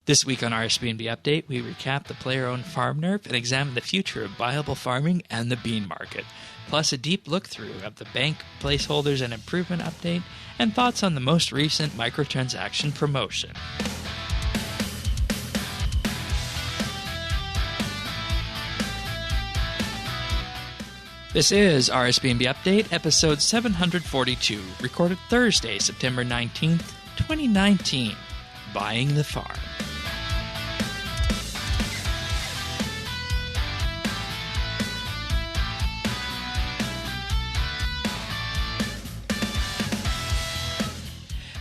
This week on RSBANDB Update, we recap the player-owned farm nerf and examine the future of buyable farming and the bean market, plus a deep look-through of the Bank Placeholders and Improvement update and thoughts on the most recent microtransaction promotion. This is RSBANDB Update, episode 742, recorded Thursday, September 19th, 2019. Buying the farm.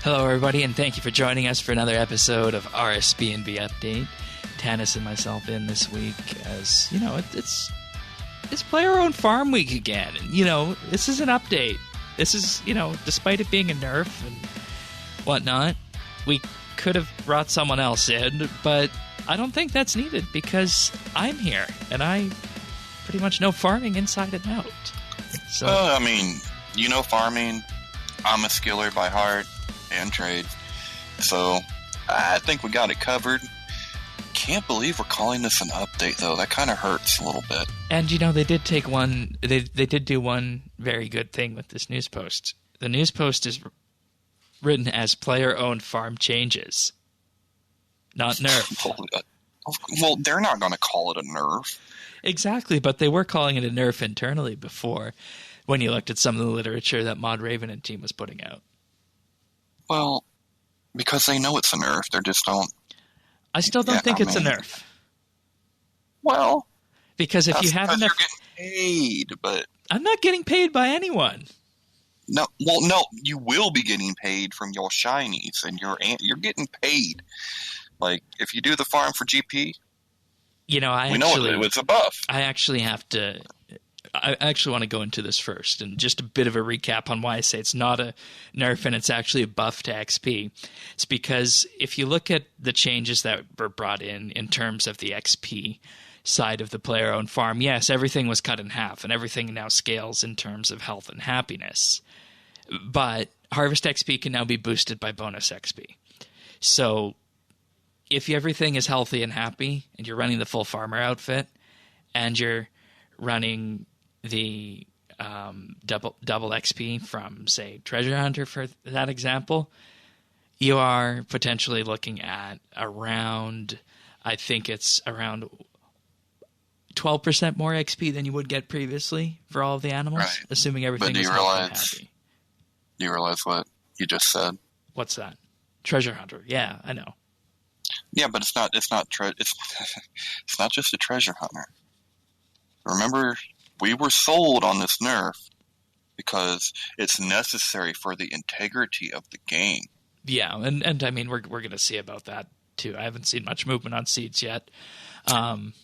Hello, everybody, and thank you for joining us for another episode of RSBANDB Update. Tanis and myself in this week, as you know, it's player-owned farm week again, and this is an update. This is despite it being a nerf and whatnot, we could have brought someone else in, but I don't think that's needed because I'm here and I pretty much know farming inside and out. So, farming. I'm a skiller by heart and trade, so I think we got it covered. Can't believe we're calling this an update, though. That kind of hurts a little bit. And they did take one. They did do one very good thing with this news post. The news post is written as player-owned farm changes, not nerf. Well, they're not going to call it a nerf. Exactly, but they were calling it a nerf internally before, when you looked at some of the literature that Mod Raven and team was putting out. Well, because they know it's a nerf, they just don't. I still don't think it's a nerf. Well, because if you have enough, you're getting paid, but I'm not getting paid by anyone. No, you will be getting paid from your shinies, and you're getting paid. Like if you do the farm for GP, we know it's a buff. I actually want to go into this first, and just a bit of a recap on why I say it's not a nerf and it's actually a buff to XP. It's because if you look at the changes that were brought in terms of the XP side of the player-owned farm, yes, everything was cut in half, and everything now scales in terms of health and happiness. But Harvest XP can now be boosted by bonus XP. So if everything is healthy and happy, and you're running the full farmer outfit, and you're running the double XP from, say, Treasure Hunter for that example, you are potentially looking at around 12% more XP than you would get previously for all of the animals, right, assuming everything is healthy and happy. Do you realize what you just said? What's that? Treasure Hunter. Yeah, I know. Yeah, but it's not it's not just a treasure hunter. Remember, we were sold on this nerf because it's necessary for the integrity of the game. Yeah, and I mean we're going to see about that too. I haven't seen much movement on seeds yet. It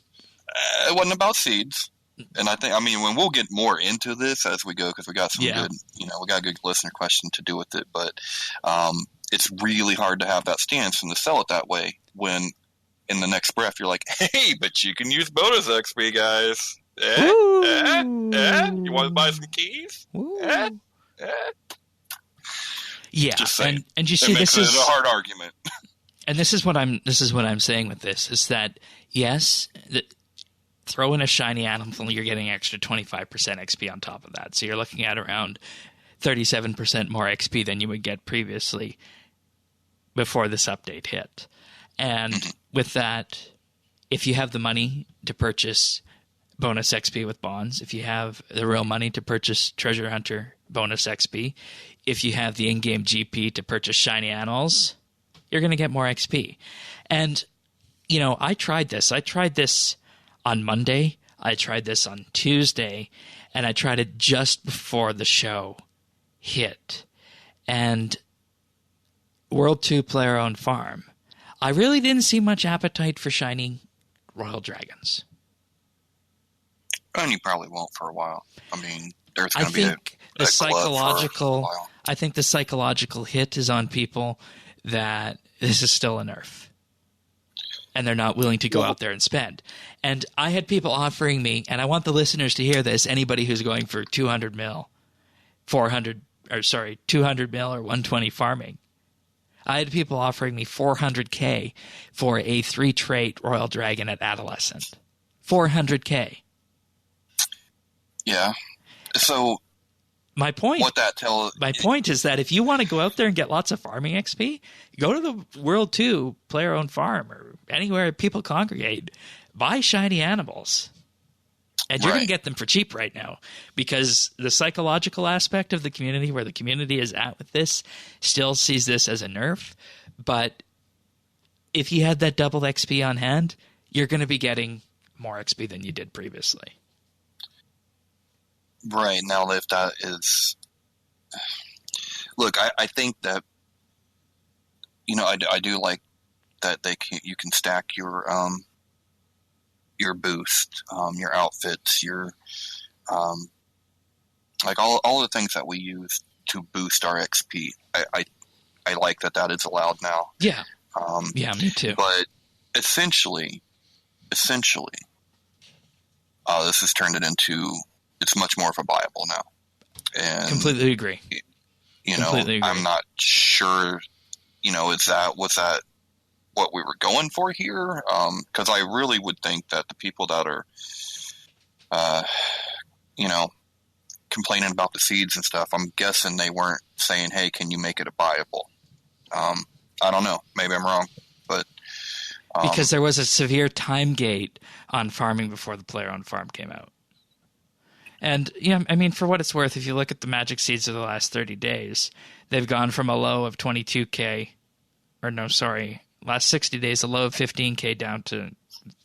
wasn't about seeds, and when we'll get more into this as we go because we got some good, we got a good listener question to do with it. But it's really hard to have that stance and to sell it that way when in the next breath you're like, hey, but you can use bonus XP, guys. You want to buy some keys? Yeah, just saying. And you see, this is a hard argument. And this is what I'm saying with this is that yes, throw in a shiny animal, you're getting extra 25% XP on top of that. So you're looking at around 37% more XP than you would get previously before this update hit. And with that, if you have the money to purchase bonus XP with bonds, if you have the real money to purchase Treasure Hunter bonus XP, if you have the in-game GP to purchase shiny animals, you're going to get more XP. And, I tried this. I tried this on Monday. I tried this on Tuesday. And I tried it just before the show hit. And World 2 player-owned farm, I really didn't see much appetite for shiny Royal Dragons. And you probably won't for a while. I mean, there's going to be a psychological. I think the psychological hit is on people that this is still a nerf, and they're not willing to go out there and spend. And I had people offering me, and I want the listeners to hear this. Anybody who's going for 200 mil, 200 mil or 120 farming, I had people offering me $400K for a 3-trait Royal Dragon at Adolescent. $400K. Yeah. So my point is that if you want to go out there and get lots of farming XP, go to the World 2 player-owned farm or anywhere people congregate. Buy shiny animals. And you're going to get them for cheap right now, because the psychological aspect of the community, where the community is at with this, still sees this as a nerf. But if you had that double XP on hand, you're going to be getting more XP than you did previously. Right. Now, if that is... Look, I think that, I do like that you can stack your boost, your outfits, your like all the things that we use to boost our XP. I like that is allowed now. Yeah. Me too. But essentially, this has turned it into, it's much more of a buyable now. And completely agree. Completely agree. I'm not sure. Was that what we were going for here? Because I really would think that the people that are, complaining about the seeds and stuff, I'm guessing they weren't saying, hey, can you make it a buyable? I don't know. Maybe I'm wrong. But because there was a severe time gate on farming before the player-owned farm came out. And, for what it's worth, if you look at the magic seeds of the last 30 days, they've gone from a low of 22K, last 60 days, a low of 15K down to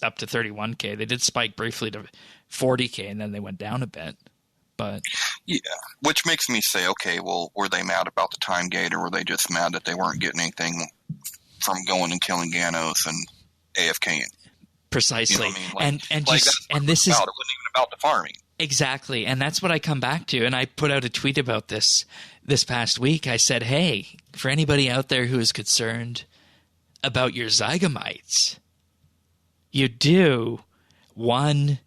up to 31K. They did spike briefly to 40K, and then they went down a bit. But yeah, which makes me say, okay, well, were they mad about the time gate, or were they just mad that they weren't getting anything from going and killing Ganos and AFKing? Precisely. And this is it wasn't even about the farming. Exactly, and that's what I come back to. And I put out a tweet about this past week. I said, hey, for anybody out there who is concerned about your Zygomites, you do 1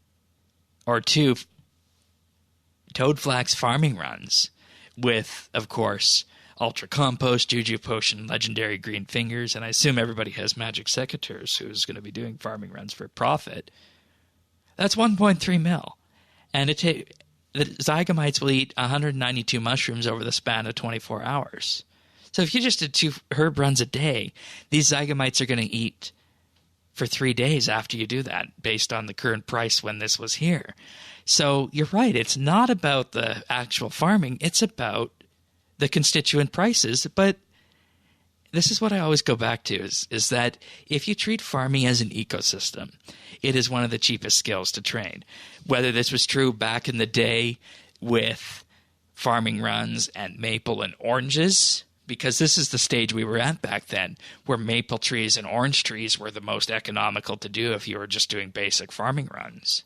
or 2 Toadflax farming runs with, of course, Ultra Compost, Juju Potion, Legendary Green Fingers, and I assume everybody has Magic Secateurs who's going to be doing farming runs for profit. That's 1.3 mil. And the Zygomites will eat 192 mushrooms over the span of 24 hours. So if you just did 2 herb runs a day, these Zygomites are going to eat for 3 days after you do that, based on the current price when this was here. So you're right. It's not about the actual farming. It's about the constituent prices. But this is what I always go back to, is that if you treat farming as an ecosystem, it is one of the cheapest skills to train. Whether this was true back in the day with farming runs and maple and oranges, because this is the stage we were at back then, where maple trees and orange trees were the most economical to do if you were just doing basic farming runs.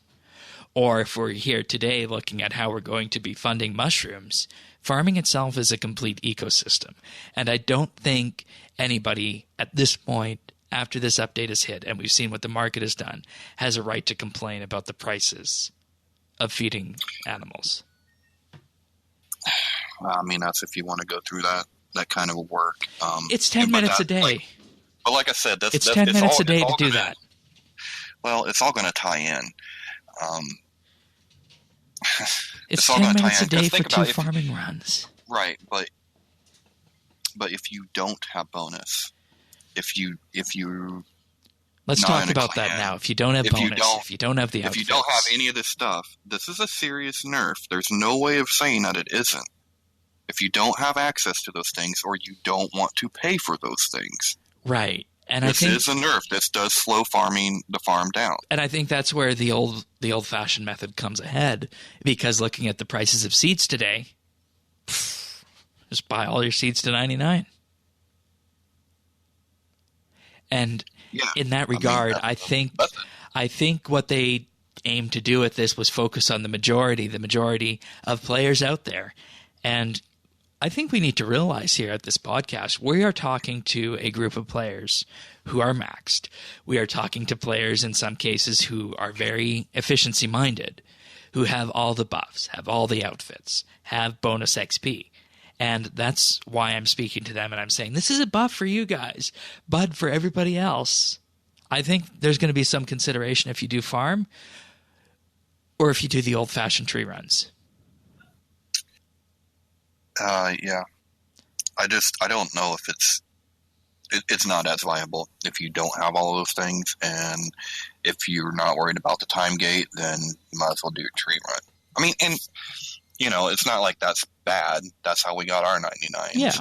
Or if we're here today looking at how we're going to be funding mushrooms, farming itself is a complete ecosystem. And I don't think anybody at this point, after this update is hit, and we've seen what the market has done, has a right to complain about the prices of feeding animals. That's if you want to go through that kind of work. It's 10 minutes a day. But like I said, it's 10 minutes a day to do that. Well, it's all going to tie in. It's 10 minutes a day for 2 farming runs. Right, but if you don't have bonus, if you let's talk about that now. If you don't have bonus, if you don't have the outfits, if you don't have any of this stuff, this is a serious nerf. There's no way of saying that it isn't. If you don't have access to those things, or you don't want to pay for those things, right? And this is a nerf. This does slow the farm down. And I think that's where the old-fashioned method comes ahead, because looking at the prices of seeds today, just buy all your seeds to 99. And in that regard, I think what they aimed to do with this was focus on the majority of players out there. And I think we need to realize here at this podcast, we are talking to a group of players who are maxed. We are talking to players in some cases who are very efficiency-minded, who have all the buffs, have all the outfits, have bonus XP. And that's why I'm speaking to them and I'm saying, this is a buff for you guys, but for everybody else, I think there's going to be some consideration if you do farm or if you do the old-fashioned tree runs. Yeah. I don't know if it's not as viable if you don't have all of those things, and if you're not worried about the time gate, then you might as well do a tree run. I mean, and it's not like that's bad. That's how we got our 99s. Yeah.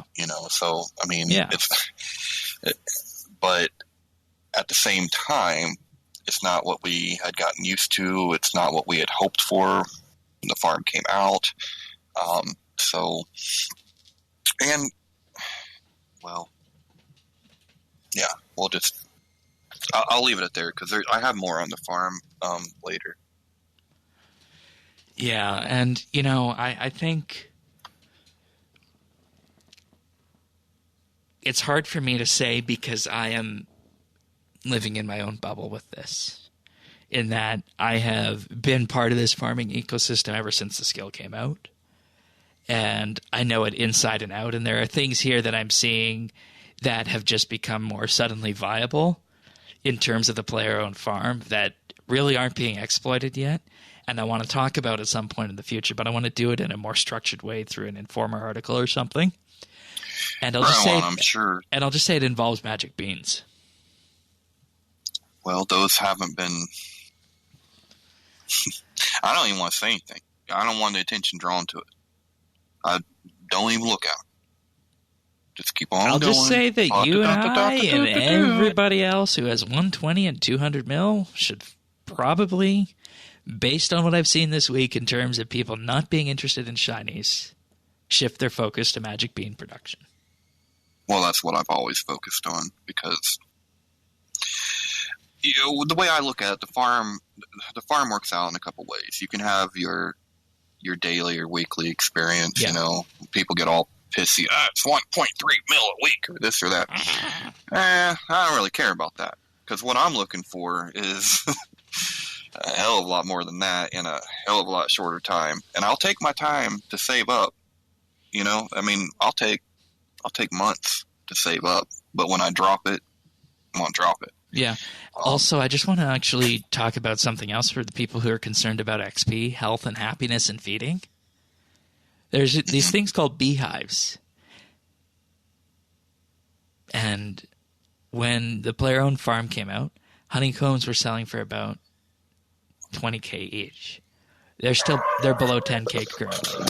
So I mean, yeah. But at the same time, it's not what we had gotten used to. It's not what we had hoped for when the farm came out. Yeah, I'll leave it at there because I have more on the farm later. Yeah, and I think it's hard for me to say because I am living in my own bubble with this, in that I have been part of this farming ecosystem ever since the skill came out, and I know it inside and out, and there are things here that I'm seeing that have just become more suddenly viable in terms of the player-owned farm that really aren't being exploited yet. And I want to talk about at some point in the future, but I want to do it in a more structured way through an Informer article or something. And I'll just say, I'm sure. And I'll just say it involves magic beans. Well, those haven't been. I don't even want to say anything. I don't want the attention drawn to it. I don't even look out. Just keep on going. I'll just say that you and I and everybody else who has 120 and 200 mil should probably, based on what I've seen this week in terms of people not being interested in shinies, shift their focus to magic bean production. Well, that's what I've always focused on because, the way I look at it, the farm works out in a couple ways. You can have your daily or weekly experience. Yeah. People get all pissy. It's 1.3 mil a week or this or that. I don't really care about that because what I'm looking for is a hell of a lot more than that in a hell of a lot shorter time. And I'll take my time to save up. I mean, I'll take months to save up, but when I drop it, I won't drop it. Yeah. Also, I just want to actually talk about something else for the people who are concerned about XP, health, and happiness and feeding. There's these things called beehives. And when the player-owned farm came out, honeycombs were selling for about $20K each. They're below $10K currently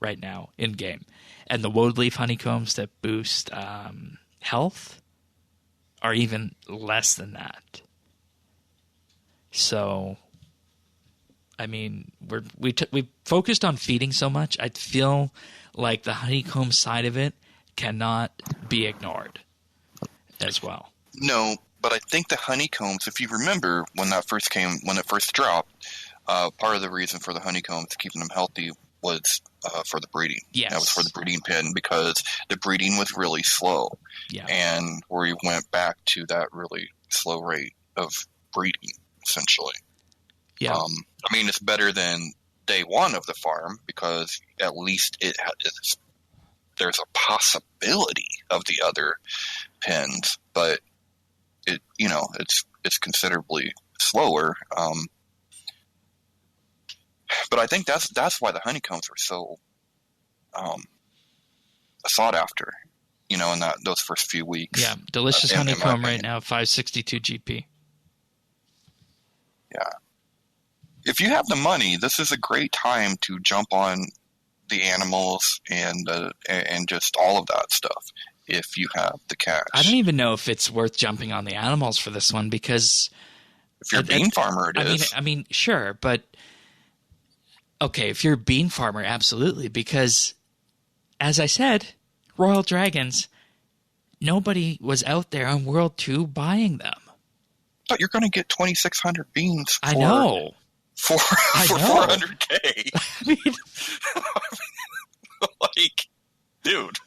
right now in game. And the woad leaf honeycombs that boost health are even less than that. So, I mean, we focused on feeding so much. I feel like the honeycomb side of it cannot be ignored as well. No, but I think the honeycombs, if you remember when it first dropped, part of the reason for the honeycombs keeping them healthy was for the breeding. Yes. That was for the breeding pen because the breeding was really slow. Yeah. And we went back to that really slow rate of breeding, essentially. Yeah. I mean, it's better than day one of the farm because at least there's a possibility of the other pens, but it's considerably slower. But I think that's why the honeycombs were so sought after, in those first few weeks. Yeah, delicious honeycomb right now, 562 GP. Yeah. If you have the money, this is a great time to jump on the animals and just all of that stuff if you have the cash. I don't even know if it's worth jumping on the animals for this one because if you're a bean farmer, it is. I mean, sure, but okay, if you're a bean farmer, absolutely, because as I said, Royal Dragons, nobody was out there on World 2 buying them. But you're going to get 2,600 beans. I know. For 400K. I mean, like, dude.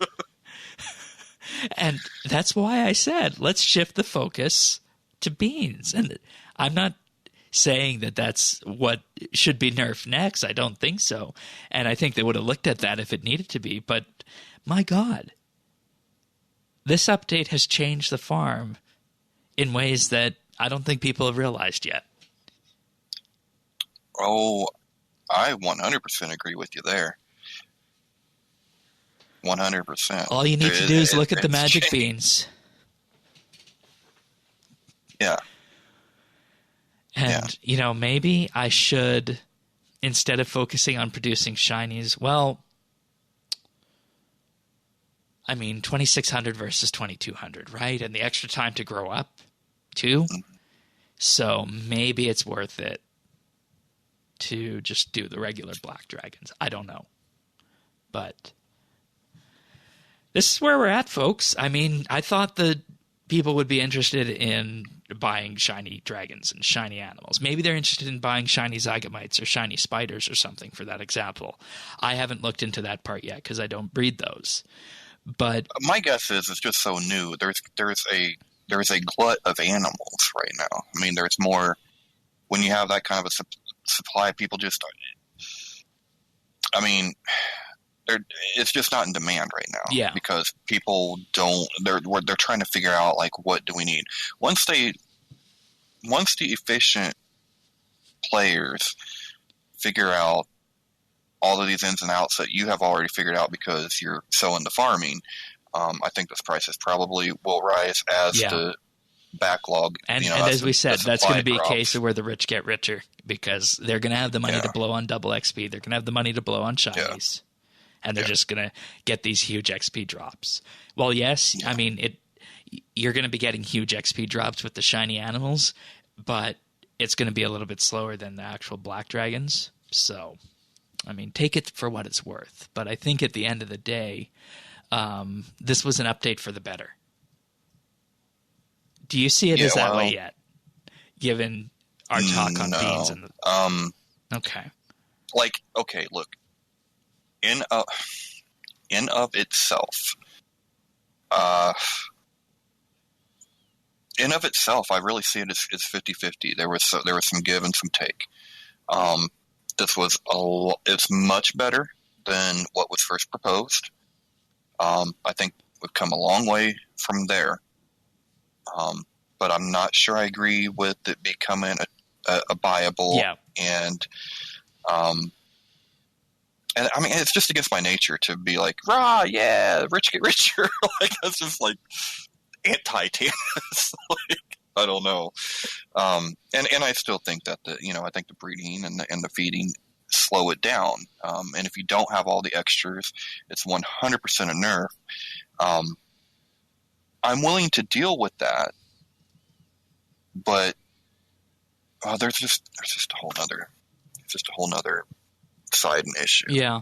And that's why I said, let's shift the focus to beans. And I'm not saying that that's what should be nerfed next. I don't think so. And I think they would have looked at that if it needed to be. But my God, this update has changed the farm in ways that I don't think people have realized yet. Oh, I 100% agree with you there. 100%. All you need to do is look at the magic beans. Yeah. And, maybe I should, instead of focusing on producing shinies, 2,600 versus 2,200, right? And the extra time to grow up, too. Mm-hmm. So maybe it's worth it to just do the regular black dragons. I don't know. But this is where we're at, folks. I thought that people would be interested in buying shiny dragons and shiny animals. Maybe they're interested in buying shiny zygomites or shiny spiders or something, for that example. I haven't looked into that part yet because I don't breed those. But my guess is it's just so new. There's a glut of animals right now. There's more when you have that kind of a supply. People just, it's just not in demand right now. Yeah, because people don't. They're trying to figure out what do we need. Once the efficient players figure out all of these ins and outs that you have already figured out because you're so into farming, I think this prices probably will rise as the backlog. And as we said, that's going to be a case of where the rich get richer because they're going to have the money to blow on double XP. They're going to have the money to blow on shinies. And they're just going to get these huge XP drops. Well, yes, you're going to be getting huge XP drops with the shiny animals, but it's going to be a little bit slower than the actual black dragons. So, take it for what it's worth. But I think at the end of the day, this was an update for the better. Do you see it as that way yet? Given our talk on beans and okay. Look. In of itself, I really see it as 50-50. There was some give and some take. It's much better than what was first proposed. I think we've come a long way from there. But I'm not sure I agree with it becoming a buyable. Yeah. And it's just against my nature to be like, rah, yeah, rich get richer. That's just anti-Tannis. I don't know. And I still think that I think the breeding and the feeding slow it down. And if you don't have all the extras, it's 100% a nerf. I'm willing to deal with that, but there's just a whole nother side and issue. Yeah.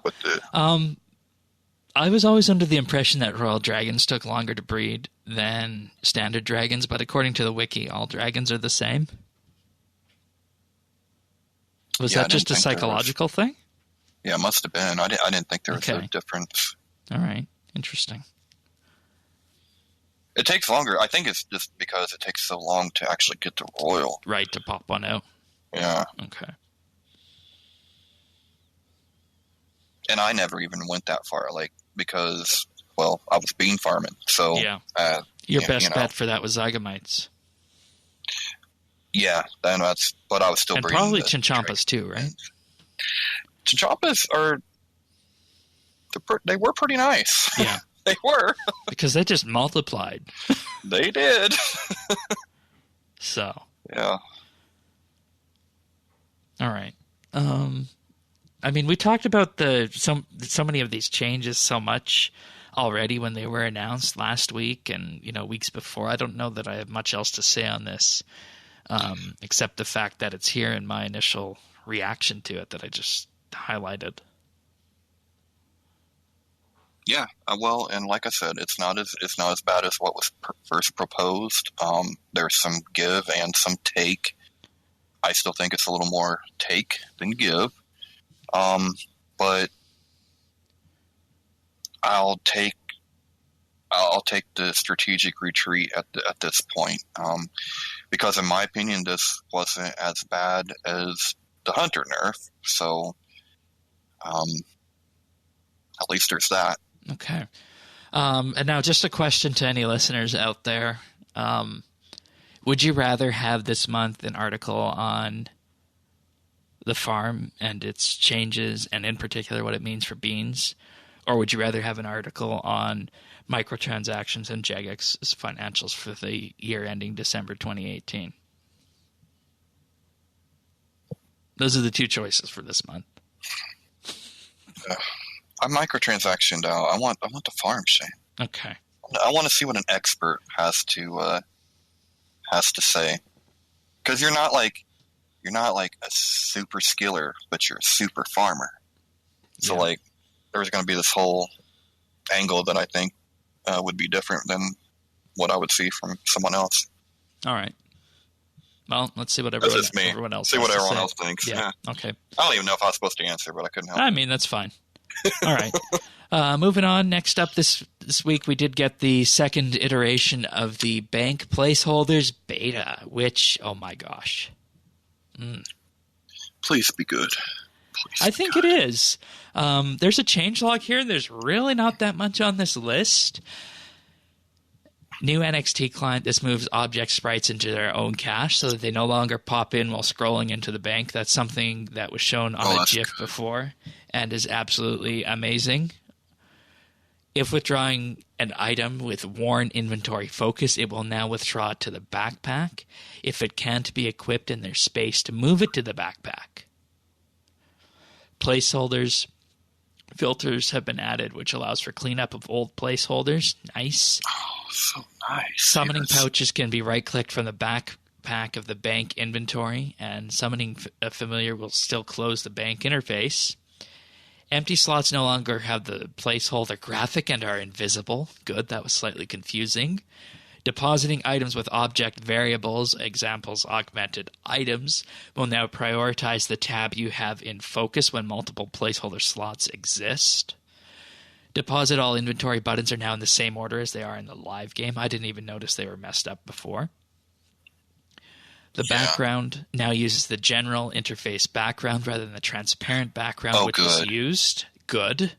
I was always under the impression that royal dragons took longer to breed than standard dragons, but according to the wiki, all dragons are the same. Was that just a psychological thing? Yeah, it must have been. I didn't think there was a difference. All right. Interesting. It takes longer. I think it's just because it takes so long to actually get to royal. Right, to pop one out. Yeah. Okay. And I never even went that far, because, I was bean farming. So your best bet for that was zygomites. Yeah, but I was still breeding. And probably chinchompas too, right? Chinchompas they were pretty nice. Yeah. They were. Because they just multiplied. They did. So. Yeah. All right. We talked about so many of these changes so much already when they were announced last week and weeks before. I don't know that I have much else to say on this, except the fact that it's here in my initial reaction to it that I just highlighted. Yeah, and like I said, it's not as bad as what was first proposed. There's some give and some take. I still think it's a little more take than give. But I'll take the strategic retreat at this point. because in my opinion, this wasn't as bad as the Hunter nerf. So, at least there's that. Okay. And now just a question to any listeners out there. Would you rather have this month an article on the farm and its changes, and in particular what it means for beans? Or would you rather have an article on microtransactions and Jagex's financials for the year ending December 2018? Those are the two choices for this month. I'm microtransactioned out. I want the farm, Shane. Okay. I want to see what an expert has to say, because you're not like a super skiller, but you're a super farmer. So like, there's going to be this whole angle that I think would be different than what I would see from someone else. All right. Well, let's see what everyone else see what everyone else thinks. Yeah. Okay. I don't even know if I was supposed to answer, but I couldn't help. I mean, that's fine. All right. Moving on. Next up this week, we did get the second iteration of the Bank Placeholders beta, which, oh my gosh. Please be good. I think it is. There's a changelog here. There's really not that much on this list. New NXT client. This moves object sprites into their own cache so that they no longer pop in while scrolling into the bank. That's something that was shown on a GIF before and is absolutely amazing. If withdrawing an item with worn inventory focus, it will now withdraw it to the backpack. If it can't be equipped and there's space to move it to the backpack. Placeholders filters have been added, which allows for cleanup of old placeholders. Nice. Oh, so nice. Summoning pouches can be right-clicked from the backpack of the bank inventory, and summoning a familiar will still close the bank interface. Empty slots no longer have the placeholder graphic and are invisible. Good, that was slightly confusing. Depositing items with object variables, examples augmented items, will now prioritize the tab you have in focus when multiple placeholder slots exist. Deposit all inventory buttons are now in the same order as they are in the live game. I didn't even notice they were messed up before. The background now uses the general interface background rather than the transparent background, which is used. Good.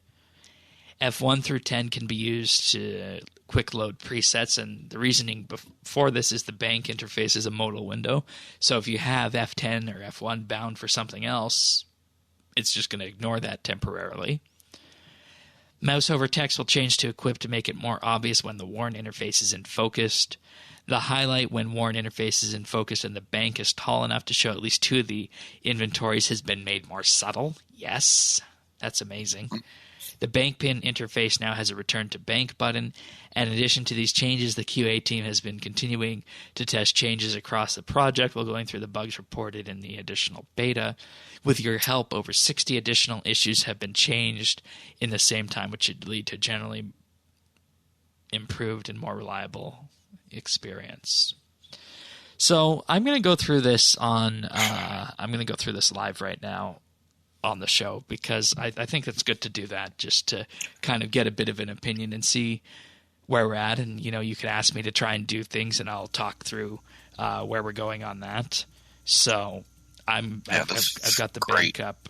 F1 through 10 can be used to quick load presets, and the reasoning before this is the bank interface is a modal window. So if you have F10 or F1 bound for something else, it's just going to ignore that temporarily. Mouse over text will change to equip to make it more obvious when the worn interface is in focused. The highlight when worn interface is in focus and the bank is tall enough to show at least two of the inventories has been made more subtle. Yes, that's amazing. The bank pin interface now has a return to bank button, and in addition to these changes, the QA team has been continuing to test changes across the project while going through the bugs reported in the additional beta. With your help, over 60 additional issues have been changed in the same time, which should lead to generally improved and more reliable experience. So I'm going to go through this I'm going to go through this live right now on the show, because I think it's good to do that, just to kind of get a bit of an opinion and see where we're at. And, you can ask me to try and do things and I'll talk through where we're going on that. So I've got the bank up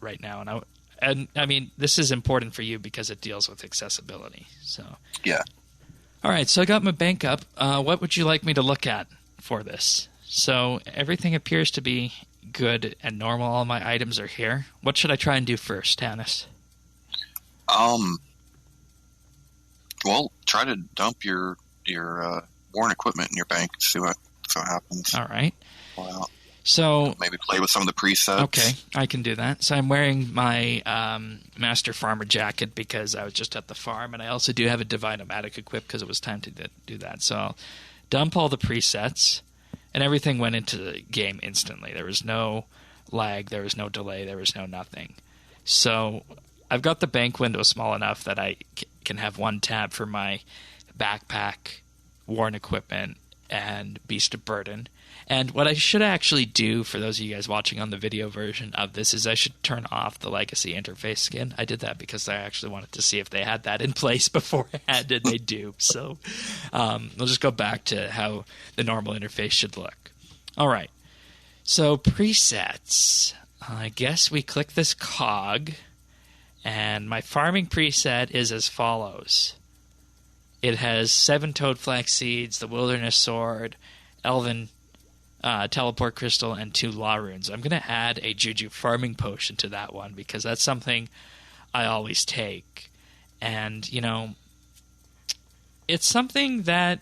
right now. And I mean, this is important for you because it deals with accessibility. So, yeah. All right. So I got my bank up. What would you like me to look at for this? So everything appears to be good and normal. All my items are here. What should I try and do first, Hannes? Well, try to dump your worn equipment in your bank and see what happens. All right. Wow. So maybe play with some of the presets. Okay, I can do that. So I'm wearing my Master Farmer jacket because I was just at the farm, and I also do have a Divine-O-Matic equipped because it was time to do that. So I'll dump all the presets, and everything went into the game instantly. There was no lag, there was no delay, there was no nothing. So I've got the bank window small enough that I can have one tab for my backpack, worn equipment, and Beast of Burden. And what I should actually do for those of you guys watching on the video version of this is I should turn off the legacy interface skin. I did that because I actually wanted to see if they had that in place beforehand, and they do. So we'll just go back to how the normal interface should look. All right. So presets. I guess we click this cog, and my farming preset is as follows. It has 7 Toad Flax Seeds, the Wilderness Sword, Elven Teleport Crystal, and 2 Law Runes. I'm going to add a Juju Farming Potion to that one because that's something I always take. And, you know, it's something that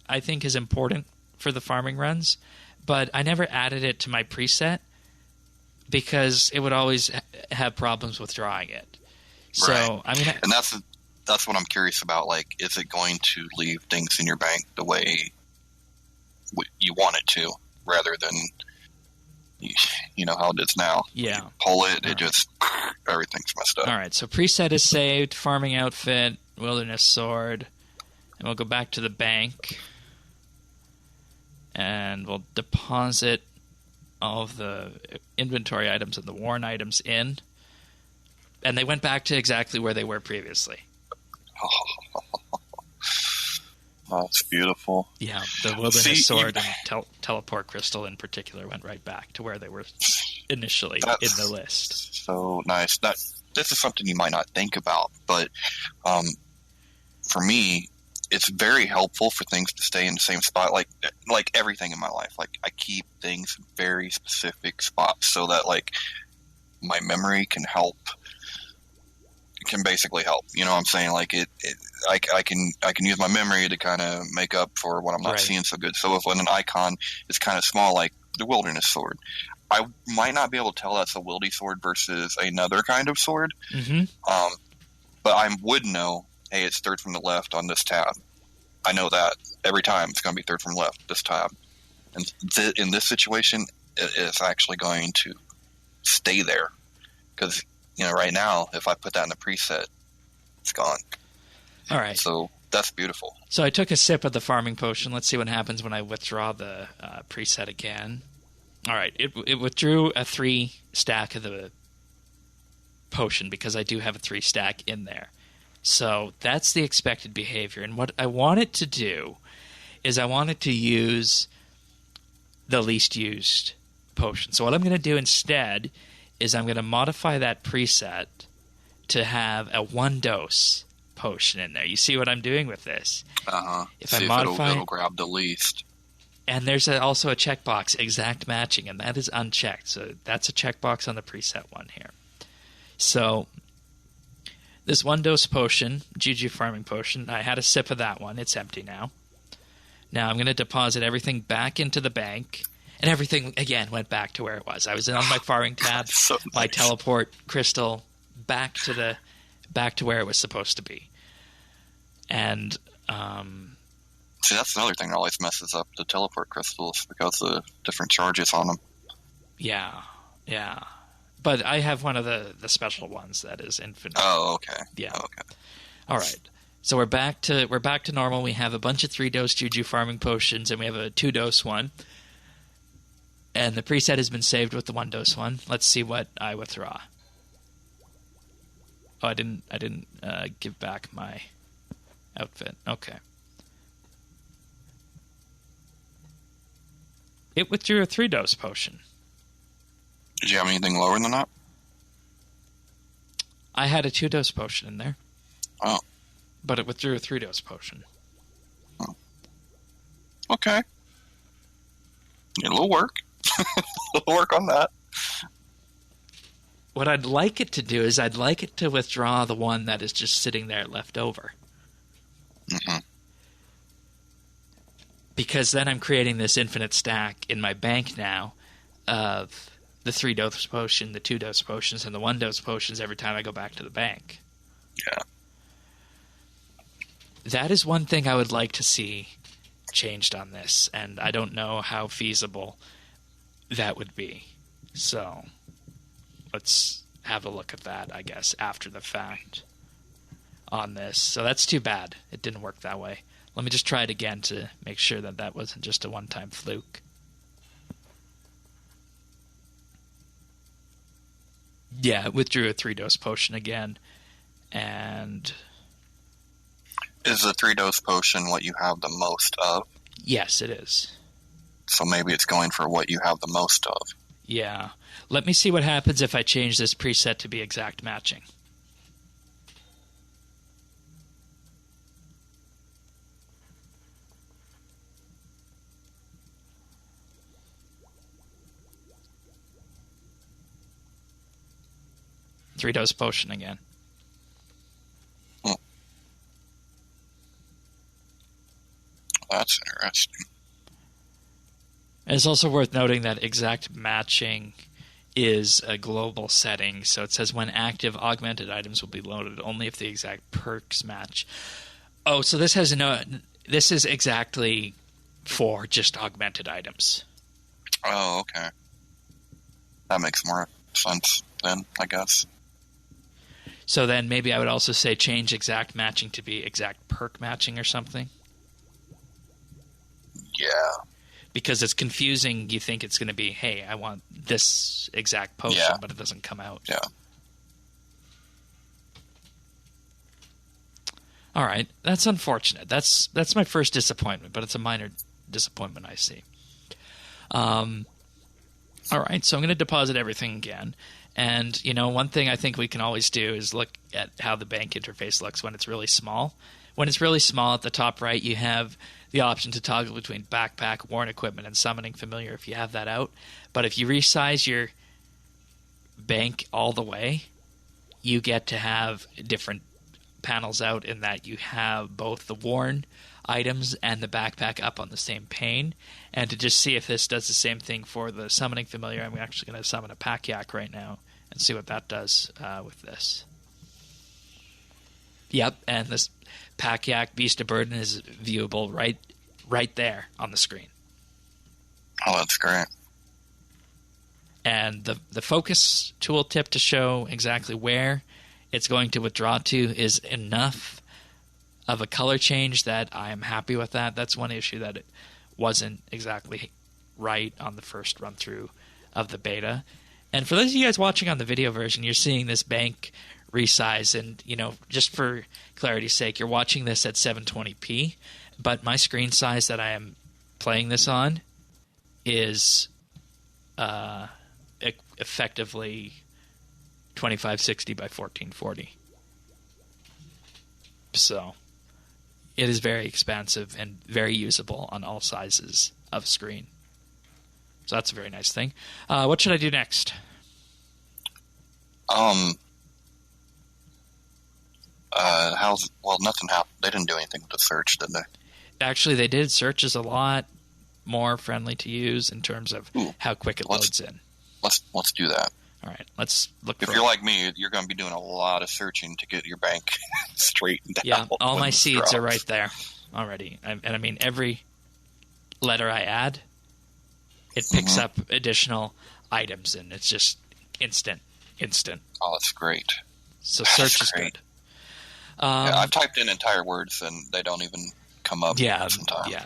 I think is important for the farming runs, but I never added it to my preset because it would always have problems with drawing it. So, right. I mean... And that's what I'm curious about. Like, is it going to leave things in your bank the way you want it to, rather than you know how it is now? Yeah. You pull it, it just everything's messed up. All right. So preset is saved. Farming outfit, Wilderness Sword, and we'll go back to the bank, and we'll deposit all of the inventory items and the worn items in, and they went back to exactly where they were previously. Oh, it's beautiful. Yeah, the Wilderness Sword and Teleport Crystal in particular went right back to where they were initially in the list. So nice. This is something you might not think about, but for me, it's very helpful for things to stay in the same spot. Like everything in my life, like I keep things in very specific spots so that like my memory can help. Can basically help. You know what I'm saying? Like I can use my memory to kind of make up for what I'm not seeing so good. So if when an icon is kind of small, like the Wilderness Sword, I might not be able to tell that's a Wildy Sword versus another kind of sword. Mm-hmm. But I would know, hey, it's third from the left on this tab. I know that every time it's going to be third from left, this tab. And in this situation, it's actually going to stay there. Because, you know, right now, if I put that in the preset, it's gone. All right. So that's beautiful. So I took a sip of the farming potion. Let's see what happens when I withdraw the preset again. All right. It withdrew a 3 stack of the potion because I do have a 3 stack in there. So that's the expected behavior. And what I want it to do is I want it to use the least used potion. So what I'm going to do instead is I'm going to modify that preset to have a 1 dose potion in there. You see what I'm doing with this? If I modify, it'll grab the least. And there's also a checkbox, exact matching, and that is unchecked. So that's a checkbox on the preset one here. So this 1 dose potion, Juju Farming Potion, I had a sip of that one. It's empty now. Now I'm going to deposit everything back into the bank, and everything, again, went back to where it was. I was on my farming tab, so nice. My teleport crystal back to where it was supposed to be. And see, that's another thing that always messes up the teleport crystals because of the different charges on them. Yeah. But I have one of the special ones that is infinite. Oh, okay. Yeah. Oh, okay. All right. So we're back to normal. We have a bunch of 3-dose Juju Farming Potions, and we have a 2-dose one. And the preset has been saved with the 1-dose one. Let's see what I withdraw. Oh, I didn't give back my outfit. Okay. It withdrew a 3-dose potion. Did you have anything lower than that? I had a 2-dose potion in there. Oh. But it withdrew a 3-dose potion. Oh. Okay. Yeah, a little work. A little work on that. What I'd like it to do is I'd like it to withdraw the one that is just sitting there left over. Mm-hmm. Because then I'm creating this infinite stack in my bank now of the 3-dose potion, the 2-dose potions, and the 1-dose potions every time I go back to the bank. Yeah. That is one thing I would like to see changed on this, and I don't know how feasible that would be. So let's have a look at that, I guess, after the fact on this. So that's too bad. It didn't work that way. Let me just try it again to make sure that that wasn't just a one-time fluke. Yeah, it withdrew a 3-dose potion again, and... Is the 3-dose potion what you have the most of? Yes, it is. So maybe it's going for what you have the most of. Yeah. Let me see what happens if I change this preset to be exact matching. Three-dose potion again. That's interesting. It's also worth noting that exact matching is a global setting, so it says when active, augmented items will be loaded only if the exact perks match. Oh, so this has this is exactly for just augmented items. Oh, okay. That makes more sense then, I guess. So then maybe I would also say change exact matching to be exact perk matching or something. Yeah. Because it's confusing. You think it's going to be, hey, I want this exact potion, but it doesn't come out. Yeah. All right. That's unfortunate. That's my first disappointment, but it's a minor disappointment I see. All right. So I'm going to deposit everything again. And, one thing I think we can always do is look at how the bank interface looks when it's really small. When it's really small at the top right, you have the option to toggle between backpack, worn equipment, and summoning familiar if you have that out. But if you resize your bank all the way, you get to have different panels out in that you have both the worn items and the backpack up on the same pane. And to just see if this does the same thing for the summoning familiar, I'm actually going to summon a pack yak right now and see what that does with this. Yep, and this pack yak Beast of Burden is viewable right there on the screen. Oh, that's great. And the focus tooltip to show exactly where it's going to withdraw to is enough of a color change that I am happy with that. That's one issue that it wasn't exactly right on the first run through of the beta. And for those of you guys watching on the video version, you're seeing this bank resize, and just for clarity's sake, you're watching this at 720p, but my screen size that I am playing this on is effectively 2560 by 1440. So it is very expansive and very usable on all sizes of screen. So that's a very nice thing. What should I do next? Nothing happened. They didn't do anything with the search, did they? Actually, they did. Search is a lot more friendly to use in terms of how quick it loads in. Let's do that. All right, let's look. If you're like me, you're going to be doing a lot of searching to get your bank straightened out. Yeah, all my seeds are right there already. And I mean, every letter I add, it picks up additional items, and it's just instant. Oh, that's great. So search is good. I've typed in entire words, and they don't even come up. Yeah,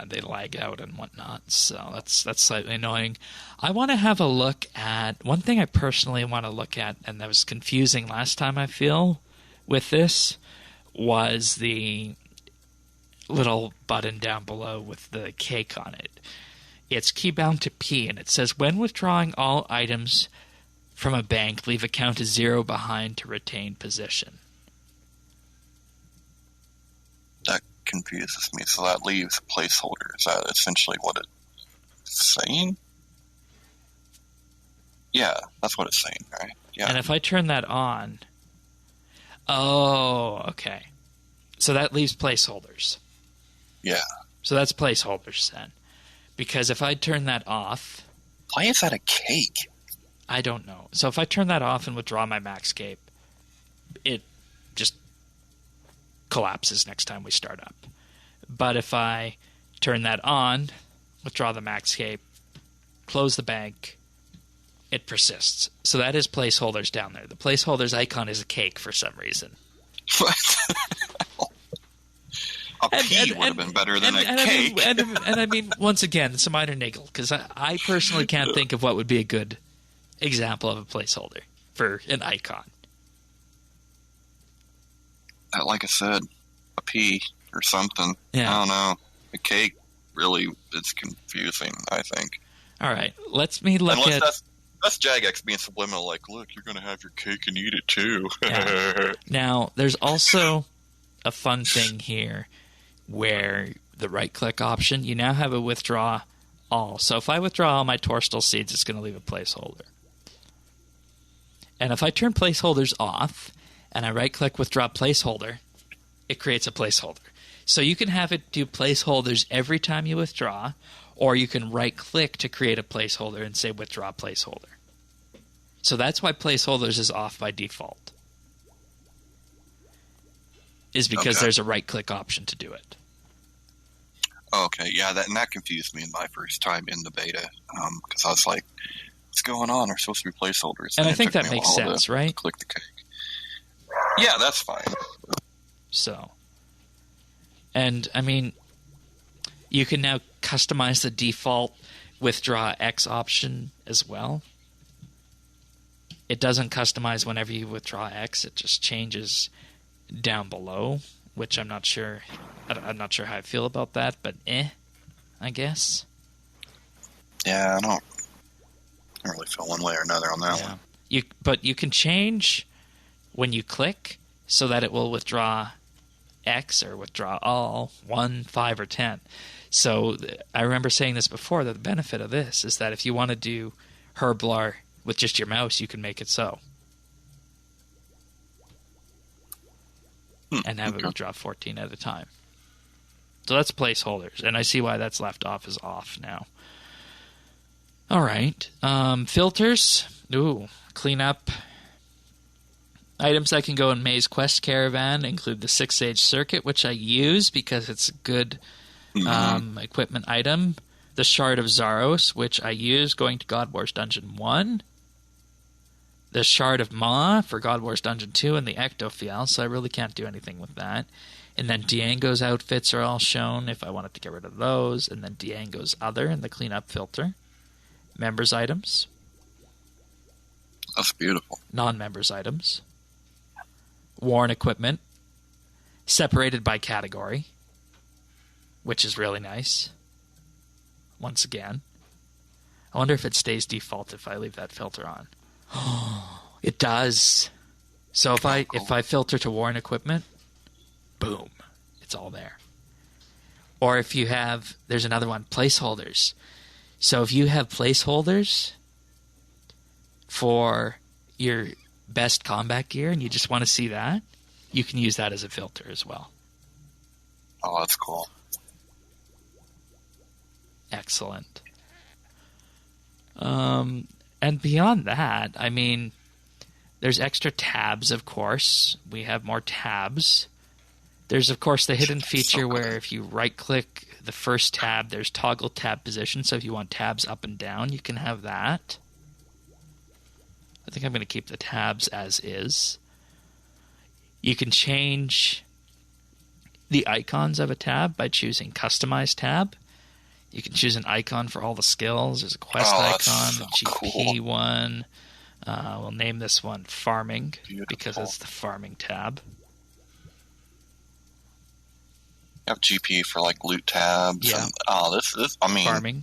they lag out and whatnot. So that's slightly annoying. I want to have a look at one thing I personally want to look at, and that was confusing last time. I feel with this was the little button down below with the cake on it. It's keybound to P, and it says when withdrawing all items from a bank, leave a count of 0 behind to retain position. That confuses me. So that leaves placeholder. Is that essentially what it's saying? Yeah, that's what it's saying, right? Yeah. And if I turn that on... Oh, okay. So that leaves placeholders. Yeah. So that's placeholders then. Because if I turn that off... Why is that a cake? I don't know. So if I turn that off and withdraw my Maxscape, it just collapses next time we start up. But if I turn that on, withdraw the Maxscape, close the bank, it persists. So that is placeholders down there. The placeholders icon is a cake for some reason. What? A P would have been better than a cake. I mean, once again, it's a minor niggle, because I personally can't think of what would be a good example of a placeholder for an icon. Like I said, a P or something. Yeah. I don't know. A cake really is confusing, I think. All right, let me look at... That's Jagex being subliminal, like, look, you're going to have your cake and eat it too. Yeah. Now, there's also a fun thing here where the right-click option, you now have a withdraw all. So if I withdraw all my Torstal seeds, it's going to leave a placeholder. And if I turn placeholders off and I right-click withdraw placeholder, it creates a placeholder. So you can have it do placeholders every time you withdraw, or you can right-click to create a placeholder and say withdraw placeholder. So that's why placeholders is off by default. Is because there's a right-click option to do it. Okay, yeah, that confused me in my first time in the beta, because I was like, what's going on? They're supposed to be placeholders. And I think that makes sense, right? Click the cake. Yeah, that's fine. So, and I mean, you can now customize the default withdraw X option as well. It doesn't customize whenever you withdraw X. It just changes down below, which I'm not sure. I'm not sure how I feel about that, but I guess. Yeah, I don't really feel one way or another on that one. But you can change when you click so that it will withdraw X or withdraw all, 1, 5, or 10. So I remember saying this before, that the benefit of this is that if you want to do Herblar with just your mouse, you can make it so. And have it withdraw 14 at a time. So that's placeholders, and I see why that's left off as off now. All right. Filters. Ooh, clean up. Items that can go in Maze Quest Caravan include the 6-Age Circuit, which I use because it's a good equipment item. The Shard of Zaros, which I use going to God Wars Dungeon 1. The Shard of Ma for God Wars Dungeon 2, and the Ectophial, so I really can't do anything with that. And then Diango's outfits are all shown if I wanted to get rid of those. And then Diango's Other in the cleanup filter. Members items. That's beautiful. Non-members items. Worn equipment. Separated by category. Which is really nice. Once again. I wonder if it stays default if I leave that filter on. It does. So if I filter to worn equipment, boom, it's all there. Or if you have, there's another one, placeholders. So if you have placeholders for your best combat gear and you just want to see that, you can use that as a filter as well. Oh, that's cool. Excellent. And beyond that, I mean, there's extra tabs, of course. We have more tabs. There's, of course, the hidden feature where if you right-click the first tab, there's toggle tab position. So if you want tabs up and down, you can have that. I think I'm going to keep the tabs as is. You can change the icons of a tab by choosing Customize tab. You can choose an icon for all the skills. There's a quest icon, a GP one. We'll name this one Farming because it's the Farming tab. You have GP for like loot tabs. Yeah. And, this. I mean, Farming.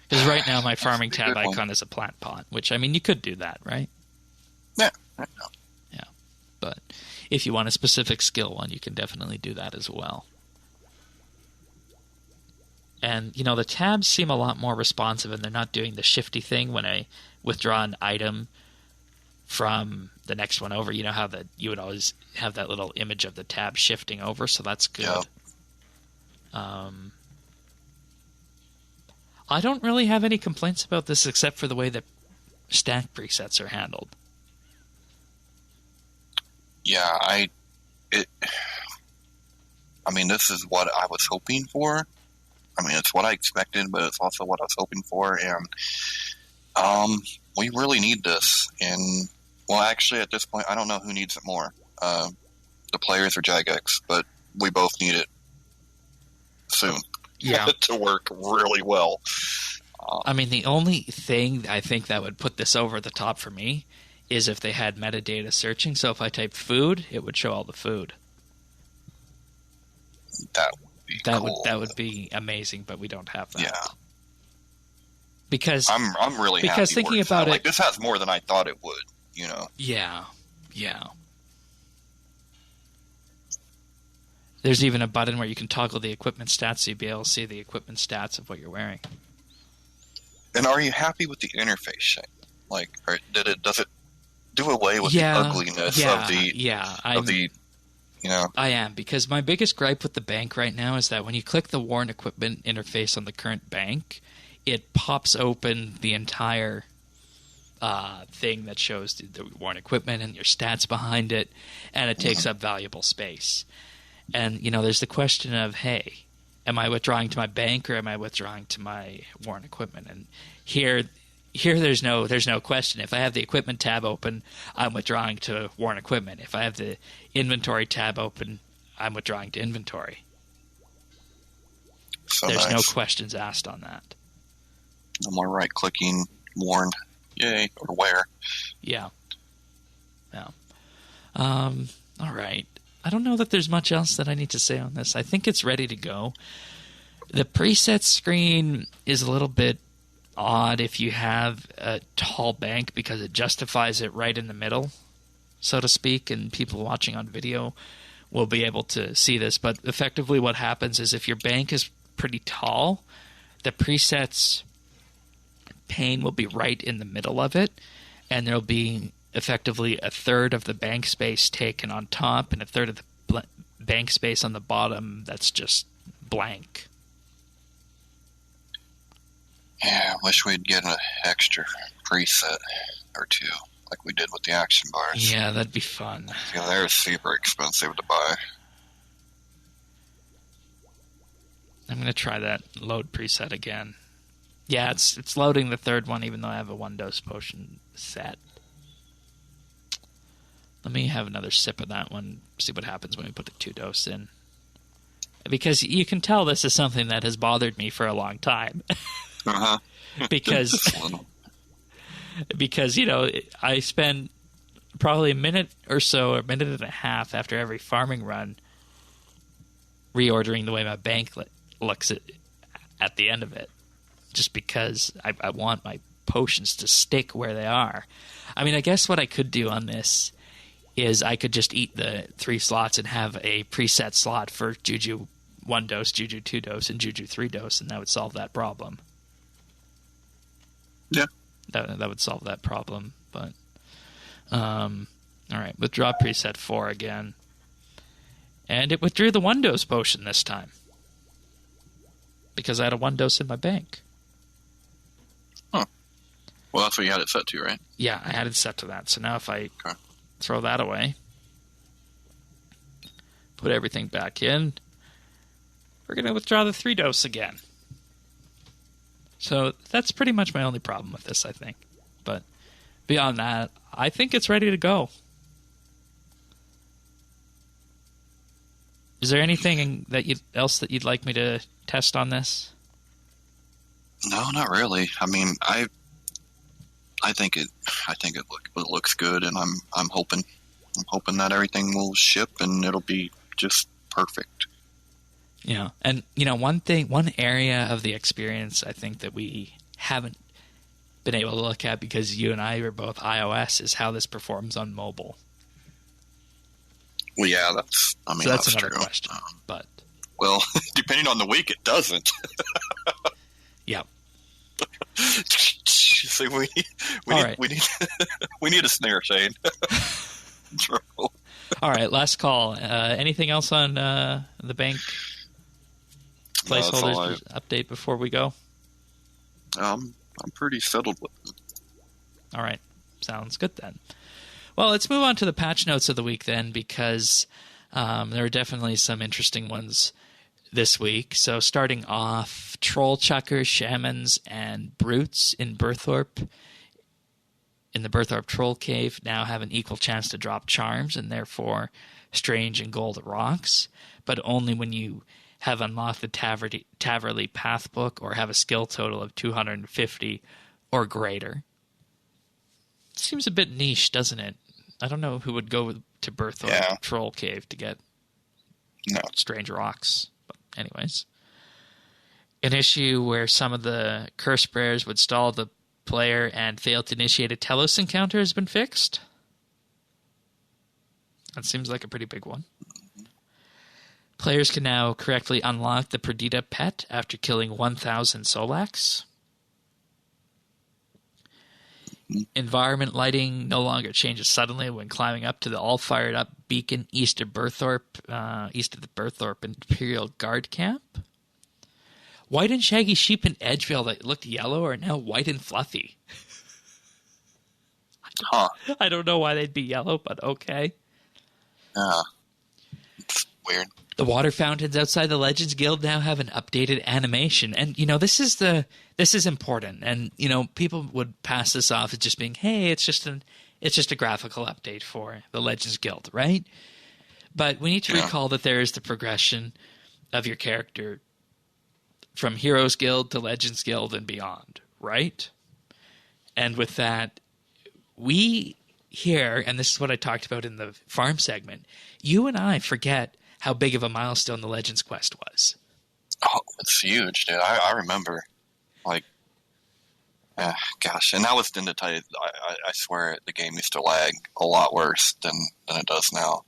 Because right now my Farming tab icon is a plant pot, which, I mean, you could do that, right? Yeah. Yeah. But if you want a specific skill one, you can definitely do that as well. And, you know, the tabs seem a lot more responsive, and they're not doing the shifty thing when I withdraw an item from the next one over. You know how you would always have that little image of the tab shifting over, so that's good. Yeah. I don't really have any complaints about this except for the way that stack presets are handled. Yeah, I mean, this is what I was hoping for. I mean, it's what I expected, but it's also what I was hoping for, and we really need this. And, well, actually, at this point, I don't know who needs it more, the players or Jagex, but we both need it soon. Yeah. To work really well. I mean, the only thing I think that would put this over the top for me is if they had metadata searching. So if I typed food, it would show all the food. That would be cool. That would be amazing, but we don't have that. Yeah. Because I'm really happy because thinking about it, like this has more than I thought it would. You know. Yeah. There's even a button where you can toggle the equipment stats so you'll be able to see the equipment stats of what you're wearing. And are you happy with the interface shape? Like, does it do away with the ugliness of the I am, because my biggest gripe with the bank right now is that when you click the worn equipment interface on the current bank, it pops open the entire thing that shows the worn equipment and your stats behind it, and it takes up valuable space. And, there's the question of, hey, am I withdrawing to my bank or am I withdrawing to my worn equipment? And here there's no question. If I have the equipment tab open, I'm withdrawing to worn equipment. If I have the inventory tab open, I'm withdrawing to inventory. So there's nice. no questions asked on that. No more right-clicking, worn, yay, or where. Yeah. All right. I don't know that there's much else that I need to say on this. I think it's ready to go. The preset screen is a little bit odd if you have a tall bank because it justifies it right in the middle, so to speak, and people watching on video will be able to see this. But effectively what happens is if your bank is pretty tall, the presets pane will be right in the middle of it, and there'll be effectively a third of the bank space taken on top and a third of the bank space on the bottom that's just blank. Yeah, I wish we'd get an extra preset or two like we did with the action bars. Yeah, that'd be fun. Yeah, they're super expensive to buy. I'm going to try that load preset again. Yeah, it's loading the third one even though I have a 1-dose potion set. Let me have another sip of that one, see what happens when we put the 2-dose in. Because you can tell this is something that has bothered me for a long time. Uh-huh. because, I spend probably a minute or so, or a minute and a half after every farming run reordering the way my bank looks at the end of it. Just because I want my potions to stick where they are. I mean, I guess what I could do on this is I could just eat the 3 slots and have a preset slot for Juju 1-dose, Juju 2-dose, and Juju 3-dose, and that would solve that problem. Yeah. That would solve that problem. But, all right, withdraw preset 4 again. And it withdrew the 1-dose potion this time. Because I had a 1-dose in my bank. Huh. Well, that's what you had it set to, right? Yeah, I had it set to that. So now if I throw that away, put everything back in, we're going to withdraw the 3-dose again. So that's pretty much my only problem with this, I think. But beyond that, I think it's ready to go. Is there anything else that you'd like me to test on this? No, not really. I mean, I think it looks good, and I'm hoping that everything will ship and it'll be just perfect. Yeah, and one area of the experience I think that we haven't been able to look at because you and I are both iOS is how this performs on mobile. Well, yeah, that's another true. question. But depending on the week, it doesn't. Yeah. So we need a snare, Shane. All right, last call. Anything else on the bank placeholders update before we go? I'm pretty settled with them. All right, sounds good then. Well, let's move on to the patch notes of the week then, because there are definitely some interesting ones this week. So starting off, Troll Chuckers, Shamans, and Brutes in the Berthorpe Troll Cave now have an equal chance to drop charms and therefore strange and gold rocks. but only when you have unlocked the Taverley Path book or have a skill total of 250 or greater. Seems a bit niche, doesn't it? I don't know who would go to Berthorpe Troll Cave to get strange rocks. But anyways. An issue where some of the curse prayers would stall the player and fail to initiate a Telos encounter has been fixed. That seems like a pretty big one. Players can now correctly unlock the Perdita pet after killing 1,000 Solax. Environment lighting no longer changes suddenly when climbing up to the all-fired-up beacon east of the Berthorpe Imperial Guard Camp. White and shaggy sheep in Edgevale that looked yellow are now white and fluffy. I don't know why they'd be yellow, but okay. It's weird. The water fountains outside the Legends Guild now have an updated animation. And, this is important. And, people would pass this off as just being, hey, it's just a graphical update for the Legends Guild, right? But we need to recall that there is the progression of your character from Heroes Guild to Legends Guild and beyond, right? And with that, we here, and this is what I talked about in the farm segment, you and I forget how big of a milestone the Legends Quest was. Oh, it's huge, dude. I remember. Gosh. And that was to tell you, I swear the game used to lag a lot worse than it does now.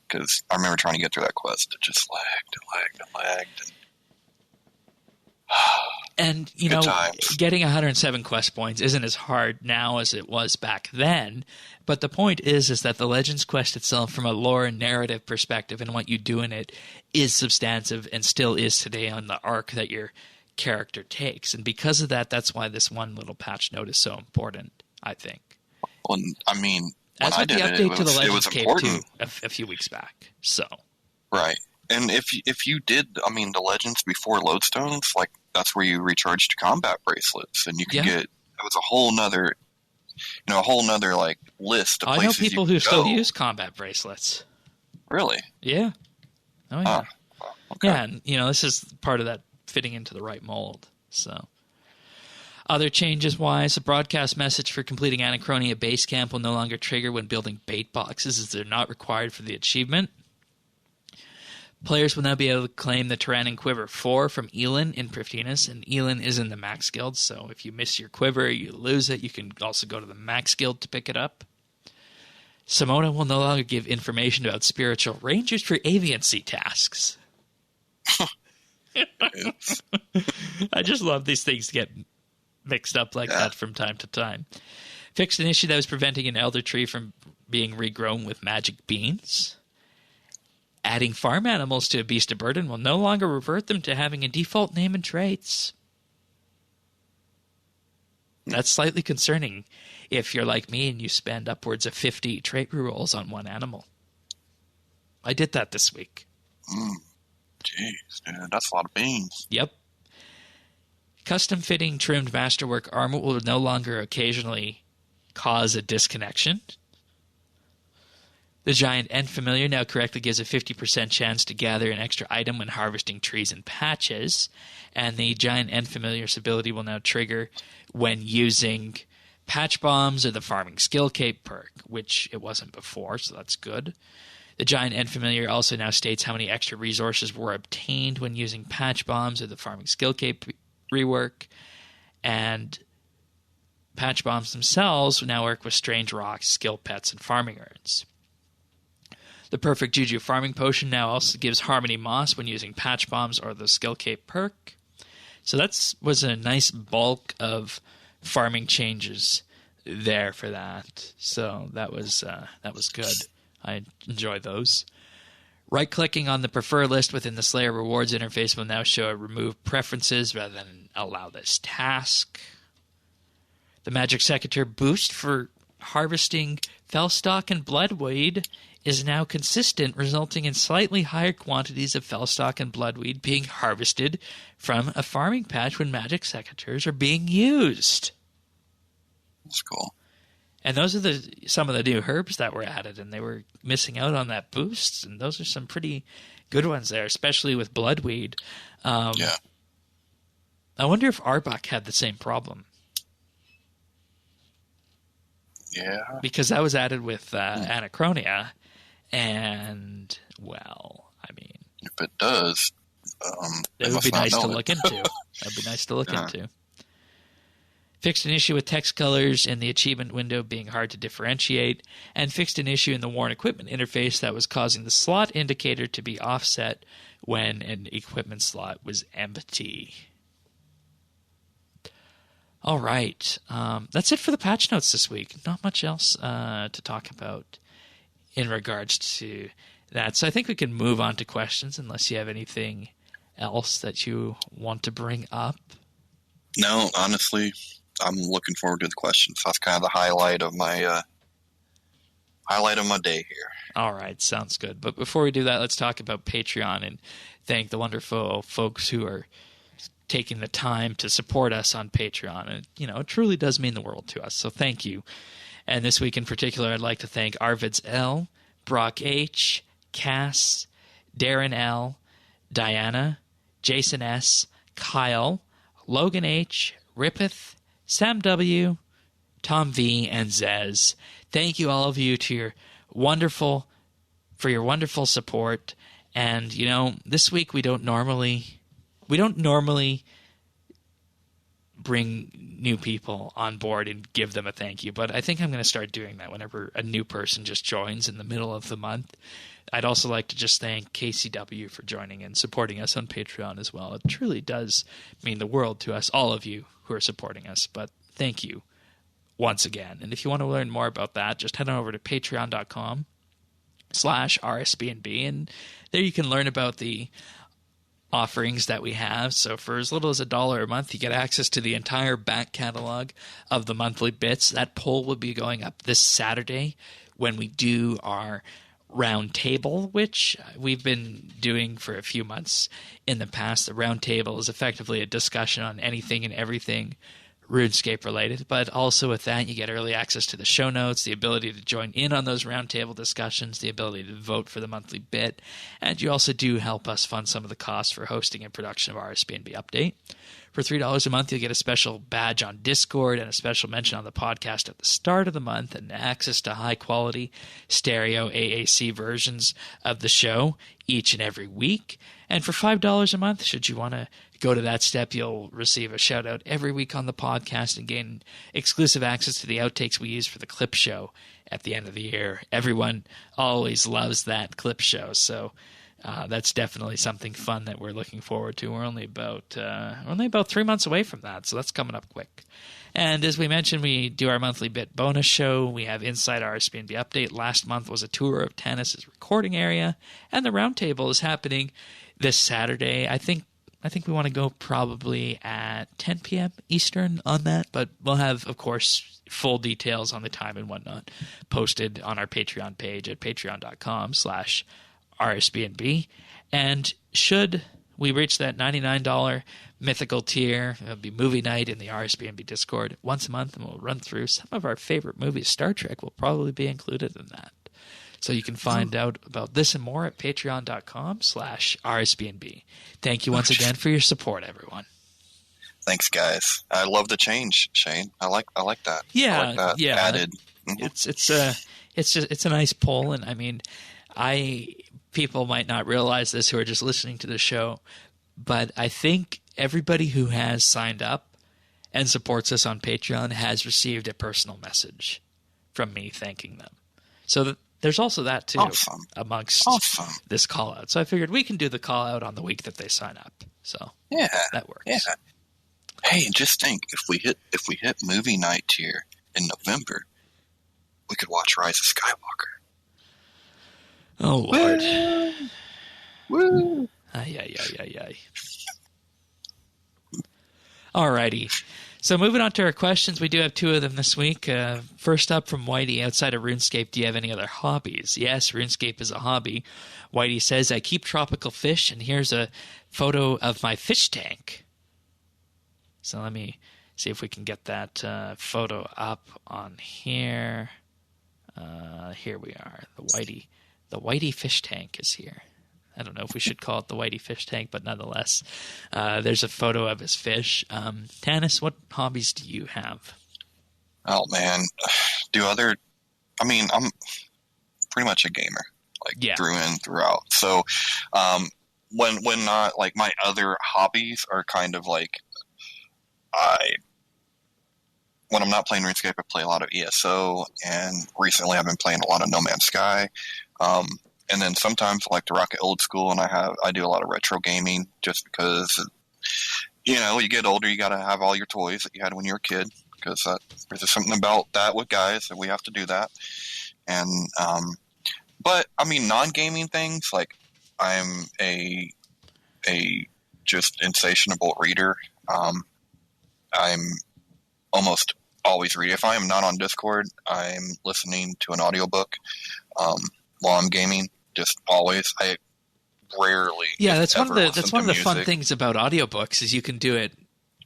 Because I remember trying to get through that quest. It just lagged. And, getting 107 quest points isn't as hard now as it was back then. But the point is that the Legends Quest itself, from a lore and narrative perspective and what you do in it, is substantive and still is today on the arc that your character takes. And because of that, that's why this one little patch note is so important, I think. Well, I mean, when as I with did the update to the it Legends was Cave important. too, a few weeks back. So. Right. And if you did, the Legends before Lodestones, that's where you recharged combat bracelets, and you could get. It was a whole nother, list of places. I know people who go. still use combat bracelets. Really? Yeah. Oh yeah. Okay. Yeah, and this is part of that fitting into the right mold. So. Other changes wise, the broadcast message for completing Anachronia Base Camp will no longer trigger when building bait boxes, as they're not required for the achievement. Players will now be able to claim the Tyrannan Quiver 4 from Elin in Prifddinas, and Elin is in the Max Guild, so if you miss your quiver, you lose it, you can also go to the Max Guild to pick it up. Simona will no longer give information about spiritual rangers for aviancy tasks. I just love these things to get mixed up like that from time to time. Fixed an issue that was preventing an elder tree from being regrown with magic beans. Adding farm animals to a Beast of Burden will no longer revert them to having a default name and traits. That's slightly concerning if you're like me and you spend upwards of 50 trait rerolls on one animal. I did that this week. Jeez, dude, that's a lot of beans. Yep. Custom fitting trimmed masterwork armor will no longer occasionally cause a disconnection. The Giant End Familiar now correctly gives a 50% chance to gather an extra item when harvesting trees and patches, and the Giant End Familiar's ability will now trigger when using patch bombs or the Farming Skill Cape perk, which it wasn't before, so that's good. The Giant End Familiar also now states how many extra resources were obtained when using patch bombs or the Farming Skill Cape rework, and patch bombs themselves now work with strange rocks, skill pets, and farming urns. The Perfect Juju Farming Potion now also gives Harmony Moss when using patch bombs or the Skill Cape perk. So that was a nice bulk of farming changes there for that. So that was good. I enjoy those. Right-clicking on the Prefer list within the Slayer Rewards interface will now show Remove Preferences rather than Allow this task. The Magic Secretary boost for harvesting Fellstock and Bloodweed is now consistent, resulting in slightly higher quantities of Fellstock and Bloodweed being harvested from a farming patch when Magic Secateurs are being used. That's cool. And those are some of the new herbs that were added, and they were missing out on that boost, and those are some pretty good ones there, especially with Bloodweed. Yeah. I wonder if Arbok had the same problem. Yeah. Because that was added with Anachronia, and, well, I mean... If it does, it would be nice to look into. That would be nice to look into. Fixed an issue with text colors in the achievement window being hard to differentiate, and fixed an issue in the worn equipment interface that was causing the slot indicator to be offset when an equipment slot was empty. All right. That's it for the patch notes this week. Not much else to talk about in regards to that. So I think we can move on to questions unless you have anything else that you want to bring up. No, honestly, I'm looking forward to the questions. That's kind of the highlight of my day here. All right, sounds good. But before we do that, let's talk about Patreon and thank the wonderful folks who are taking the time to support us on Patreon. And, it truly does mean the world to us. So thank you. And this week in particular, I'd like to thank Arvids L, Brock H, Cass, Darren L, Diana, Jason S, Kyle, Logan H, Rippeth, Sam W, Tom V, and Zez. Thank you, all of you, for your wonderful support. And, this week we don't normally bring new people on board and give them a thank you, but I think I'm going to start doing that whenever a new person just joins in the middle of the month. I'd also like to just thank KCW for joining and supporting us on Patreon as well. It truly does mean the world to us, all of you who are supporting us, but thank you once again. And if you want to learn more about that, just head on over to patreon.com/RSBANDB, and there you can learn about the offerings that we have. So for as little as $1 a month, you get access to the entire back catalog of the monthly bits. That poll will be going up this Saturday when we do our round table, which we've been doing for a few months in the past. The round table is effectively a discussion on anything and everything RuneScape related, but also with that you get early access to the show notes, the ability to join in on those roundtable discussions, the ability to vote for the monthly bit, and you also do help us fund some of the costs for hosting and production of RSBANDB Update. For $3 a month, you'll get a special badge on Discord and a special mention on the podcast at the start of the month and access to high-quality stereo AAC versions of the show each and every week. And for $5 a month, should you want to go to that step, you'll receive a shout-out every week on the podcast and gain exclusive access to the outtakes we use for the clip show at the end of the year. Everyone always loves that clip show, so that's definitely something fun that we're looking forward to. We're only about 3 months away from that, so that's coming up quick. And as we mentioned, we do our monthly bit bonus show. We have Inside RSBANDB Update. Last month was a tour of Tannis's recording area, and the roundtable is happening this Saturday. I think we want to go probably at 10 p.m. Eastern on that, but we'll have, of course, full details on the time and whatnot posted on our Patreon page at patreon.com/RSBANDB. And should we reach that $99 mythical tier, it'll be movie night in the RSBANDB Discord once a month, and we'll run through some of our favorite movies. Star Trek will probably be included in that. So you can find out about this and more at patreon.com/RSBANDB. Thank you once again for your support, everyone. Thanks, guys. I love the change, Shane. I like that. Yeah, I like that added. Mm-hmm. It's a nice poll, and I mean, people might not realize this who are just listening to the show, but I think everybody who has signed up and supports us on Patreon has received a personal message from me thanking them. So there's also that too amongst this call out. So I figured we can do the call out on the week that they sign up. So yeah, that works. Yeah. Hey, just think, if we hit movie night tier in November, we could watch Rise of Skywalker. Oh Lord. Woo! Ay. Alrighty. So moving on to our questions, we do have two of them this week. First up from Whitey, outside of RuneScape, do you have any other hobbies? Yes, RuneScape is a hobby. Whitey says, I keep tropical fish, and here's a photo of my fish tank. So let me see if we can get that photo up on here. Here we are. The Whitey fish tank is here. I don't know if we should call it the Whitey fish tank, but nonetheless, there's a photo of his fish. Tanis, what hobbies do you have? Oh man, I'm pretty much a gamer, through and throughout. So, when not, like, my other hobbies are kind of like, when I'm not playing RuneScape, I play a lot of ESO, and recently I've been playing a lot of No Man's Sky. And then sometimes I like to rock it old school, and I do a lot of retro gaming just because, you get older, you got to have all your toys that you had when you were a kid, because there's just something about that with guys that we have to do that. And but I mean, non-gaming things, like, I'm a just insatiable reader. I'm almost always reading. If I am not on Discord, I'm listening to an audiobook while I'm gaming. Just always. I rarely. Yeah, that's one of the fun things about audiobooks is you can do it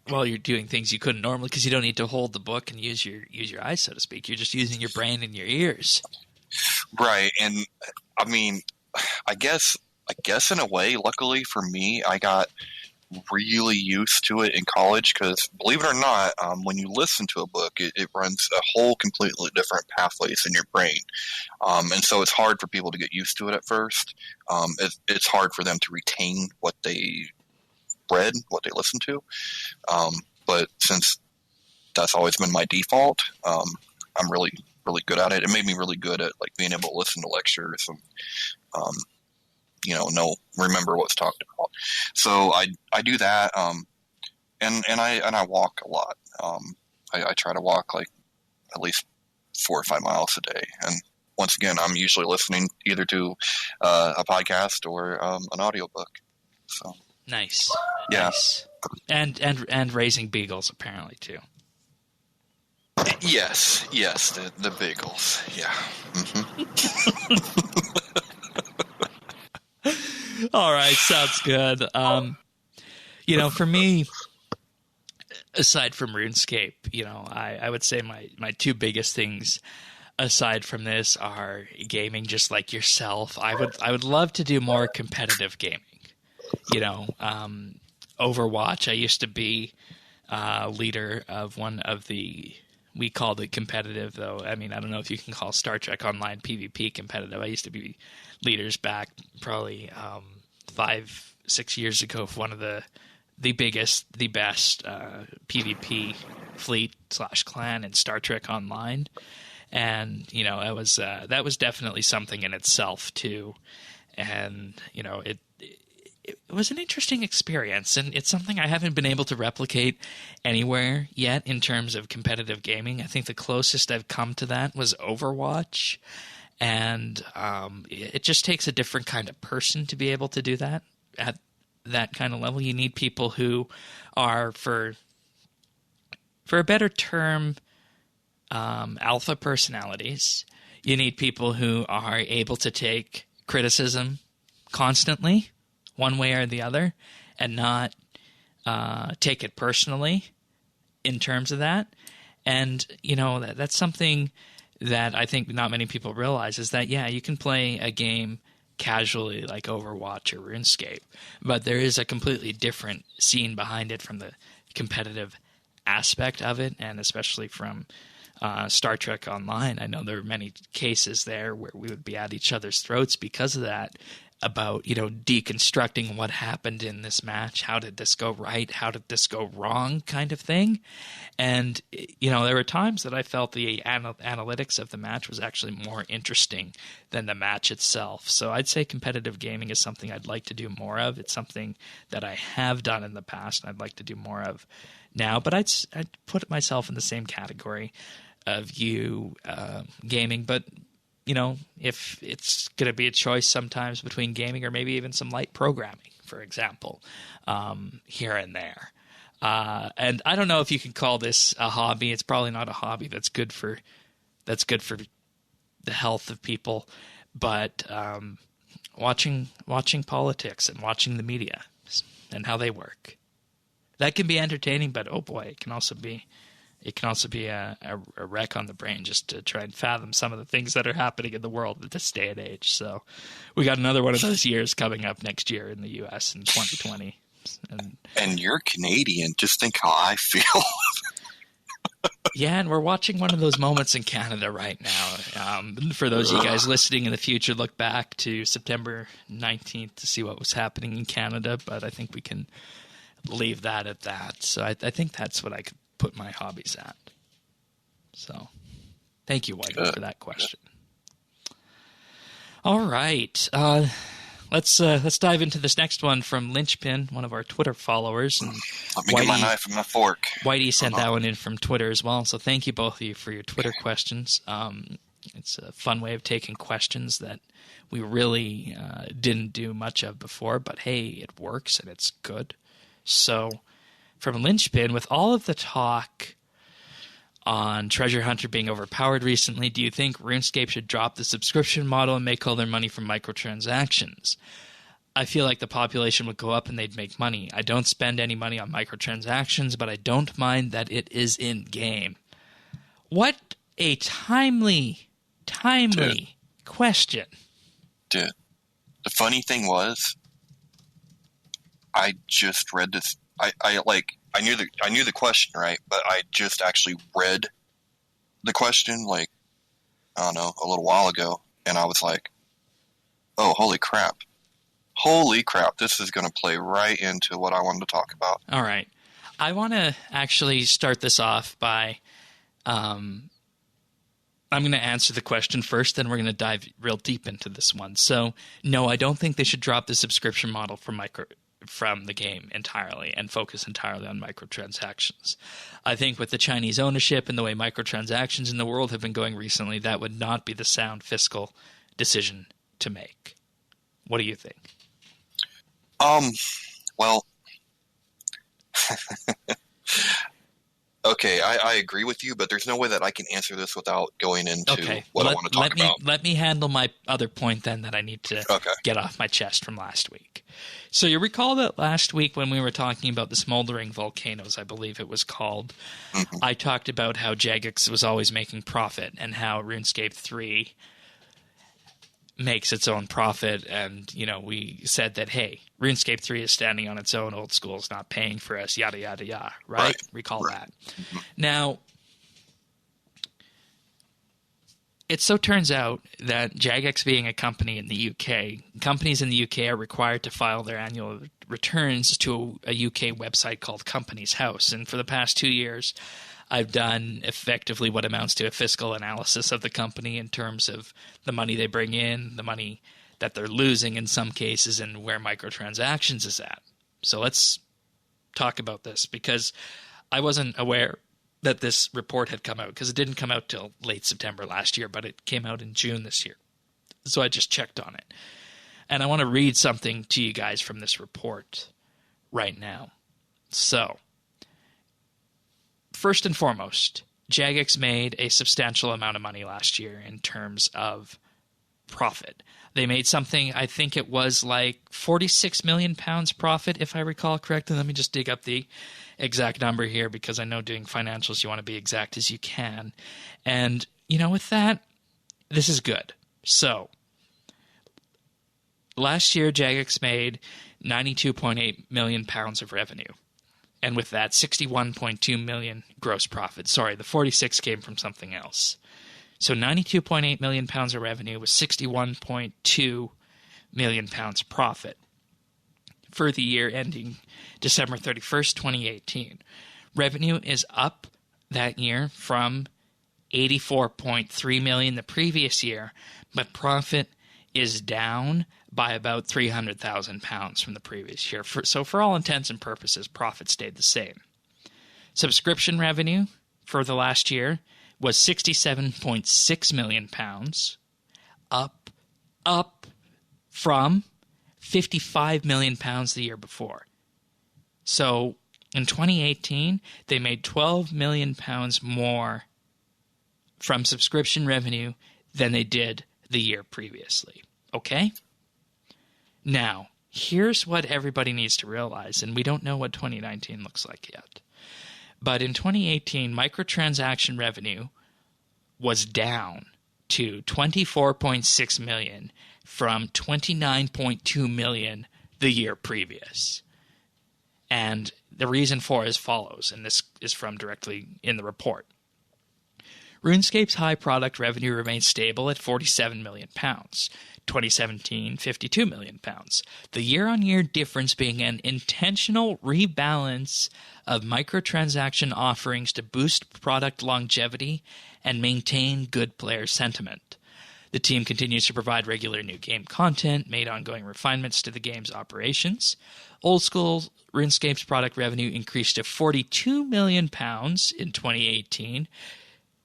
while you're doing things you couldn't normally, because you don't need to hold the book and use your eyes, so to speak. You're just using your brain and your ears. Right, and I mean, I guess in a way, luckily for me, I got really used to it in college, because believe it or not, when you listen to a book, it runs a whole completely different pathways in your brain, and so it's hard for people to get used to it at first. It's hard for them to retain what they read, what they listened to, but since that's always been my default, I'm really good at it. It made me really good at, like, being able to listen to lectures and remember what's talked about. So I do that, and I walk a lot. I try to walk, like, at least 4 or 5 miles a day. And once again, I'm usually listening either to a podcast or an audiobook. So nice. Yeah. Nice. And raising beagles apparently too. Yes, the beagles. Yeah. Mm-hmm. All right, sounds good. For me, aside from RuneScape, I would say my two biggest things aside from this are gaming, just like yourself. I would love to do more competitive gaming. Overwatch. I used to be leader of one of the. We called it competitive, though. I mean, I don't know if you can call Star Trek Online PvP competitive. I used to be leaders back probably 5-6 years ago of one of the biggest, the best PvP fleet / clan in Star Trek Online. And, that was definitely something in itself, too. And, it was an interesting experience, and it's something I haven't been able to replicate anywhere yet in terms of competitive gaming. I think the closest I've come to that was Overwatch, and it just takes a different kind of person to be able to do that at that kind of level. You need people who are, for a better term, alpha personalities. You need people who are able to take criticism constantly, one way or the other, and not take it personally in terms of that. And, that's something that I think not many people realize, is that, yeah, you can play a game casually like Overwatch or RuneScape, but there is a completely different scene behind it from the competitive aspect of it, and especially from Star Trek Online. I know there are many cases there where we would be at each other's throats because of that, about, deconstructing what happened in this match. How did this go right? How did this go wrong, kind of thing. And, there were times that I felt the analytics of the match was actually more interesting than the match itself. So I'd say competitive gaming is something I'd like to do more of. It's something that I have done in the past and I'd like to do more of now. But I'd put myself in the same category of you gaming, but if it's going to be a choice sometimes between gaming or maybe even some light programming, for example, here and there. And I don't know if you can call this a hobby. It's probably not a hobby that's good for the health of people, but watching politics and watching the media and how they work. That can be entertaining, but oh boy, it can also be it can also be a wreck on the brain just to try and fathom some of the things that are happening in the world at this day and age. So we got another one of those years coming up next year in the U.S. in 2020. And you're Canadian. Just think how I feel. Yeah, and we're watching one of those moments in Canada right now. For those of you guys listening in the future, look back to September 19th to see what was happening in Canada, but I think we can leave that at that. So I think that's what I could put my hobbies at. So thank you, Whitey, for that question. All right. Let's dive into this next one from Lynchpin, one of our Twitter followers. And let me get my knife and my fork. Whitey sent that one in from Twitter as well. So thank you both of you for your Twitter questions. It's a fun way of taking questions that we really didn't do much of before, but hey, it works and it's good. So from Lynchpin, with all of the talk on Treasure Hunter being overpowered recently, do you think RuneScape should drop the subscription model and make all their money from microtransactions? I feel like the population would go up and they'd make money. I don't spend any money on microtransactions, but I don't mind that it is in-game. What a timely question. Dude, the funny thing was, I just read this. I knew the question, right? But I just actually read the question, like, I don't know, a little while ago, and I was like, oh, holy crap. This is going to play right into what I wanted to talk about. All right. I want to actually start this off by I'm going to answer the question first, then we're going to dive real deep into this one. So, no, I don't think they should drop the subscription model from the game entirely and focus entirely on microtransactions. I think with the Chinese ownership and the way microtransactions in the world have been going recently, that would not be the sound fiscal decision to make. What do you think? Well, okay, I agree with you, but there's no way that I can answer this without going into what I want to talk about. Let me handle my other point then that I need to get off my chest from last week. So you recall that last week when we were talking about the smoldering volcanoes, I believe it was called, I talked about how Jagex was always making profit and how RuneScape 3 makes its own profit, and we said that, hey, RuneScape 3 is standing on its own, old school is not paying for us, yada yada yada, right? Recall that. Now it so turns out that Jagex being a company in the UK, companies in the UK are required to file their annual returns to a UK website called Companies House, and for the past 2 years I've done effectively what amounts to a fiscal analysis of the company in terms of the money they bring in, the money that they're losing in some cases, and where microtransactions is at. So let's talk about this, because I wasn't aware that this report had come out, because it didn't come out till late September last year, but it came out in June this year. So I just checked on it. And I want to read something to you guys from this report right now. So, first and foremost, Jagex made a substantial amount of money last year in terms of profit. They made something, I think it was like 46 million pounds profit, if I recall correctly. Let me just dig up the exact number here, because I know doing financials, you want to be exact as you can. And, with that, this is good. So, last year, Jagex made 92.8 million pounds of revenue. And with that, 61.2 million gross profit. Sorry, the 46 came from something else. So 92.8 million pounds of revenue with 61.2 million pounds profit for the year ending December 31st, 2018. Revenue is up that year from 84.3 million the previous year, but profit is down by about 300,000 pounds from the previous year. So for all intents and purposes, profit stayed the same. Subscription revenue for the last year was 67.6 million pounds, up from 55 million pounds the year before. So in 2018, they made 12 million pounds more from subscription revenue than they did the year previously. Okay? Now, here's what everybody needs to realize, and we don't know what 2019 looks like yet. But in 2018, microtransaction revenue was down to $24.6 million from $29.2 million the year previous. And the reason for it is as follows, and this is from directly in the report. RuneScape's high product revenue remains stable at £47 million. 2017, £52 million. The year-on-year difference being an intentional rebalance of microtransaction offerings to boost product longevity and maintain good player sentiment. The team continues to provide regular new game content, made ongoing refinements to the game's operations. Old School RuneScape's product revenue increased to £42 million in 2018.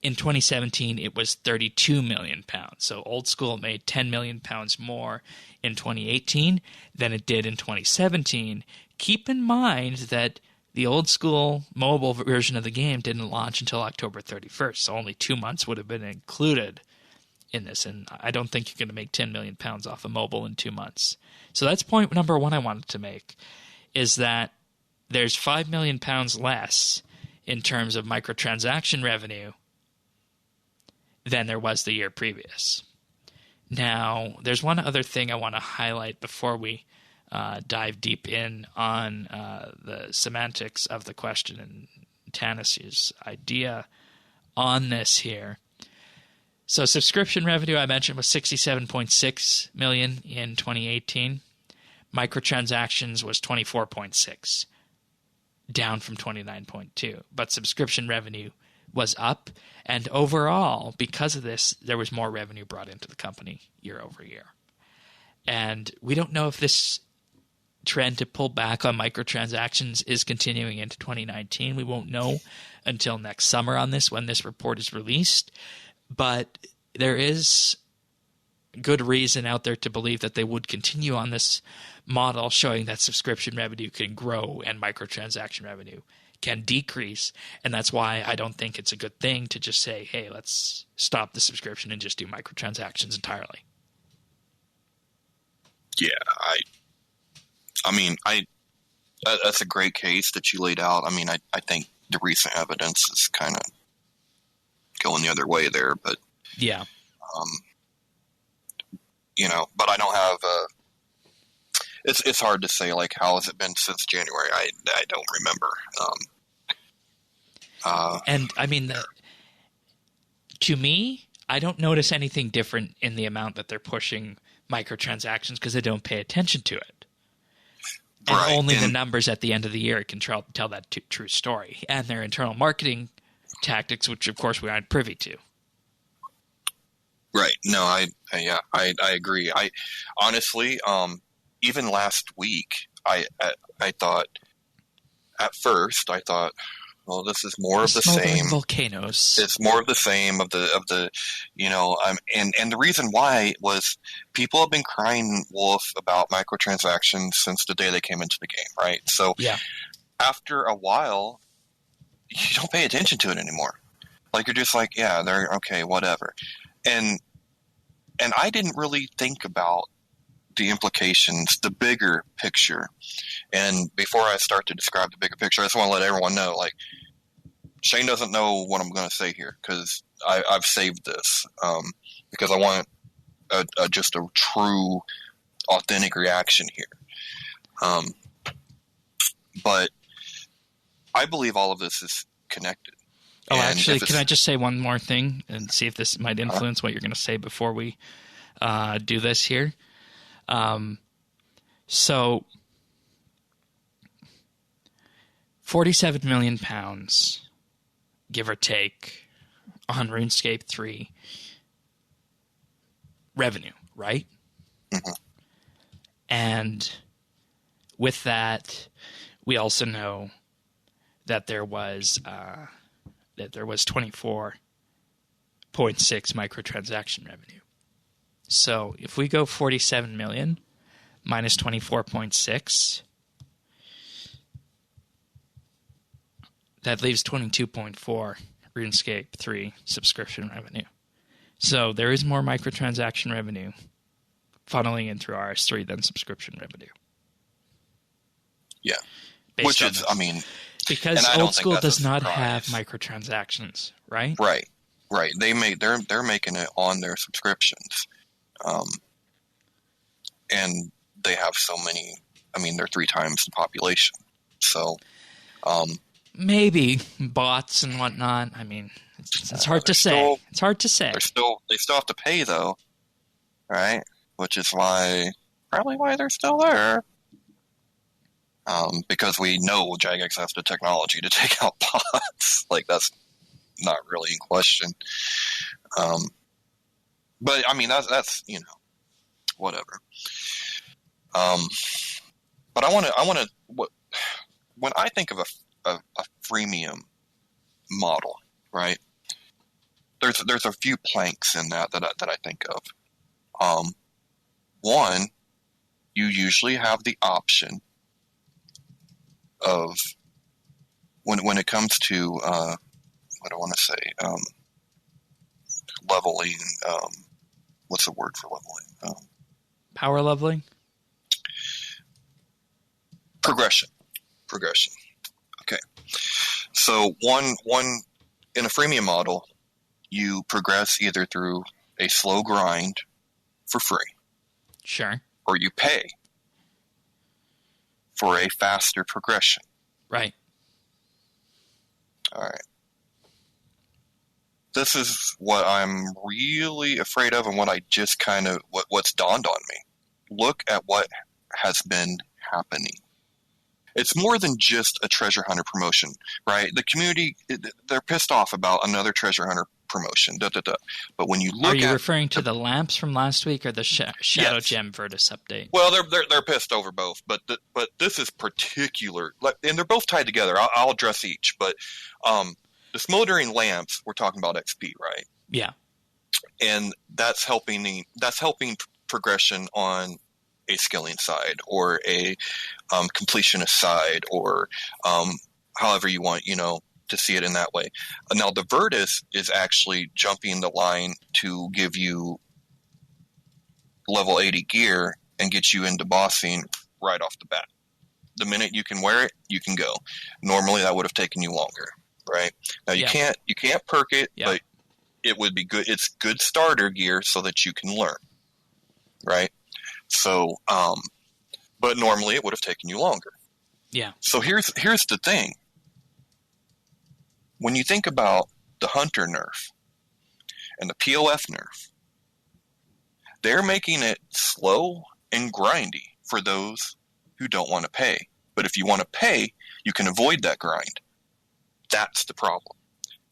In 2017, it was £32 million. So Old School made £10 million more in 2018 than it did in 2017. Keep in mind that the Old School mobile version of the game didn't launch until October 31st, so only 2 months would have been included in this, and I don't think you're going to make £10 million off of mobile in 2 months. So that's point number one I wanted to make, is that there's £5 million less in terms of microtransaction revenue than there was the year previous. Now, there's one other thing I want to highlight before we dive deep in on the semantics of the question and Tanis's idea on this here. So subscription revenue I mentioned was $67.6 million in 2018. Microtransactions was 24.6, down from 29.2. But subscription revenue was up, and overall, because of this, there was more revenue brought into the company year over year. And we don't know if this trend to pull back on microtransactions is continuing into 2019. We won't know until next summer on this, when this report is released. But there is good reason out there to believe that they would continue on this model, showing that subscription revenue can grow and microtransaction revenue can decrease. And that's why I don't think it's a good thing to just say, hey, let's stop the subscription and just do microtransactions entirely. Yeah, I mean, that's a great case that you laid out. I mean, I think the recent evidence is kind of going the other way there, but yeah, but I don't have it's hard to say, like, how has it been since January? I don't remember. And I mean, to me, I don't notice anything different in the amount that they're pushing microtransactions because I don't pay attention to it. And right. Only the numbers at the end of the year can tell that true story, and their internal marketing tactics, which of course we aren't privy to. Right. No, I agree. I honestly, even last week, I thought, at first, well, this is more of the same. Volcanoes. It's more of the same of the and the reason why was people have been crying wolf about microtransactions since the day they came into the game, right? So yeah, after a while, you don't pay attention to it anymore. Like, you're just like, yeah, they're okay, whatever. And I didn't really think about the implications, the bigger picture. And before I start to describe the bigger picture, I just want to let everyone know, like, Shane doesn't know what I'm going to say here because I've saved this because I want just a true, authentic reaction here. But I believe all of this is connected. Oh, actually, can I just say one more thing and see if this might influence what you're going to say before we do this here? So, £47 million, give or take, on RuneScape 3 revenue, right? Mm-hmm. And with that, we also know that there was 24.6 microtransaction revenue. So if we go 47 million minus 24.6, that leaves 22.4 RuneScape 3 subscription revenue. So there is more microtransaction revenue funneling in through RS3 than subscription revenue. Yeah. Based Which is, I mean, Because And I old don't think school that's does a not surprise. have microtransactions, right? Right. They're making it on their subscriptions, and they have so many. I mean, they're 3 times the population. So, maybe bots and whatnot. I mean, it's hard to say. It's hard to say. They still have to pay though, right? Which is probably why they're still there. Because we know Jagex has the technology to take out bots. Like, that's not really in question. But I mean, that's whatever. But I want to. When I think of a freemium model, right? There's a few planks in that I think of. One, you usually have the option of when it comes to what do I want to say, leveling. What's the word for leveling? Power leveling? Progression. Okay. So one in a freemium model, you progress either through a slow grind for free. Sure. Or you pay for a faster progression. Right. All right. This is what I'm really afraid of, and what I just kind of what's dawned on me. Look at what has been happening. It's more than just a treasure hunter promotion, right? The community, they're pissed off about another treasure hunter promotion. But when you look, are you referring to the lamps from last week or the Shadow Gem Virtus update? Well, they're pissed over both, but this is particular, and they're both tied together. I'll address each, but the smoldering lamps, we're talking about XP, right? Yeah, and that's helping progression on a skilling side or a completionist side, or however you want, to see it in that way. Now, the Virtus is actually jumping the line to give you level 80 gear and get you into bossing right off the bat. The minute you can wear it, you can go. Normally, that would have taken you longer, right? Now, you can't perk it, but it would be good. It's good starter gear so that you can learn, right? So, but normally it would have taken you longer. Yeah. So here's the thing. When you think about the Hunter nerf and the POF nerf, they're making it slow and grindy for those who don't want to pay. But if you want to pay, you can avoid that grind. That's the problem.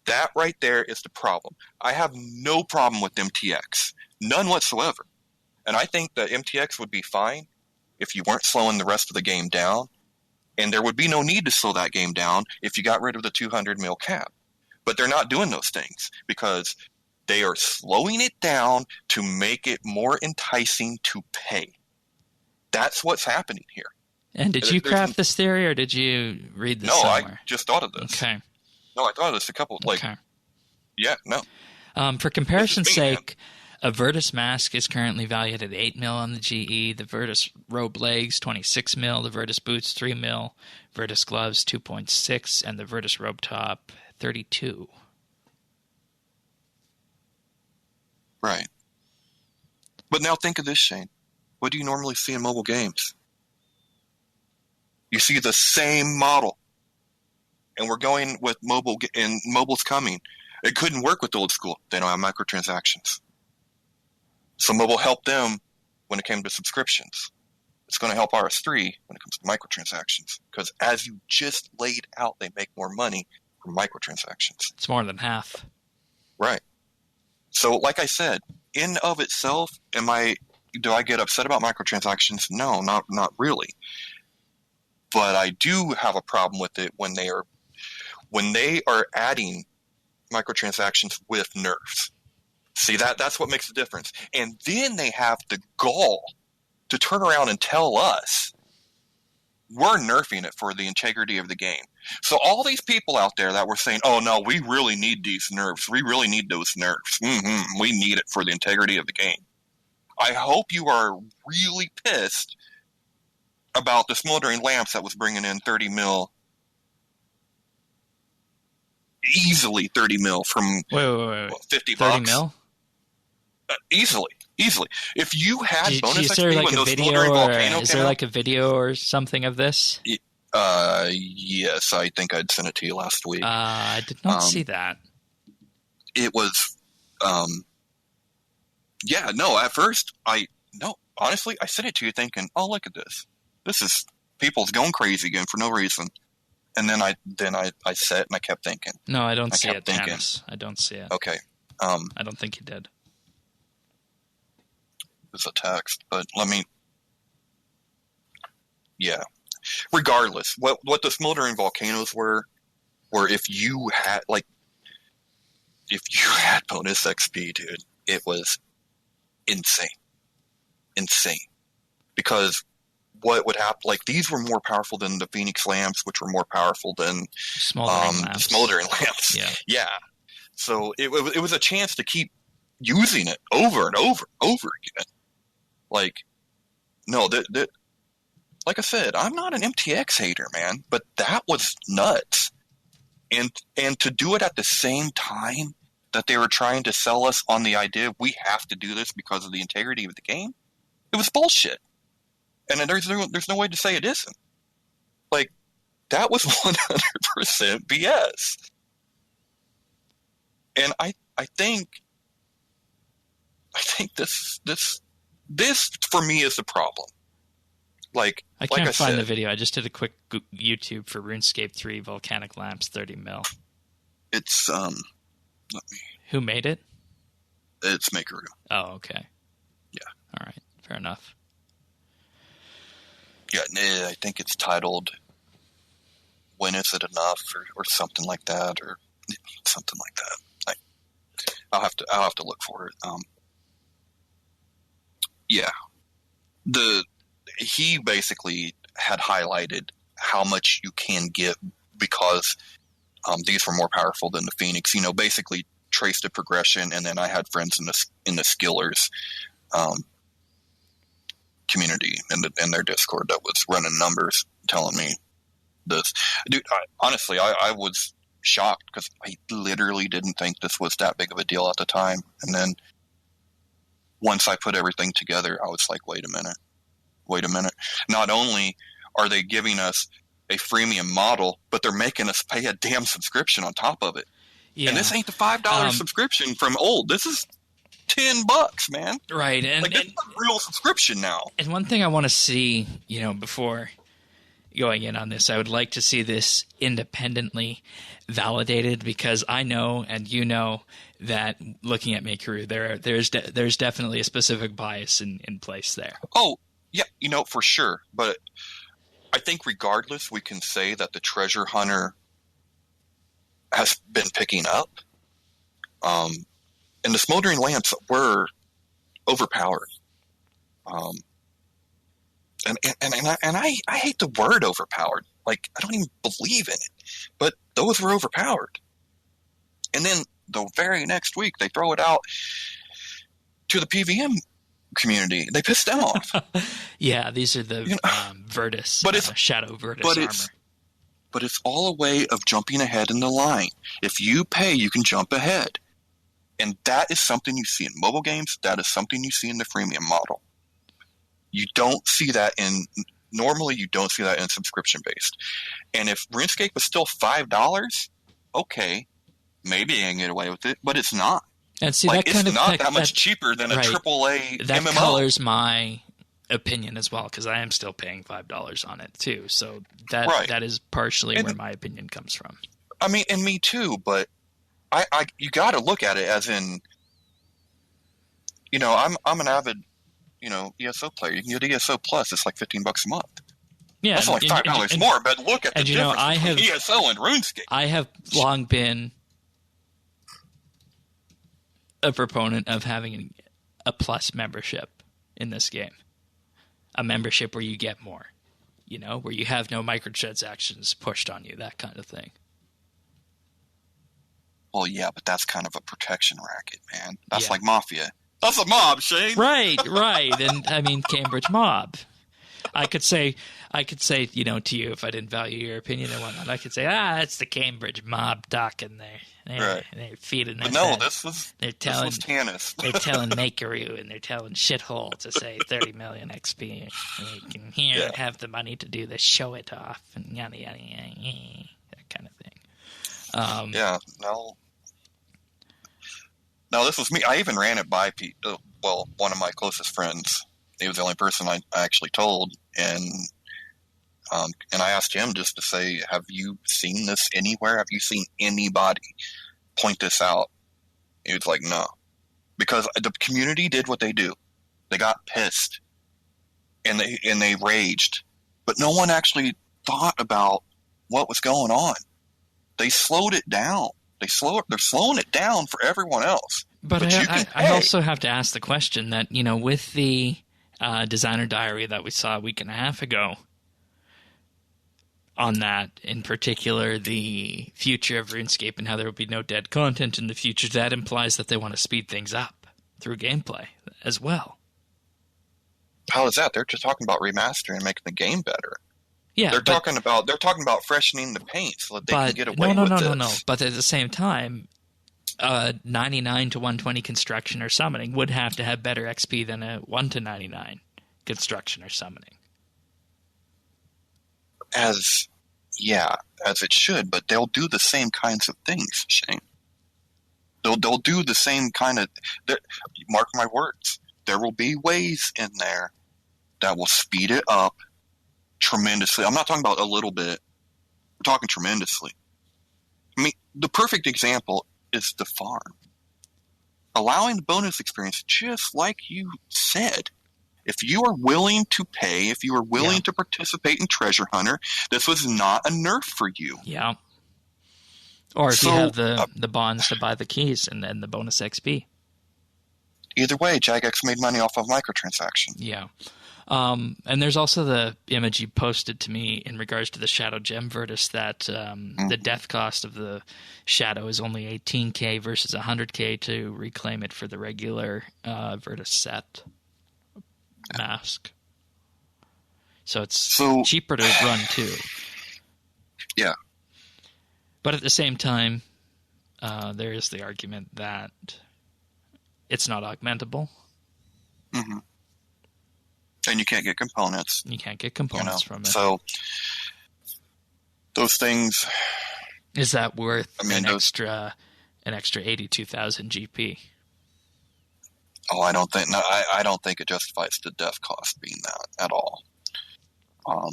That right there is the problem. I have no problem with MTX. None whatsoever. And I think that MTX would be fine if you weren't slowing the rest of the game down. And there would be no need to slow that game down if you got rid of the 200 mil cap. But they're not doing those things because they are slowing it down to make it more enticing to pay. That's what's happening here. And did you craft this theory, or did you read this somewhere? No, I just thought of this. Okay. No, I thought of this a couple, okay. Yeah, no. For comparison's sake, a Virtus mask is currently valued at 8 mil on the GE, the Virtus robe legs 26 mil, the Virtus boots 3 mil, Virtus gloves 2.6, and the Virtus robe top 32. Right. But now think of this, Shane. What do you normally see in mobile games? You see the same model. And we're going with mobile, and mobile's coming. It couldn't work with old school. They don't have microtransactions. So mobile helped them when it came to subscriptions. It's going to help RS3 when it comes to microtransactions. Because as you just laid out, they make more money from microtransactions. It's more than half. Right. So like I said, in of itself, do I get upset about microtransactions? No, not really. But I do have a problem with it when they are adding microtransactions with nerfs. See, that's what makes the difference. And then they have the gall to turn around and tell us we're nerfing it for the integrity of the game. So all these people out there that were saying, oh, no, we really need these nerfs. We really need those nerfs. We need it for the integrity of the game. I hope you are really pissed about the smoldering lamps that was bringing in 30 mil easily 30 mil from wait. 50 30 bucks. mil? Easily. If you had bonus is there XP like when a those video smoldering or volcano is came there out, like a video or something of this? yes, I think I'd sent it to you last week. I did not see that. It was, yeah, no, at first, honestly, I sent it to you thinking, oh, look at this. This is, people's going crazy again for no reason. And then I sat and I kept thinking. No, I don't see it, Janice. I don't see it. Okay. I don't think you did. It's a text, but yeah. Regardless, what the smoldering volcanoes were if you had bonus XP, dude, it was insane. Because what would happen, like, these were more powerful than the Phoenix lamps, which were more powerful than the smoldering lamps. Yeah. So it was a chance to keep using it over and over again. Like, no, like I said, I'm not an MTX hater, man, but that was nuts. And to do it at the same time that they were trying to sell us on the idea we have to do this because of the integrity of the game, it was bullshit. And then there's no way to say it isn't. Like, that was 100% BS. And I think this for me is the problem. Like, I can't find the video. I just did a quick YouTube for RuneScape 3 volcanic lamps 30 mil. It's Who made it? It's Makeru. Oh, okay. Yeah. All right. Fair enough. Yeah, I think it's titled "When Is It Enough" or something like that, or something like that. I'll have to look for it. Yeah, he basically had highlighted how much you can get because these were more powerful than the Phoenix. Basically traced the progression, and then I had friends in the Skillers community in their Discord that was running numbers telling me this. Dude, honestly, I was shocked because I literally didn't think this was that big of a deal at the time. And then once I put everything together, I was like, wait a minute. Not only are they giving us a freemium model, but they're making us pay a damn subscription on top of it. Yeah. And this ain't the $5 subscription from old. This is $10, man. Right. And it's a real subscription now. And one thing I want to see, before going in on this, I would like to see this independently validated, because I know, and that looking at Makeru, there's definitely a specific bias in place there. Oh, yeah, for sure. But I think regardless, we can say that the treasure hunter has been picking up. And the smoldering lamps were overpowered. And I hate the word overpowered. Like, I don't even believe in it. But those were overpowered. And then the very next week, they throw it out to the PVM community. They pissed them off. Yeah, these are the Virtus, Shadow Virtus armor. But it's all a way of jumping ahead in the line. If you pay, you can jump ahead. And that is something you see in mobile games. That is something you see in the freemium model. You don't see that normally you don't see that in subscription-based. And if RuneScape was still $5, okay, maybe I can get away with it, but it's not. And see, it's not that much cheaper than a AAA MMO. That colors my opinion as well, because I am still paying $5 on it too. So that is partially where my opinion comes from. I mean, and me too, but you got to look at it as in, I'm an avid, ESO player. You can get ESO Plus. It's like $15 a month. Yeah, that's only $5 more. But look at the difference between ESO and RuneScape. I have long been a proponent of having a Plus membership in this game, a membership where you get more, where you have no microtransactions pushed on you, that kind of thing. Well, yeah, but that's kind of a protection racket, man. That's like Mafia. That's a mob, Shane. Right. And I mean, Cambridge Mob. I could say, to you, if I didn't value your opinion and whatnot, I could say, it's the Cambridge mob talking there. They're feeding But us. no, this was Tannis. They're telling Makeroo and they're telling Shithole to say 30 million XP. And you can hear and have the money to do the show it off and yada, yada, yada, that kind of thing. No, this was me. I even ran it by one of my closest friends. He was the only person I actually told, and I asked him just to say, have you seen this anywhere? Have you seen anybody point this out? He was like, no. Because the community did what they do. They got pissed, and they raged. But no one actually thought about what was going on. They slowed it down. They're slowing it down for everyone else. But I also have to ask the question that, with the designer diary that we saw a week and a half ago, on that, in particular, the future of RuneScape and how there will be no dead content in the future, that implies that they want to speed things up through gameplay as well. How is that? They're just talking about remastering and making the game better. Yeah, they're talking about freshening the paint so that they can get away with this. No. But at the same time, 99 to 120 construction or summoning would have to have better XP than a 1 to 99 construction or summoning. As it should, but they'll do the same kinds of things, Shane. They'll do the same kind of. Mark my words. There will be ways in there that will speed it up tremendously. I'm not talking about a little bit. We're talking tremendously. I mean, the perfect example is the farm. Allowing the bonus experience, just like you said. If you are willing to pay, if you are willing to participate in Treasure Hunter, this was not a nerf for you. Yeah. Or if you have the bonds to buy the keys and then the bonus XP. Either way, Jagex made money off of microtransaction. Yeah. And there's also the image you posted to me in regards to the Shadow Gem Virtus that the death cost of the Shadow is only 18k versus 100k to reclaim it for the regular Virtus set mask. So it's cheaper to run too. Yeah. But at the same time, there is the argument that it's not augmentable. Mm-hmm. And you can't get components. You can't get components from it. So those things. Is that worth an extra 82,000 GP? Oh, I don't think. No, I don't think it justifies the death cost being that at all. I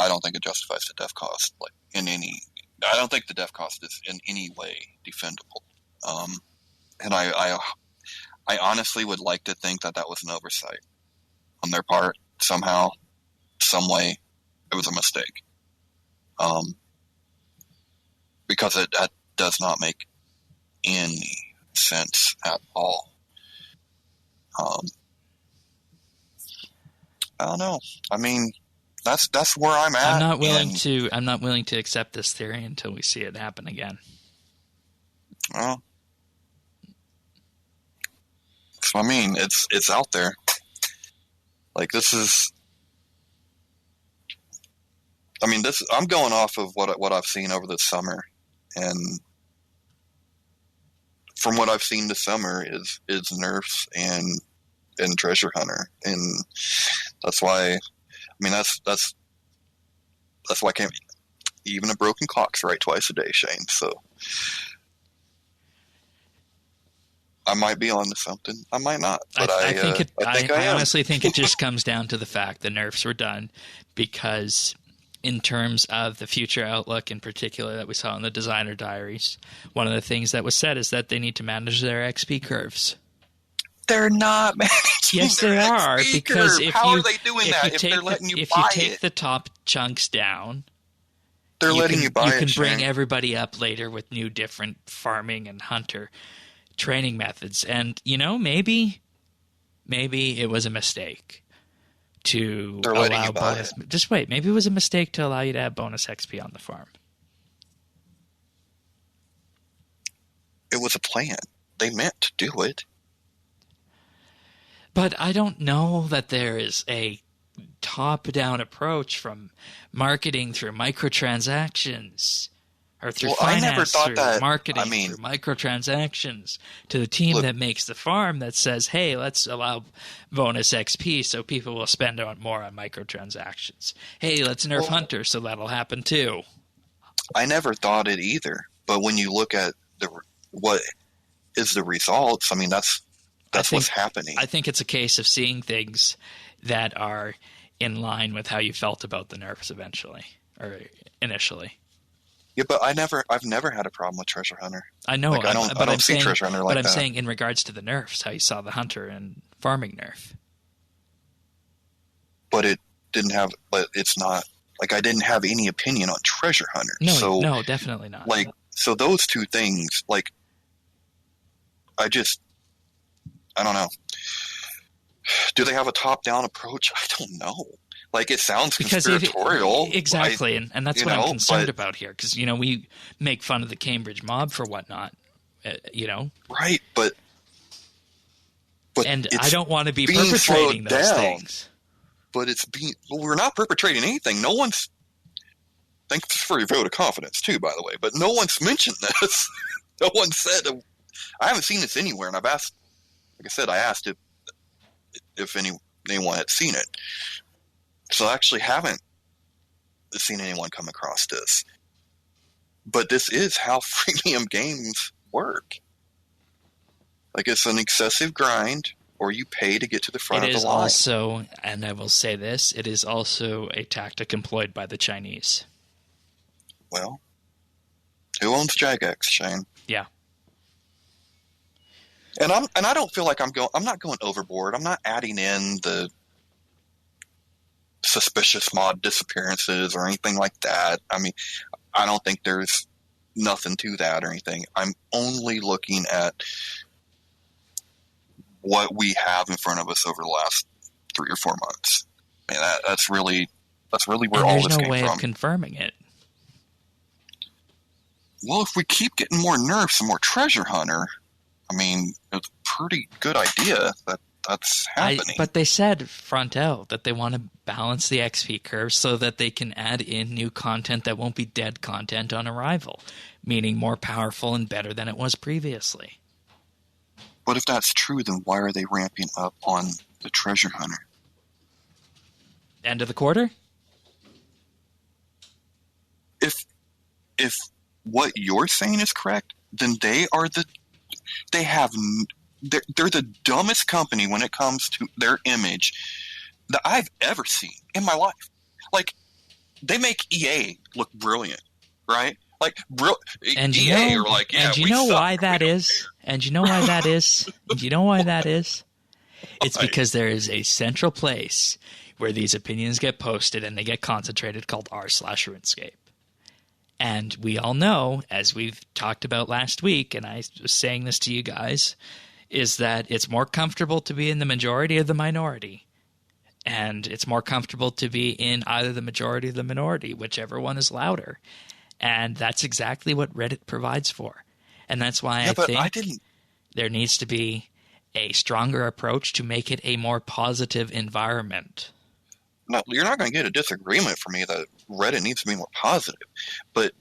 don't think it justifies the death cost in any. I don't think the death cost is in any way defendable. And I honestly would like to think that was an oversight on their part somehow, some way. It was a mistake. Because that does not make any sense at all. I don't know. I mean, that's where I'm at. I'm not willing to accept this theory until we see it happen again. Well, so I mean, it's out there. Like this is. I mean, I'm going off of what I've seen over the summer, and from what I've seen this summer is Nerfs and Treasure Hunter, and that's why. I mean, that's why I can't. Even a broken clock's right twice a day, Shane. So I might be onto something. I might not. But I honestly think it just comes down to the fact the nerfs were done because, in terms of the future outlook, in particular that we saw in the designer diaries, one of the things that was said is that they need to manage their XP curves. They're not managing. Yes, they are. Because how are they doing that? If they're letting you buy it, if you take the top chunks down, they're letting you buy it. You can bring everybody up later with new, different farming and hunter training methods, and maybe it was a mistake to allow bonus. Just wait, maybe it was a mistake to allow you to have bonus XP on the farm. It was a plan. They meant to do it. But I don't know that there is a top-down approach from marketing through microtransactions or through finance through marketing through microtransactions to the team that makes the farm that says, hey, let's allow bonus XP so people will spend more on microtransactions. Hey, let's nerf Hunter so that'll happen too. I never thought it either. But when you look at what is the results, I mean, that's what's happening. I think it's a case of seeing things that are in line with how you felt about the nerfs initially. Yeah, but I've never had a problem with Treasure Hunter. I know. I don't see Treasure Hunter like that. But I'm saying in regards to the nerfs, how you saw the Hunter and farming nerf. But it's not, like, I didn't have any opinion on Treasure Hunter. No, definitely not. Like, so those two things, like, I don't know. Do they have a top-down approach? I don't know. Like, it sounds conspiratorial. Exactly, and that's what I'm concerned about here. Because, we make fun of the Cambridge mob for whatnot, Right, but and I don't want to be perpetrating those things. But we're not perpetrating anything. No one's... Thanks for your vote of confidence, too, by the way. But no one's mentioned this. No one said... I haven't seen this anywhere, and I've asked... Like I said, I asked if anyone had seen it. So I actually haven't seen anyone come across this. But this is how freemium games work. Like, it's an excessive grind, or you pay to get to the front of the line. It is also, and I will say this, it is also a tactic employed by the Chinese. Well, who owns Jagex, Shane? Yeah. And I don't feel like I'm not going overboard. I'm not adding in the suspicious mod disappearances or anything like that. I mean, I don't think there's nothing to that or anything. I'm only looking at what we have in front of us over the last 3 or 4 months. I mean, that's really where all this came from. There's no way of confirming it. Well, if we keep getting more nerfs and more Treasure Hunter, I mean, it's a pretty good idea that that's happening. But they said front out that they want to balance the XP curve so that they can add in new content that won't be dead content on arrival, meaning more powerful and better than it was previously. But if that's true, then why are they ramping up on the Treasure Hunter? End of the quarter? If what you're saying is correct, then they're the dumbest company when it comes to their image that I've ever seen in my life. Like, they make EA look brilliant, right? Like, EA are like, yeah, and you know why that is? And you know why that is? And you know why that is? It's because there is a central place where these opinions get posted and they get concentrated called r/RuneScape. And we all know, as we've talked about last week, and I was saying this to you guys, is that it's more comfortable to be in the majority or the minority. And it's more comfortable to be in either the majority or the minority, whichever one is louder. And that's exactly what Reddit provides for. And that's why I think there needs to be a stronger approach to make it a more positive environment. No, you're not going to get a disagreement from me that Reddit needs to be more positive. But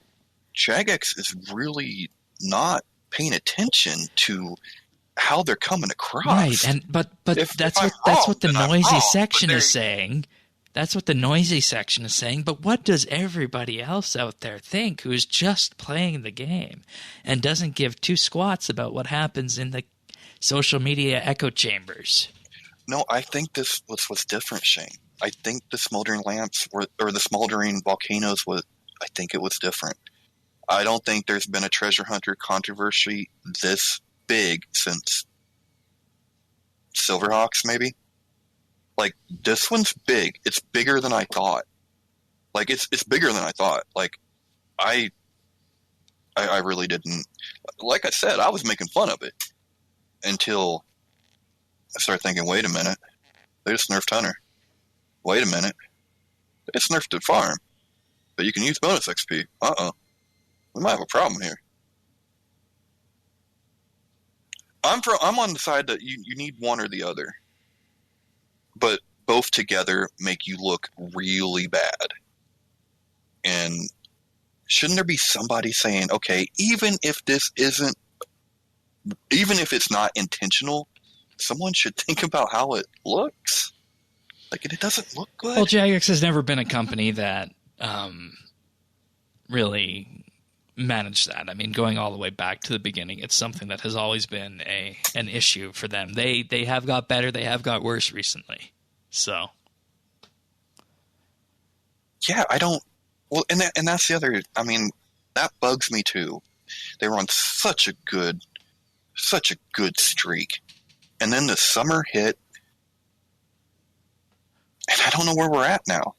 Jagex is really not paying attention to how they're coming across. Right, but that's what the noisy section is saying. That's what the noisy section is saying. But what does everybody else out there think who's just playing the game and doesn't give 2 squats about what happens in the social media echo chambers? No, I think this was what's different, Shane. I think the smoldering lamps or the smoldering volcanoes I think it was different. I don't think there's been a treasure hunter controversy this big since Silverhawks, maybe. Like, this one's big. It's bigger than I thought. Like, it's bigger than I thought. Like, I really didn't. Like I said, I was making fun of it until I started thinking, wait a minute. They just nerfed Hunter. Wait a minute. It's nerfed the farm. But you can use bonus XP. We might have a problem here. I'm on the side that you need one or the other. but both together make you look really bad. And shouldn't there be somebody saying, okay, even if it's not intentional, someone should think about how it looks? Like, it doesn't look good. Well, Jagex has never been a company that really managed that. I mean, going all the way back to the beginning, it's something that has always been an issue for them. They have got better, they have got worse recently. So, yeah, I don't. Well, and that's the other. I mean, that bugs me too. They were on such a good streak, and then the summer hit, and I don't know where we're at now.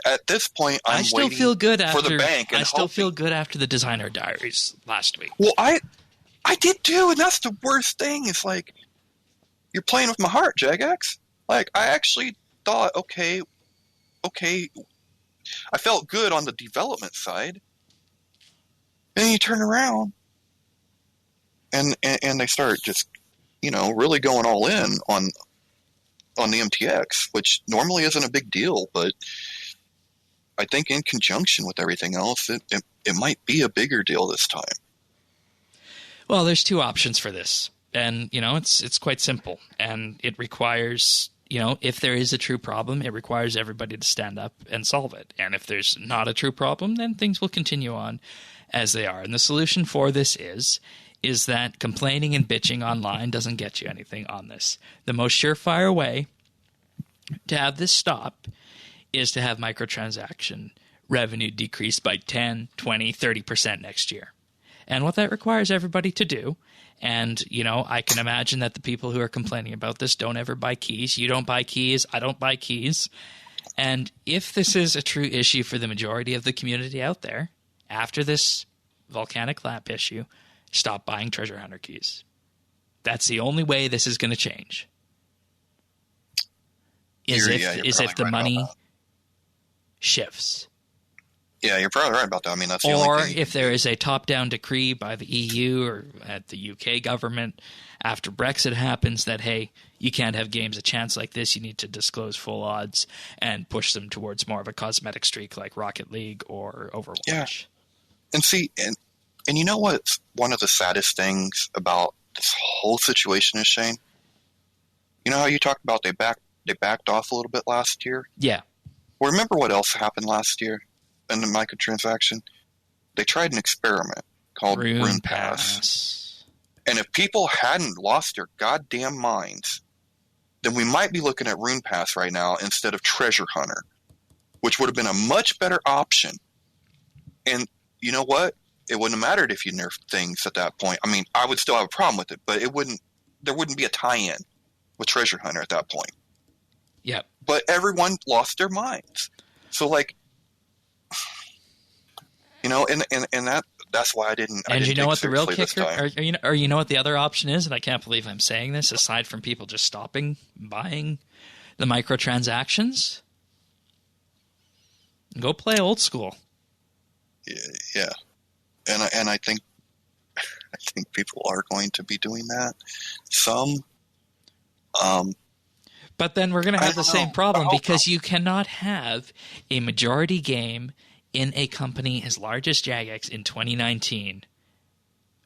At this point, I still feel good after the bank. I still feel good after the Designer Diaries last week. Well, I did too, and that's the worst thing. It's like, you're playing with my heart, Jagex. Like, I actually thought, okay, I felt good on the development side. And then you turn around, and they start just, really going all in on the MTX, which normally isn't a big deal, but I think in conjunction with everything else, it might be a bigger deal this time. Well, there's two options for this, and it's quite simple, and it requires, if there is a true problem, it requires everybody to stand up and solve it. And if there's not a true problem, then things will continue on as they are. And the solution for this is that complaining and bitching online doesn't get you anything on this. The most surefire way to have this stop is to have microtransaction revenue decrease by 10, 20, 30% next year. And what that requires everybody to do, and, I can imagine that the people who are complaining about this don't ever buy keys. You don't buy keys. I don't buy keys. And if this is a true issue for the majority of the community out there, after this volcanic lap issue, stop buying treasure hunter keys. That's the only way this is going to change. Is if the money shifts. Yeah, you're probably right about that. I mean, that's the only thing. Or if there is a top-down decree by the EU or at the UK government after Brexit happens that, hey, you can't have games a chance like this, you need to disclose full odds and push them towards more of a cosmetic streak like Rocket League or Overwatch. Yeah. And see, and you know what's one of the saddest things about this whole situation is, Shane? You know how you talked about they backed off a little bit last year? Yeah. Well, remember what else happened last year in the microtransaction? They tried an experiment called Rune Pass. And if people hadn't lost their goddamn minds, then we might be looking at Rune Pass right now instead of Treasure Hunter, which would have been a much better option. And you know what? It wouldn't have mattered if you nerfed things at that point. I mean, I would still have a problem with it, but there wouldn't be a tie-in with Treasure Hunter at that point. Yeah. But everyone lost their minds. So, like, and that's why I didn't. And you know what the real kicker, or you know what the other option is, and I can't believe I'm saying this, aside from people just stopping buying the microtransactions, go play old school. Yeah, and I think people are going to be doing that. Some. But then we're going to have the same problem because you cannot have a majority game in a company as large as Jagex in 2019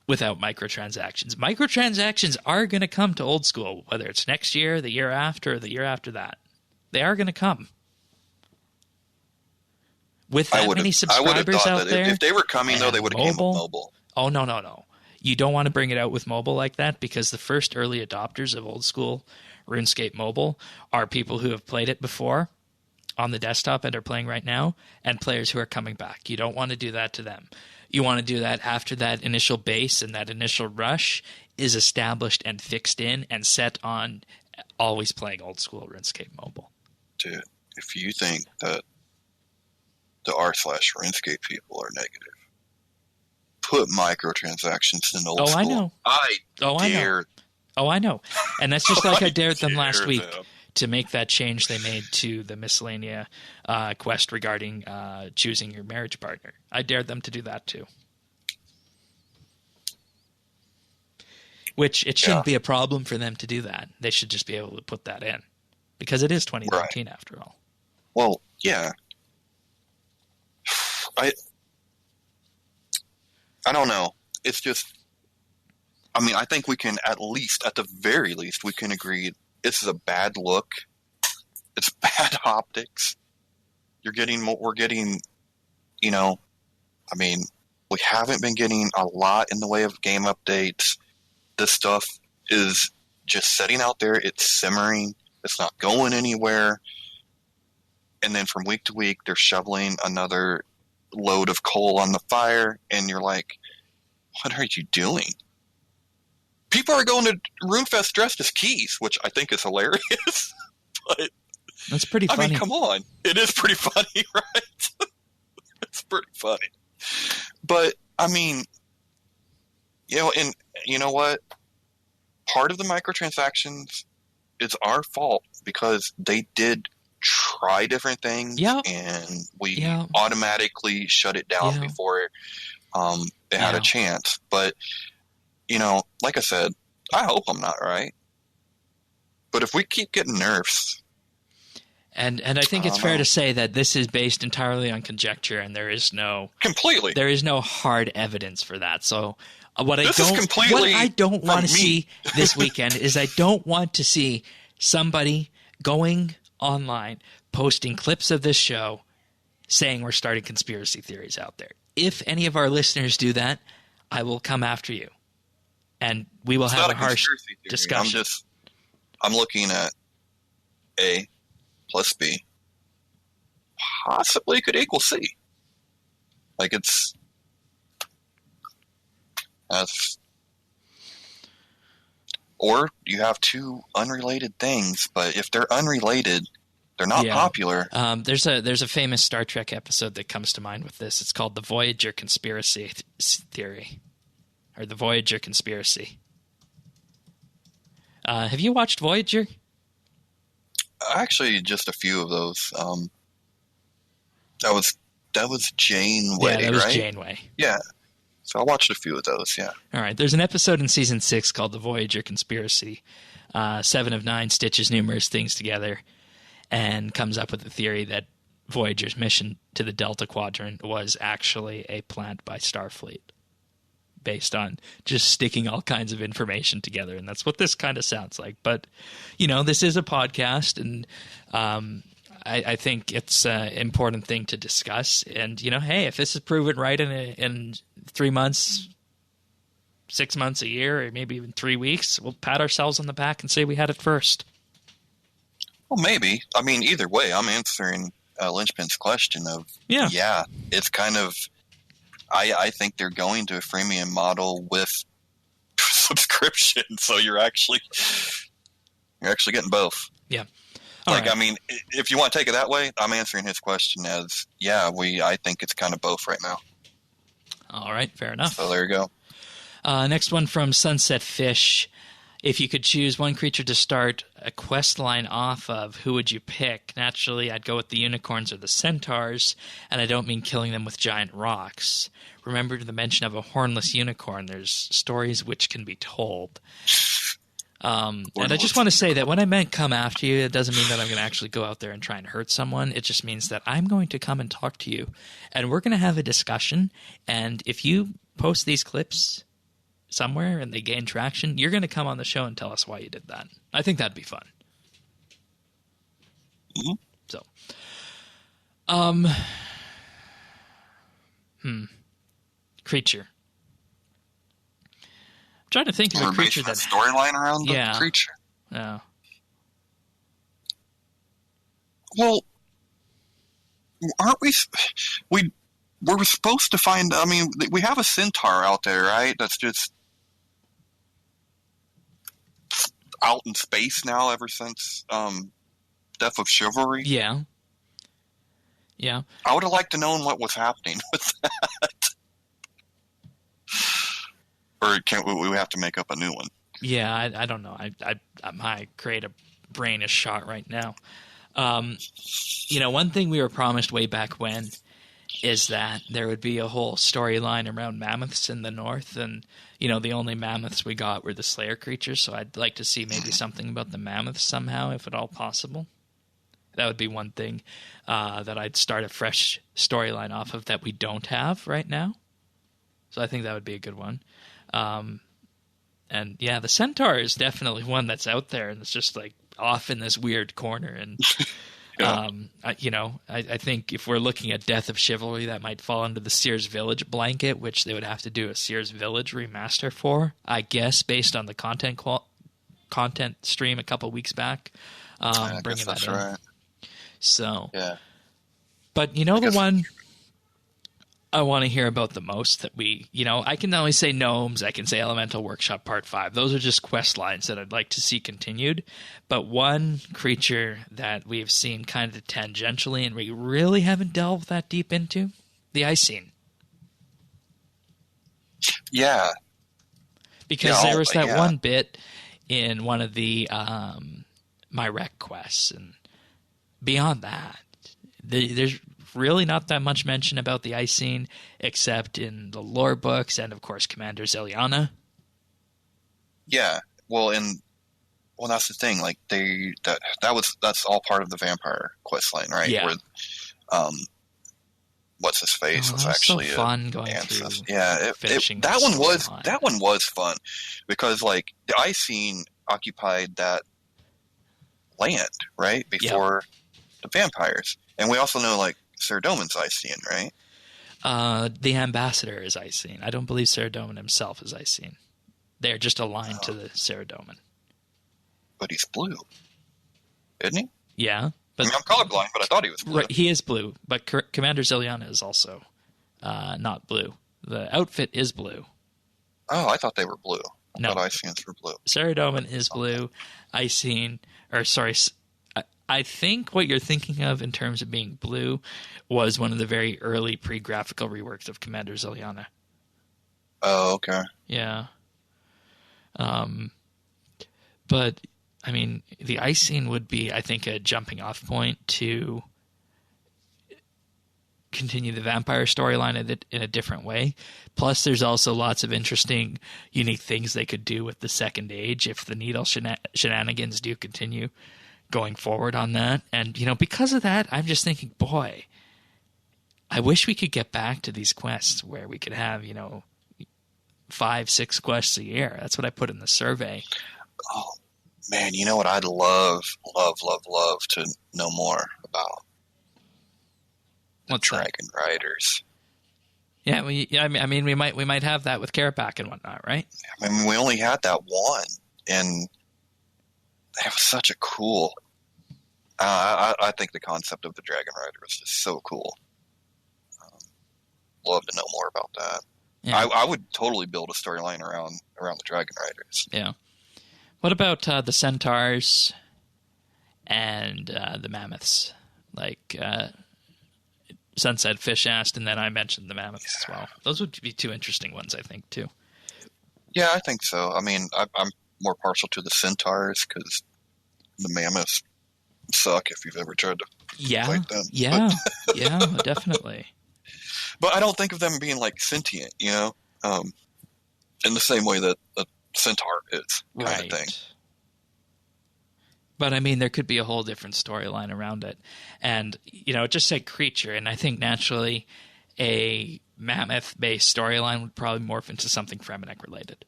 without microtransactions. Microtransactions are going to come to old school, whether it's next year, the year after, or the year after that. They are going to come. With that many subscribers out there, if they were coming, though, they would have came with mobile. Oh, no. You don't want to bring it out with mobile like that because the first early adopters of old school RuneScape Mobile are people who have played it before on the desktop and are playing right now, and players who are coming back. You don't want to do that to them. You want to do that after that initial base and that initial rush is established and fixed in and set on always playing old school RuneScape Mobile. Dude, if you think that the r/RuneScape people are negative, put microtransactions in old school. I know. I dare. I know. And that's just like I dared them last week to make that change they made to the miscellanea quest regarding choosing your marriage partner. I dared them to do that too. Which it shouldn't be a problem for them to do that. They should just be able to put that in. because it is 2019 after all. Well, yeah. I don't know. It's just, I mean, I think we can at the very least, we can agree this is a bad look. It's bad optics. We're getting, you know, I mean, we haven't been getting a lot in the way of game updates. This stuff is just sitting out there. It's simmering. It's not going anywhere. And then from week to week, they're shoveling another load of coal on the fire. And you're like, what are you doing? People are going to RuneFest dressed as keys, which I think is hilarious. But that's pretty funny. I mean, come on. It is pretty funny, right? It's pretty funny. But, I mean, you know, and you know what? Part of the microtransactions is our fault because they did try different things, and we automatically shut it down before it had a chance. But, you know, like I said, I hope I'm not right. But if we keep getting nerfs... And I think it's fair to say that this is based entirely on conjecture, and there is no hard evidence for that. So what I don't want to see this weekend is I don't want to see somebody going online posting clips of this show saying we're starting conspiracy theories out there. If any of our listeners do that, I will come after you, and we will have a harsh discussion. I'm looking at A plus B possibly could equal C. Like or you have two unrelated things, but if they're unrelated, they're not popular. There's a famous Star Trek episode that comes to mind with this. It's called The Voyager Conspiracy Theory, or The Voyager Conspiracy. Have you watched Voyager? Actually, just a few of those. That was Janeway, that was right? Janeway. Yeah. So I watched a few of those, yeah. All right. There's an episode in Season 6 called The Voyager Conspiracy. 7 of 9 stitches numerous things together and comes up with the theory that Voyager's mission to the Delta Quadrant was actually a plant by Starfleet, based on just sticking all kinds of information together. And that's what this kind of sounds like. But, you know, this is a podcast, and I think it's an important thing to discuss. And, you know, hey, if this is proven right in 3 months, 6 months, a year, or maybe even 3 weeks, we'll pat ourselves on the back and say we had it first. Well, maybe. I mean, either way, I'm answering Lynchpin's question of, it's kind of... I think they're going to a freemium model with subscription, so you're actually getting both. Yeah. I mean, if you want to take it that way, I'm answering his question as, I think it's kind of both right now. All right, fair enough. So there you go. Next one from Sunset Fish. If you could choose one creature to start a quest line off of, who would you pick? Naturally, I'd go with the unicorns or the centaurs, and I don't mean killing them with giant rocks. Remember the mention of a hornless unicorn. There's stories which can be told. And I just want to say that when I meant come after you, it doesn't mean that I'm going to actually go out there and try and hurt someone. It just means that I'm going to come and talk to you, and we're going to have a discussion. And if you post these clips somewhere and they gain traction, you're going to come on the show and tell us why you did that. I think that'd be fun. Mm-hmm. So, creature. I'm trying to think of a creature that storyline around the creature. Yeah. Well, aren't we're supposed to find? I mean, we have a centaur out there, right? That's just out in space now ever since Death of Chivalry. Yeah. I would have liked to know what was happening with that. Or we have to make up a new one? Yeah, I don't know. My creative brain is shot right now. One thing we were promised way back when is that there would be a whole storyline around mammoths in the north, and the only mammoths we got were the Slayer creatures, so I'd like to see maybe something about the mammoths somehow, if at all possible. That would be one thing that I'd start a fresh storyline off of that we don't have right now. So I think that would be a good one. And yeah, the Centaur is definitely one that's out there and it's just like off in this weird corner. And, Yeah. I think if we're looking at Death of Chivalry, that might fall under the Sears Village blanket, which they would have to do a Sears Village remaster for, I guess, based on the content stream a couple weeks back. I Bringing guess that's that in. right. So, Yeah. but the one I want to hear about the most that I can only say Gnomes, I can say Elemental Workshop Part 5. Those are just quest lines that I'd like to see continued. But one creature that we've seen kind of tangentially and we really haven't delved that deep into, the Icene. Yeah. Because there was that one bit in one of the My Rec quests, and beyond that, there's really not that much mention about the Icene, except in the lore books and, of course, Commander Zeliana. Yeah. Well, that's the thing. Like that's all part of the vampire quest line, right? Yeah. Where, what's his face was actually so fun going through. Yeah, that one was fun because like the Icene occupied that land right before the vampires, and we also know like Ceradomin's Icene, right? The ambassador is Icene. I don't believe Ceradomin himself is Icene. They're just aligned to the Ceradomin. But he's blue, isn't he? Yeah. But, I mean, I'm colorblind, but I thought he was blue. Right, he is blue, but Commander Zeliana is also not blue. The outfit is blue. Oh, I thought they were blue. No. I thought Icenes were blue. Ceradomin is blue. I think what you're thinking of in terms of being blue was one of the very early pre-graphical reworks of Commander Zeliana. Oh, okay. Yeah. But, I mean, the Icene would be, I think, a jumping off point to continue the vampire storyline in a different way. Plus, there's also lots of interesting, unique things they could do with the Second Age if the Needle shenanigans do continue going forward on that. And, because of that, I'm just thinking, boy, I wish we could get back to these quests where we could have, 5-6 quests a year. That's what I put in the survey. Oh, man, you know what I'd love to know more about? What's Dragon Riders. Yeah, I mean, we might have that with Carapac and whatnot, right? I mean, we only had that one, and it was such a cool. I think the concept of the Dragon Rider is just so cool. Love to know more about that. Yeah. I would totally build a storyline around the Dragon Riders. Yeah. What about the Centaurs and the Mammoths? Like Sunset Fish asked, and then I mentioned the Mammoths as well. Those would be two interesting ones, I think, too. Yeah, I think so. I mean, I'm more partial to the Centaurs because the Mammoths suck if you've ever tried to fight them. Yeah, yeah, definitely. But I don't think of them being like sentient, in the same way that a centaur is, kind of thing. But I mean, there could be a whole different storyline around it. And, it just said creature, and I think naturally a mammoth-based storyline would probably morph into something Fremennik related.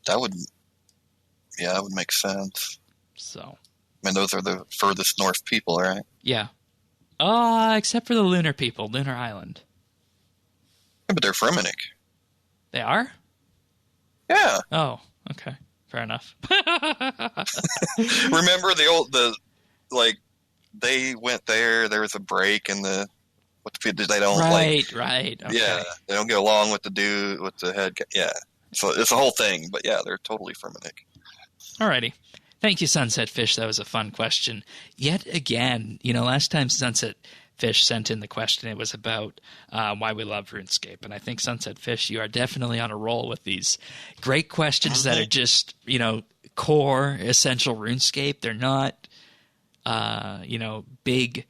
That would make sense. So, I mean, those are the furthest north people, right? Yeah. Except for the lunar people, Lunar Island. Yeah, but they're Fremennik. They are? Yeah. Oh, okay. Fair enough. Remember they went there was a break in they don't like. Right. Okay. Yeah, they don't get along with the dude, with the head. Yeah. So it's a whole thing, but yeah, they're totally Fremennik. Alrighty. Thank you, Sunset Fish. That was a fun question. Yet again, last time Sunset Fish sent in the question, it was about why we love RuneScape. And I think, Sunset Fish, you are definitely on a roll with these great questions that are just, core, essential RuneScape. They're not, big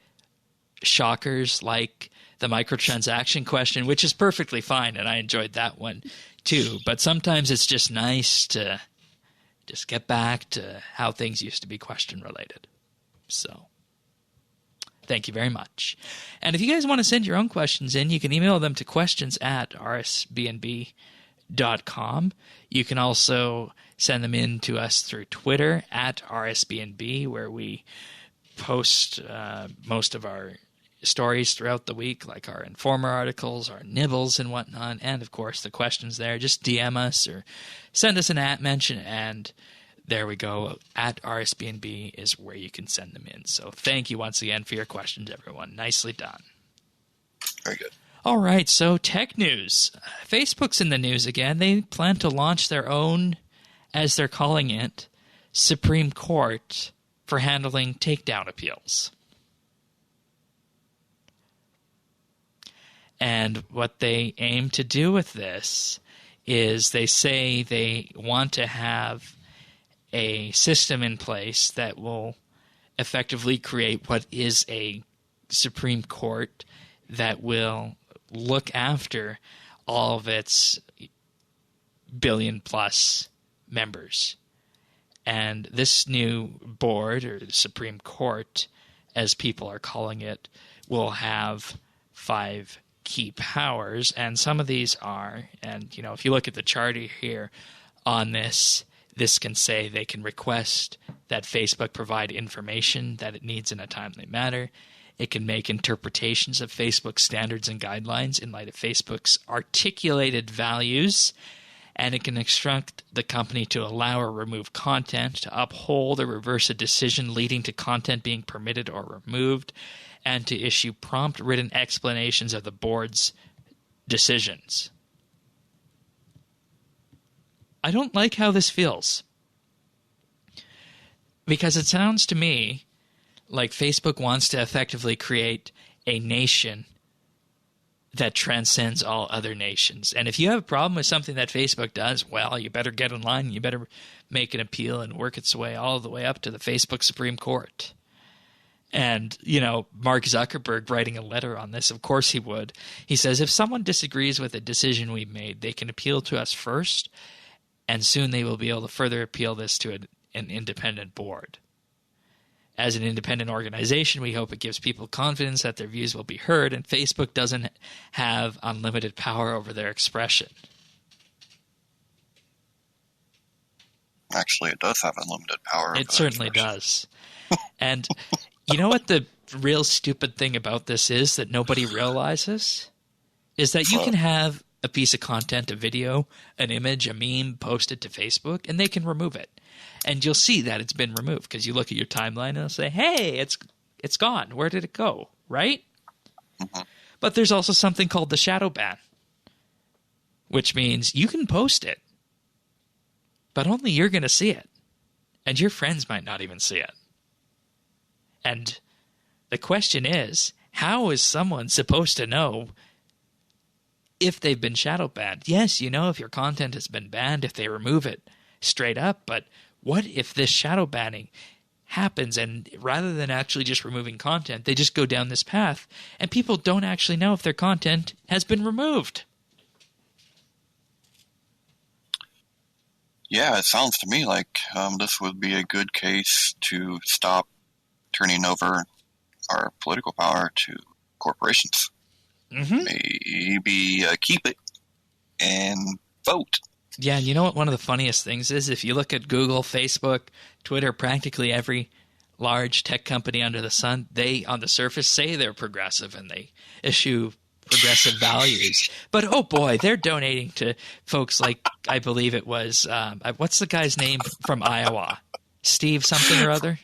shockers like the microtransaction question, which is perfectly fine, and I enjoyed that one too. But sometimes it's just nice to just get back to how things used to be question related. So thank you very much. And if you guys want to send your own questions in, you can email them to questions@rsbnb.com. You can also send them in to us through Twitter @RSBNB, where we post most of our stories throughout the week, like our Informer articles, our nibbles and whatnot, and of course the questions there. Just DM us or send us an @mention, and there we go. @RSBNB is where you can send them in. So thank you once again for your questions, everyone. Nicely done. Very good. All right, so tech news. Facebook's in the news again. They plan to launch their own, as they're calling it, Supreme Court for handling takedown appeals. And what they aim to do with this is they say they want to have a system in place that will effectively create what is a Supreme Court that will look after all of its billion-plus members. And this new board, or the Supreme Court, as people are calling it, will have 5 key powers, and some of these are, and if you look at the chart here on this can say they can request that Facebook provide information that it needs in a timely manner. It can make interpretations of Facebook standards and guidelines in light of Facebook's articulated values, and it can instruct the company to allow or remove content, to uphold or reverse a decision leading to content being permitted or removed, and to issue prompt written explanations of the board's decisions. I don't like how this feels, because it sounds to me like Facebook wants to effectively create a nation that transcends all other nations. And if you have a problem with something that Facebook does, well, you better get in line, you better make an appeal and work its way all the way up to the Facebook Supreme Court. And, Mark Zuckerberg writing a letter on this, of course he would. He says, if someone disagrees with a decision we made, they can appeal to us first, and soon they will be able to further appeal this to an independent board. As an independent organization, we hope it gives people confidence that their views will be heard, and Facebook doesn't have unlimited power over their expression. Actually, it does have unlimited power. It certainly does. And you know what the real stupid thing about this is that nobody realizes? Is that you can have a piece of content, a video, an image, a meme posted to Facebook, and they can remove it. And you'll see that it's been removed because you look at your timeline and it'll say, hey, it's gone. Where did it go? Right? Mm-hmm. But there's also something called the shadow ban, which means you can post it, but only you're going to see it. And your friends might not even see it. And the question is, how is someone supposed to know if they've been shadow banned? Yes, if your content has been banned, if they remove it straight up, but what if this shadow banning happens and rather than actually just removing content, they just go down this path and people don't actually know if their content has been removed? Yeah, it sounds to me like this would be a good case to stop turning over our political power to corporations. Mm-hmm. Maybe keep it and vote. Yeah, and you know what one of the funniest things is? If you look at Google, Facebook, Twitter, practically every large tech company under the sun, they, on the surface, say they're progressive and they issue progressive values. But, oh boy, they're donating to folks like, I believe it was, what's the guy's name from Iowa? Steve something or other?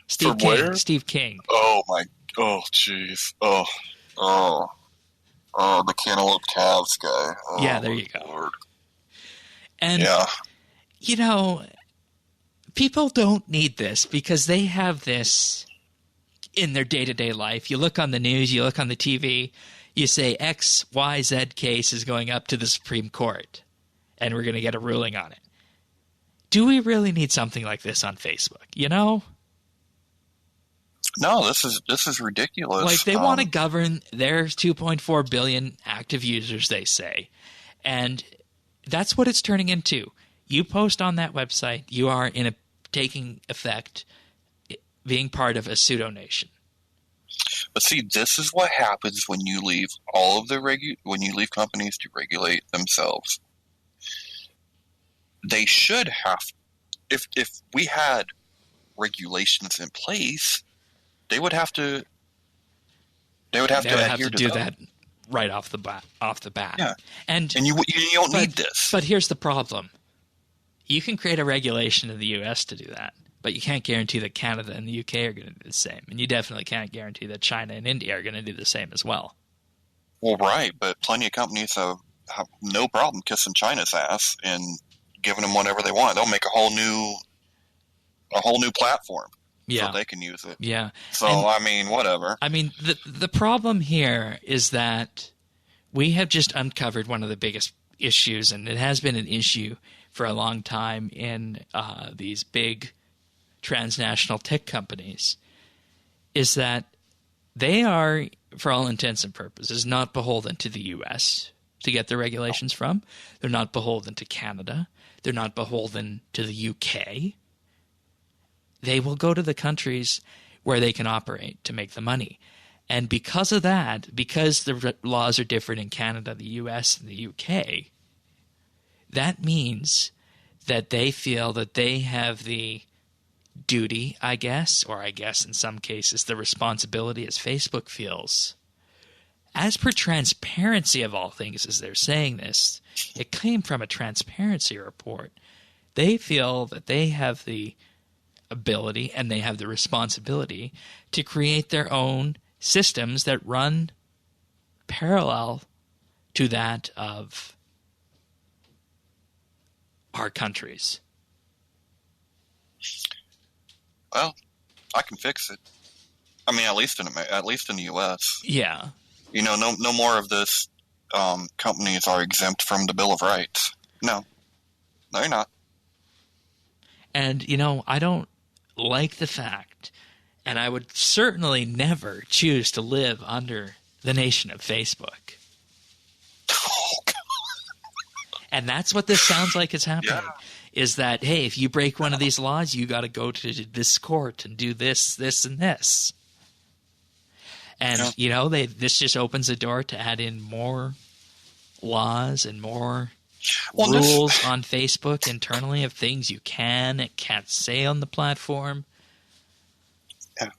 Steve King. Where? Steve King. Oh, jeez. The Cantaloupe Calves guy. Oh, yeah, there you go. Lord. And, people don't need this because they have this in their day-to-day life. You look on the news, you look on the TV, you say X, Y, Z case is going up to the Supreme Court, and we're going to get a ruling on it. Do we really need something like this on Facebook? No, this is ridiculous. Like, they want to govern their 2.4 billion active users, they say. And that's what it's turning into. You post on that website, you are taking effect, being part of a pseudo-nation. But see, this is what happens when you leave when you leave companies to regulate themselves. They should have, if we had regulations in place, they would have to adhere to do them. that right off the bat. Yeah, and you don't need this. But here's the problem: you can create a regulation in the U.S. to do that, but you can't guarantee that Canada and the U.K. are going to do the same, and you definitely can't guarantee that China and India are going to do the same as well. Well, right, but plenty of companies have no problem kissing China's ass and giving them whatever they want. They'll make a whole new platform. Yeah. So they can use it. Yeah. So, I mean, whatever. I mean, the problem here is that we have just uncovered one of the biggest issues, and it has been an issue for a long time in these big transnational tech companies, is that they are, for all intents and purposes, not beholden to the U.S. to get their regulations from. They're not beholden to Canada. They're not beholden to the U.K. They will go to the countries where they can operate to make the money. And because of that, because the laws are different in Canada, the US, and the UK, that means that they feel that they have the duty, I guess, or I guess in some cases the responsibility, as Facebook feels. As per transparency of all things, as they're saying this, it came from a transparency report. They feel that they have the ability and they have the responsibility to create their own systems that run parallel to that of our countries. Well, I can fix it. I mean, at least in the U.S. Yeah. You know, no more of this. Companies are exempt from the Bill of Rights. No, you're not. And I don't like the fact, and I would certainly never choose to live under the nation of Facebook. Oh, God. And that's what this sounds like is happening. Yeah. Is that, hey, if you break one of these laws, you got to go to this court and do this, and this. And, this just opens the door to add in more laws and more rules on Facebook internally of things you can and can't say on the platform. Yeah.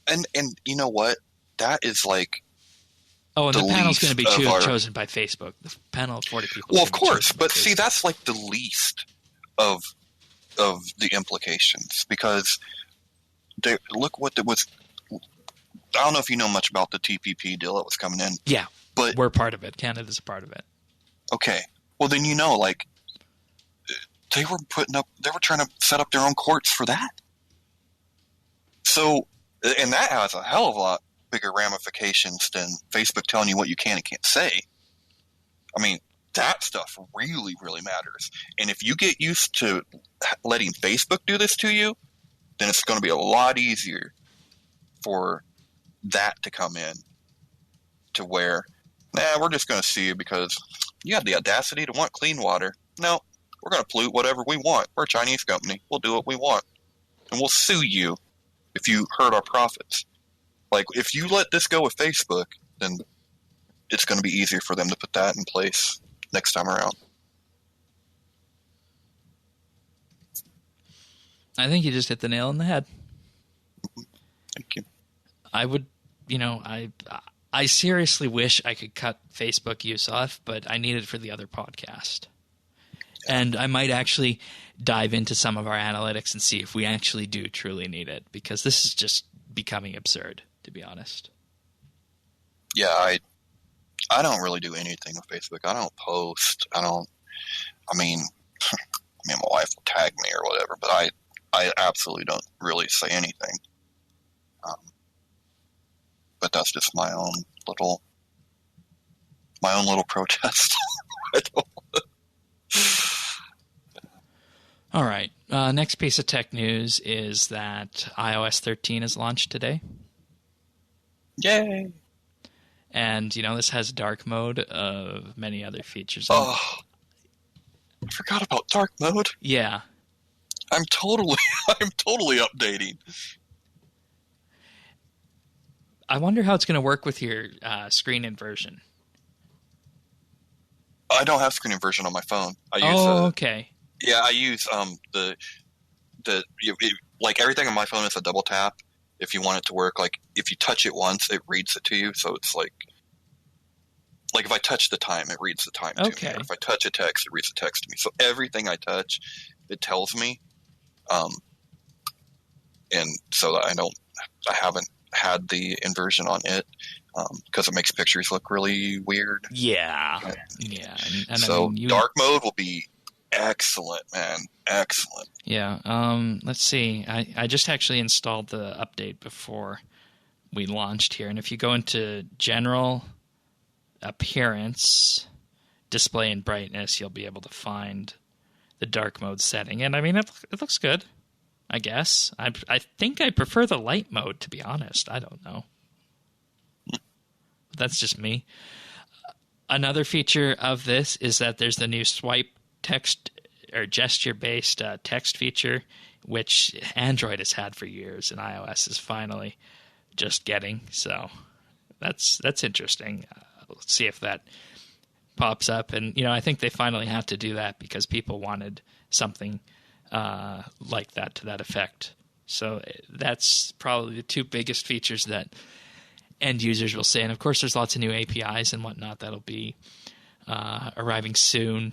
And you know what? That is like... Oh, and the panel's going to be chosen by Facebook. The panel of 40 people. Well, of course. But see, that's like the least of the implications. Because look what it was... I don't know if you know much about the TPP deal that was coming in. Yeah. But we're part of it. Canada's a part of it. Okay. Well, then like they were trying to set up their own courts for that. So, and that has a hell of a lot bigger ramifications than Facebook telling you what you can and can't say. I mean, that stuff really, really matters. And if you get used to letting Facebook do this to you, then it's going to be a lot easier for that to come in to where, we're just going to sue you because you have the audacity to want clean water. No, we're going to pollute whatever we want. We're a Chinese company. We'll do what we want. And we'll sue you if you hurt our profits. Like, if you let this go with Facebook, then it's going to be easier for them to put that in place next time around. I think you just hit the nail on the head. Thank you. I would, I seriously wish I could cut Facebook use off, but I need it for the other podcast. And I might actually dive into some of our analytics and see if we actually do truly need it, because this is just becoming absurd, to be honest. Yeah, I don't really do anything with Facebook. I don't post. I mean, my wife will tag me or whatever, but I absolutely don't really say anything. But that's just my own little protest. All right. Next piece of tech news is that iOS 13 is launched today. Yay! And, this has dark mode of many other features. Oh, I forgot about dark mode. Yeah. I'm totally updating. I wonder how it's going to work with your screen inversion. I don't have screen inversion on my phone. I use okay. Yeah, I use like everything on my phone is a double tap. If you want it to work, like if you touch it once, it reads it to you. So it's like if I touch the time, it reads the time to me. Or if I touch a text, it reads the text to me. So everything I touch, it tells me. And so I haven't had the inversion on it because it makes pictures look really weird. Yeah. Yeah. And so dark mode will be excellent, man. Excellent. Yeah. Let's see. I just actually installed the update before we launched here. And if you go into General, Appearance, Display and Brightness, you'll be able to find the dark mode setting. And I mean, it looks good, I guess. I think I prefer the light mode, to be honest. I don't know. That's just me. Another feature of this is that there's the new swipe text or gesture-based text feature, which Android has had for years, and iOS is finally just getting. So that's interesting. Let's see if that pops up. And I think they finally have to do that because people wanted something like that to that effect. So that's probably the two biggest features that end users will say. And of course, there's lots of new APIs and whatnot that'll be arriving soon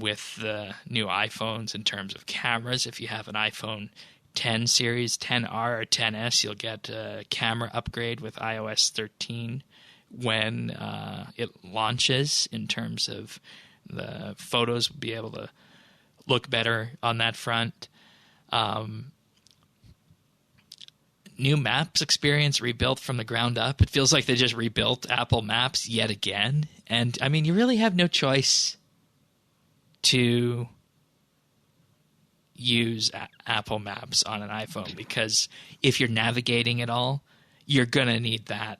with the new iPhones in terms of cameras. If you have an iPhone 10 series, 10R or 10S, you'll get a camera upgrade with iOS 13 when it launches, in terms of the photos will be able to look better on that front. New Maps experience rebuilt from the ground up. It feels like they just rebuilt Apple Maps yet again. And, I mean, you really have no choice to use Apple Maps on an iPhone, because if you're navigating at all, you're going to need that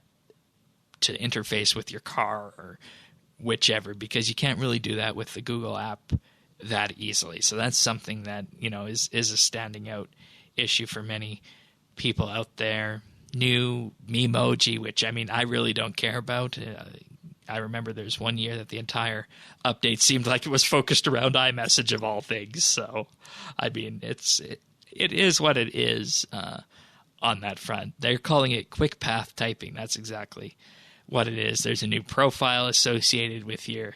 to interface with your car or whichever, because you can't really do that with the Google app that easily. So that's something that, is a standing out issue for many people out there. New Memoji, which I really don't care about. I remember there's one year that the entire update seemed like it was focused around iMessage of all things. So, it is what it is on that front. They're calling it quick path typing. That's exactly what it is. There's a new profile associated with your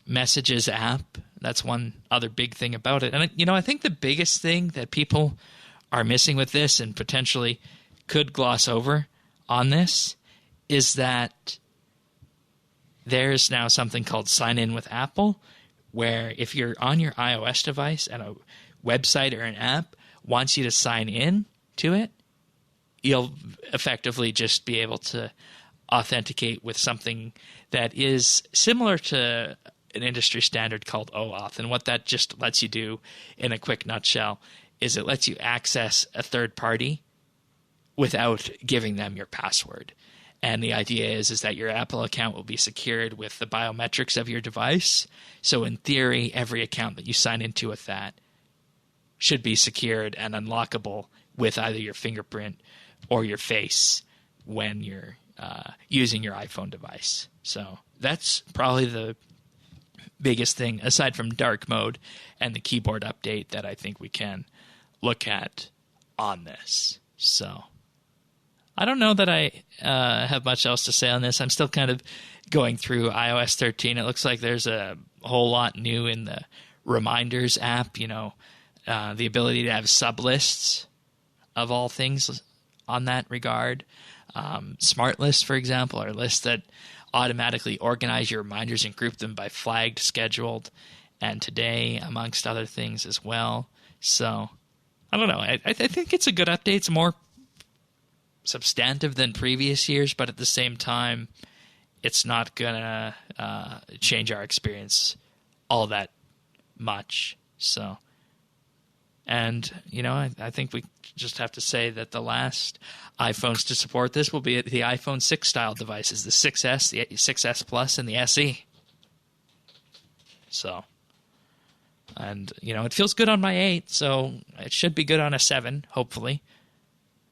Messages app. That's one other big thing about it. And, I think the biggest thing that people are missing with this and potentially could gloss over on this is that there's now something called Sign In with Apple, where if you're on your iOS device and a website or an app wants you to sign in to it, you'll effectively just be able to authenticate with something that is similar to an industry standard called OAuth. And what that just lets you do in a quick nutshell is it lets you access a third party without giving them your password. And the idea is that your Apple account will be secured with the biometrics of your device. So in theory, every account that you sign into with that should be secured and unlockable with either your fingerprint or your face when you're using your iPhone device. So that's probably the biggest thing, aside from dark mode and the keyboard update, that I think we can look at on this. So I don't know that I have much else to say on this. I'm still kind of going through iOS 13. It looks like there's a whole lot new in the Reminders app, the ability to have sub-lists of all things on that regard. Smart lists, for example, are lists that automatically organize your reminders and group them by flagged, scheduled, and today, amongst other things as well. So I don't know. I think it's a good update. It's more substantive than previous years, but at the same time, it's not gonna change our experience all that much. So And, I think we just have to say that the last iPhones to support this will be the iPhone 6 style devices, the 6S, the 6S Plus, and the SE. So, and, it feels good on my 8, so it should be good on a 7, hopefully.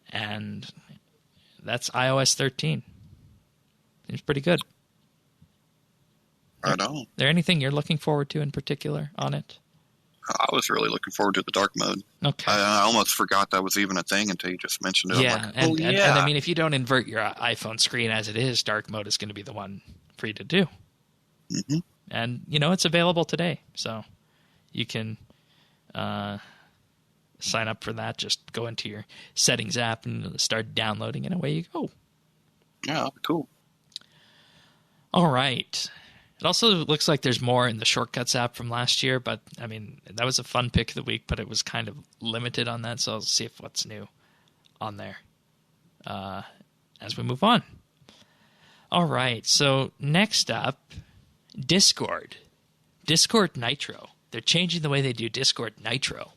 And that's iOS 13. It's pretty good. Right on. Is there anything you're looking forward to in particular on it? I was really looking forward to the dark mode. Okay. I almost forgot that was even a thing until you just mentioned it. Yeah, I'm like, and I mean, if you don't invert your iPhone screen as it is, dark mode is going to be the one for you to do. Mm-hmm. And, it's available today, so you can sign up for that. Just go into your settings app and start downloading, and away you go. Yeah, cool. All right. It also looks like there's more in the Shortcuts app from last year, but, I mean, that was a fun pick of the week, but it was kind of limited on that, so I'll see what's new on there as we move on. All right, so next up, Discord. Discord Nitro. They're changing the way they do Discord Nitro.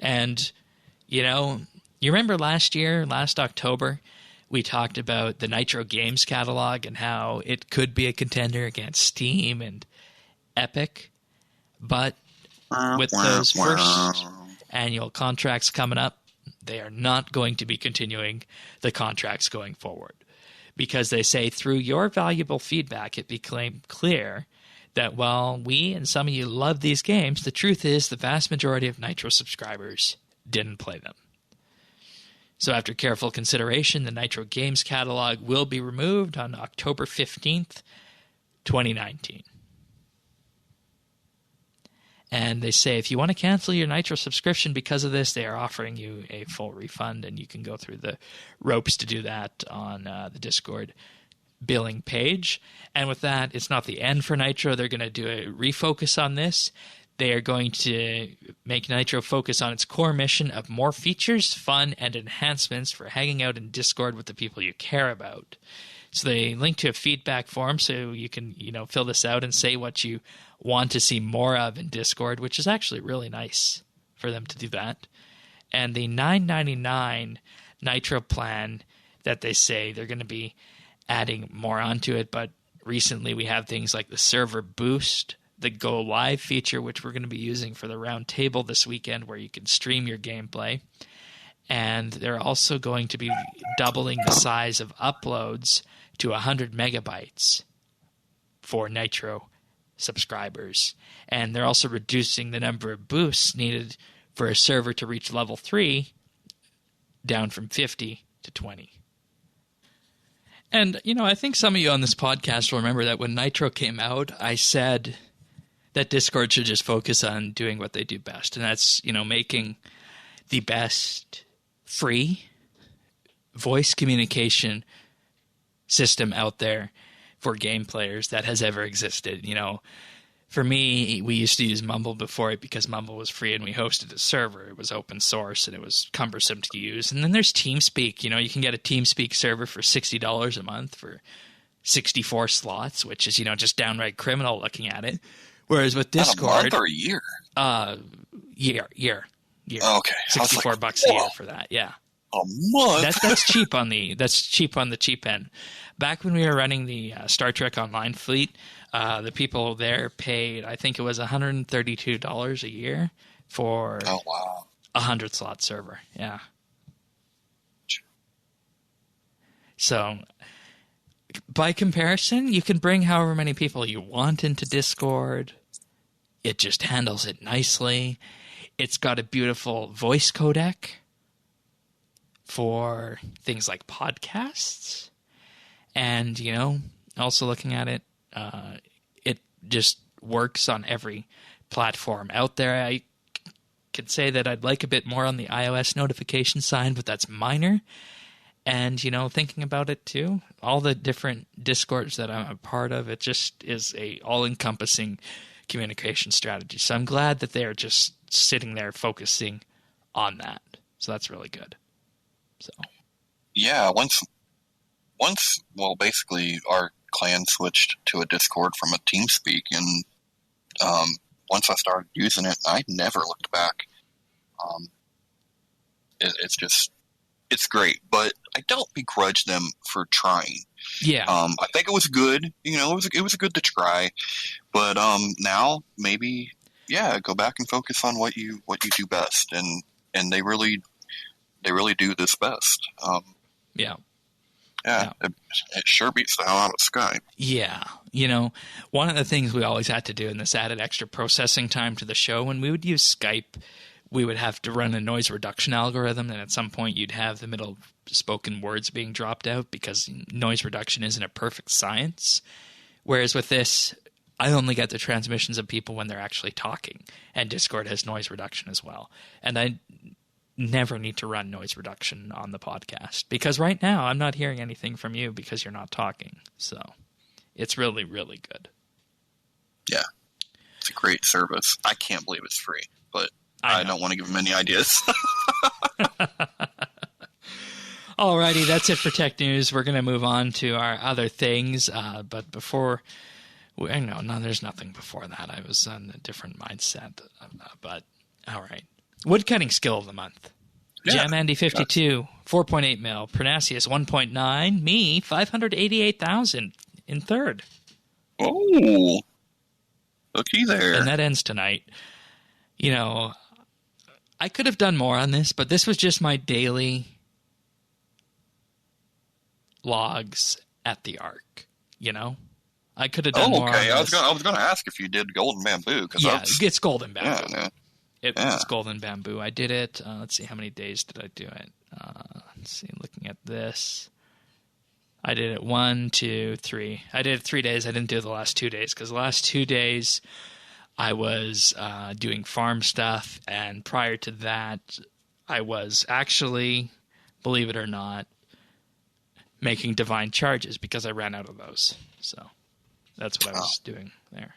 And, you remember last October, we talked about the Nitro Games catalog and how it could be a contender against Steam and Epic. But with those first annual contracts coming up, they are not going to be continuing the contracts going forward. Because they say, through your valuable feedback, it became clear that while we and some of you love these games, the truth is the vast majority of Nitro subscribers didn't play them. So after careful consideration, the Nitro Games catalog will be removed on October 15th, 2019. And they say if you want to cancel your Nitro subscription because of this, they are offering you a full refund, and you can go through the ropes to do that on the Discord billing page. And with that, it's not the end for Nitro. They're going to do a refocus on this. They are going to make Nitro focus on its core mission of more features, fun, and enhancements for hanging out in Discord with the people you care about. So they link to a feedback form so you can, fill this out and say what you want to see more of in Discord, which is actually really nice for them to do that. And the $9.99 Nitro plan that they say they're going to be adding more onto it, but recently we have things like the server boost, the Go Live feature, which we're going to be using for the round table this weekend, where you can stream your gameplay. And they're also going to be doubling the size of uploads to 100 megabytes for Nitro subscribers. And they're also reducing the number of boosts needed for a server to reach level 3 down from 50 to 20. And, I think some of you on this podcast will remember that when Nitro came out, I said that Discord should just focus on doing what they do best. And that's, making the best free voice communication system out there for game players that has ever existed. For me, we used to use Mumble before it because Mumble was free and we hosted a server. It was open source and it was cumbersome to use. And then there's TeamSpeak. You can get a TeamSpeak server for $60 a month for 64 slots, which is, just downright criminal looking at it. Whereas with Discord, a month or a year? Year. Oh, okay. $64 a year for that. Yeah. A month. That's cheap on the cheap end. Back when we were running the Star Trek Online fleet, the people there paid, I think it was $132 a year for a 100 slot server. Yeah. So by comparison, you can bring however many people you want into Discord. It just handles it nicely. It's got a beautiful voice codec for things like podcasts. And, also looking at it, it just works on every platform out there. I could say that I'd like a bit more on the iOS notification side, but that's minor. And, thinking about it too, all the different Discords that I'm a part of, it just is a all-encompassing communication strategy. So I'm glad that they're just sitting there focusing on that. So that's really good. So, yeah, once, basically our clan switched to a Discord from a TeamSpeak, and once I started using it, I never looked back. Um, it's great, but I don't begrudge them for trying. Yeah. I think it was good. It was good to try, but now maybe go back and focus on what you do best, and they really do this best. Yeah. It sure beats the hell out of Skype. Yeah. One of the things we always had to do, and this added extra processing time to the show, when we would use Skype, we would have to run a noise reduction algorithm, and at some point you'd have the middle spoken words being dropped out because noise reduction isn't a perfect science. Whereas with this, I only get the transmissions of people when they're actually talking, and Discord has noise reduction as well. And I never need to run noise reduction on the podcast because right now I'm not hearing anything from you because you're not talking. So it's really, really good. Yeah. It's a great service. I can't believe it's free, but I don't want to give them any ideas. Alrighty, that's it for tech news. We're going to move on to our other things. But before, no, there's nothing before that. I was on a different mindset. But all right. Woodcutting skill of the month. Yeah. JamAndy52, 4.8 mil. Pernasius, 1.9. Me, 588,000 in third. Oh, looky there. And that ends tonight. I could have done more on this, but this was just my daily logs at the Arc. I could have done more. Okay, I was going to ask if you did Golden Bamboo. It's Golden Bamboo. Yeah. It's Golden Bamboo. I did it. Let's see, how many days did I do it? Let's see, looking at this. I did it 1, 2, 3. I did it 3 days. I didn't do the last 2 days because the last 2 days I was doing farm stuff, and prior to that, I was actually, believe it or not, making divine charges because I ran out of those. So that's what I was doing there.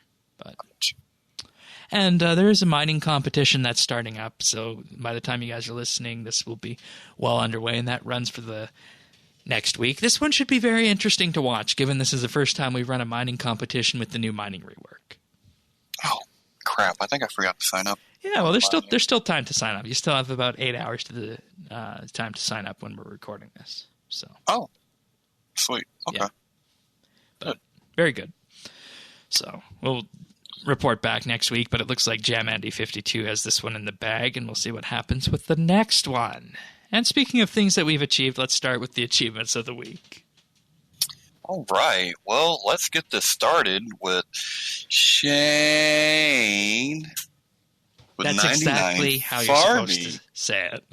And there is a mining competition that's starting up, so by the time you guys are listening, this will be well underway, and that runs for the next week. This one should be very interesting to watch, given this is the first time we've run a mining competition with the new mining rework. Oh, crap. I think I forgot to sign up. Yeah, well, there's still time to sign up. You still have about 8 hours to the time to sign up when we're recording this. So. Oh, sweet. Okay. Yeah. But very good. So we'll report back next week, but it looks like JamAndy52 has this one in the bag, and we'll see what happens with the next one. And speaking of things that we've achieved, let's start with the achievements of the week. All right. Well, let's get this started with Shane. With That's exactly how you're supposed to say it.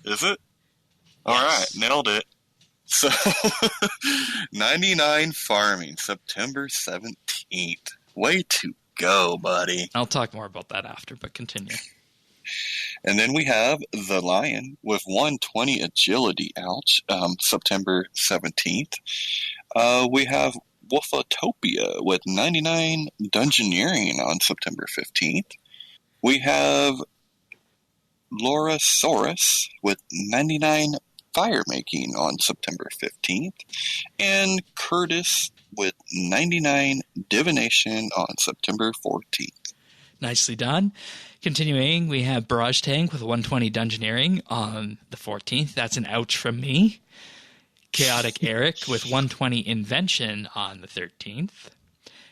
Is it? All right. Nailed it. So, 99 farming, September 17th. Way to go, buddy. I'll talk more about that after, but continue. And then we have The Lion with 120 agility, September 17th. We have Wolfotopia with 99 dungeoneering on September 15th. We have Laurasaurus with 99 fire making on September 15th. And Curtis with 99 divination on September 14th. Nicely done. Continuing, we have Barrage Tank with 120 dungeoneering on the 14th. That's an ouch from me. Chaotic Eric with 120 invention on the 13th.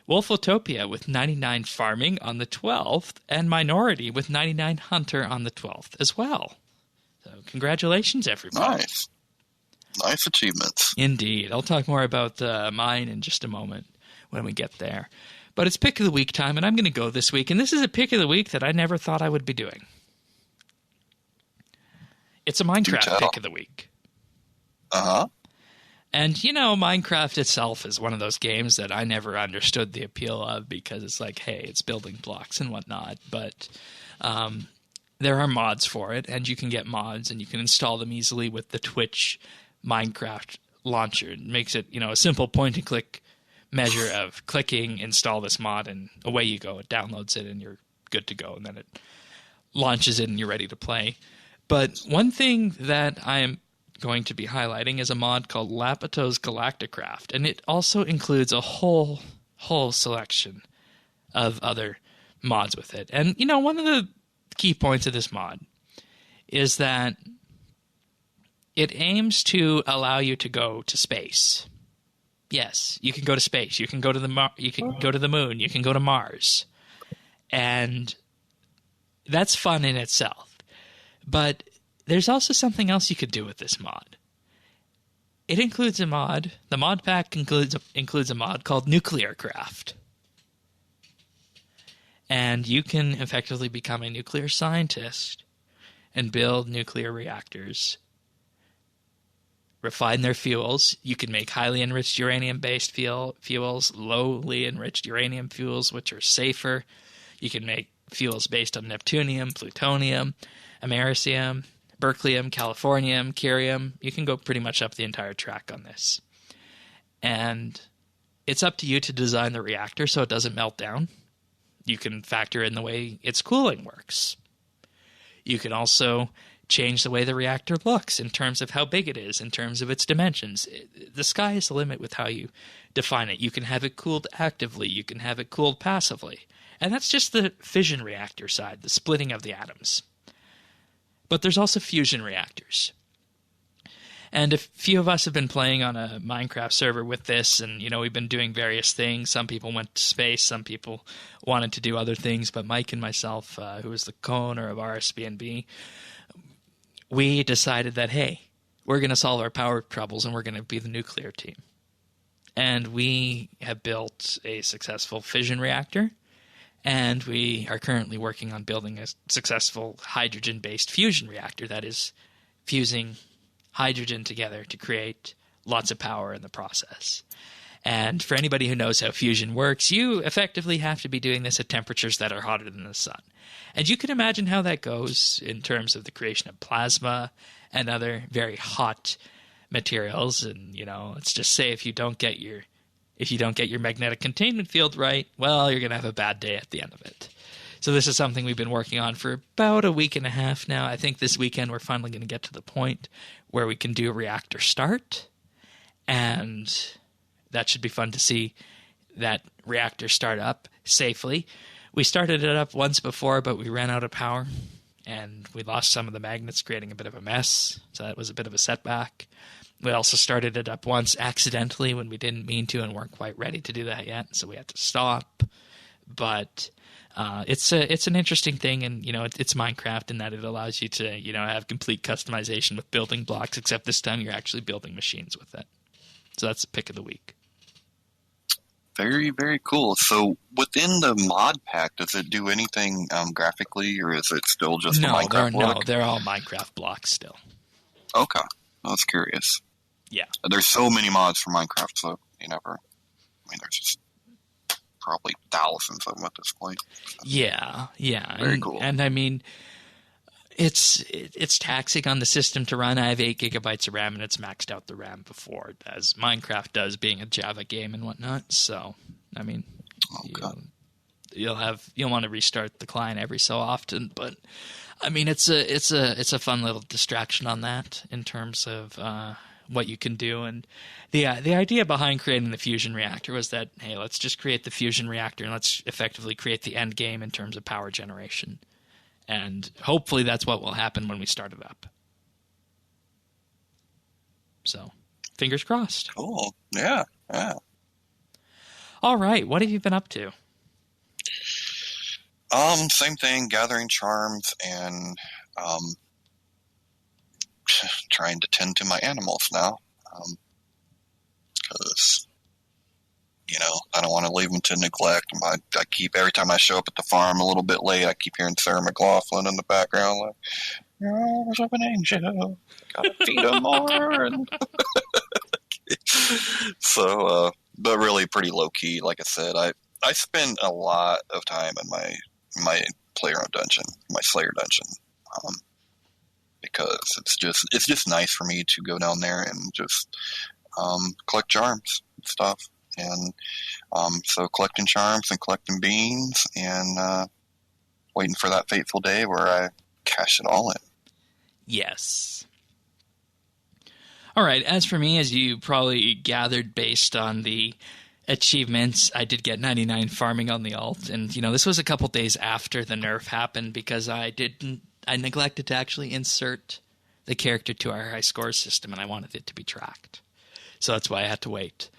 Wolfotopia with 99 farming on the 12th. And Minority with 99 hunter on the 12th as well. So congratulations, everybody. Nice achievements. Indeed. I'll talk more about mine in just a moment when we get there. But it's Pick of the Week time, and I'm going to go this week. And this is a Pick of the Week that I never thought I would be doing. It's a Minecraft Pick of the Week. Uh-huh. And, Minecraft itself is one of those games that I never understood the appeal of because it's like, hey, it's building blocks and whatnot. But there are mods for it, and you can get mods, and you can install them easily with the Twitch Minecraft launcher. It makes it, a simple point-and-click measure of clicking, install this mod, and away you go. It downloads it, and you're good to go, and then it launches it, and you're ready to play. But one thing that I am going to be highlighting is a mod called Lapito's Galacticraft, and it also includes a whole selection of other mods with it. And, one of the key points of this mod is that it aims to allow you to go to space. Yes, you can go to space. You can go to you can go to the moon. You can go to Mars. And that's fun in itself. But there's also something else you could do with this mod. It includes a mod. The mod pack includes a mod called Nuclear Craft. And you can effectively become a nuclear scientist and build nuclear reactors, refine their fuels. You can make highly enriched uranium-based fuels, lowly enriched uranium fuels, which are safer. You can make fuels based on neptunium, plutonium, americium, berkelium, californium, curium. You can go pretty much up the entire track on this. And it's up to you to design the reactor so it doesn't melt down. You can factor in the way its cooling works. You can also change the way the reactor looks in terms of how big it is, in terms of its dimensions. The sky is the limit with how you define it. You can have it cooled actively. You can have it cooled passively. And that's just the fission reactor side, the splitting of the atoms. But there's also fusion reactors. And a few of us have been playing on a Minecraft server with this, and, we've been doing various things. Some people went to space, some people wanted to do other things, but Mike and myself, who is the co-owner of RSBANDB, we decided that, hey, we're going to solve our power troubles, and we're going to be the nuclear team. And we have built a successful fission reactor, and we are currently working on building a successful hydrogen-based fusion reactor that is fusing hydrogen together to create lots of power in the process. And for anybody who knows how fusion works, you effectively have to be doing this at temperatures that are hotter than the sun. And you can imagine how that goes in terms of the creation of plasma and other very hot materials. And, let's just say if you don't get your magnetic containment field right, well, you're going to have a bad day at the end of it. So this is something we've been working on for about a week and a half now. I think this weekend we're finally going to get to the point where we can do a reactor start, and that should be fun to see that reactor start up safely. We started it up once before, but we ran out of power, and we lost some of the magnets, creating a bit of a mess, so that was a bit of a setback. We also started it up once accidentally when we didn't mean to and weren't quite ready to do that yet, so we had to stop. But it's an interesting thing, and it's Minecraft in that it allows you to have complete customization with building blocks, except this time you're actually building machines with it. So that's the pick of the week. Very, very cool. So within the mod pack, does it do anything graphically, or is it still just a Minecraft block? No, they're all Minecraft blocks still. Okay, I was curious. Yeah, there's so many mods for Minecraft, so there's just probably thousands of them at this point. So. Yeah. Very cool. And it's taxing on the system to run. I have 8 gigabytes of RAM, and it's maxed out the RAM before, as Minecraft does, being a Java game and whatnot. So, you'll want to restart the client every so often, but it's a fun little distraction on that in terms of what you can do. And the idea behind creating the fusion reactor was that, hey, let's just create the fusion reactor and let's effectively create the end game in terms of power generation. And hopefully that's what will happen when we start it up. So, fingers crossed. Cool. Yeah. All right. What have you been up to? Same thing, gathering charms and trying to tend to my animals now. Because, I don't want to leave them to neglect. I keep, every time I show up at the farm a little bit late, I keep hearing Sarah McLaughlin in the background, like, "Yours of an angel, gotta feed them more." So, but really pretty low key. Like I said, I spend a lot of time in my player dungeon, my Slayer dungeon, because it's just nice for me to go down there and just collect charms and stuff. And so collecting charms and collecting beans and waiting for that fateful day where I cash it all in. Yes. All right. As for me, as you probably gathered based on the achievements, I did get 99 farming on the alt. And, this was a couple days after the nerf happened because I didn't I neglected to actually insert the character to our high score system, and I wanted it to be tracked. So that's why I had to wait.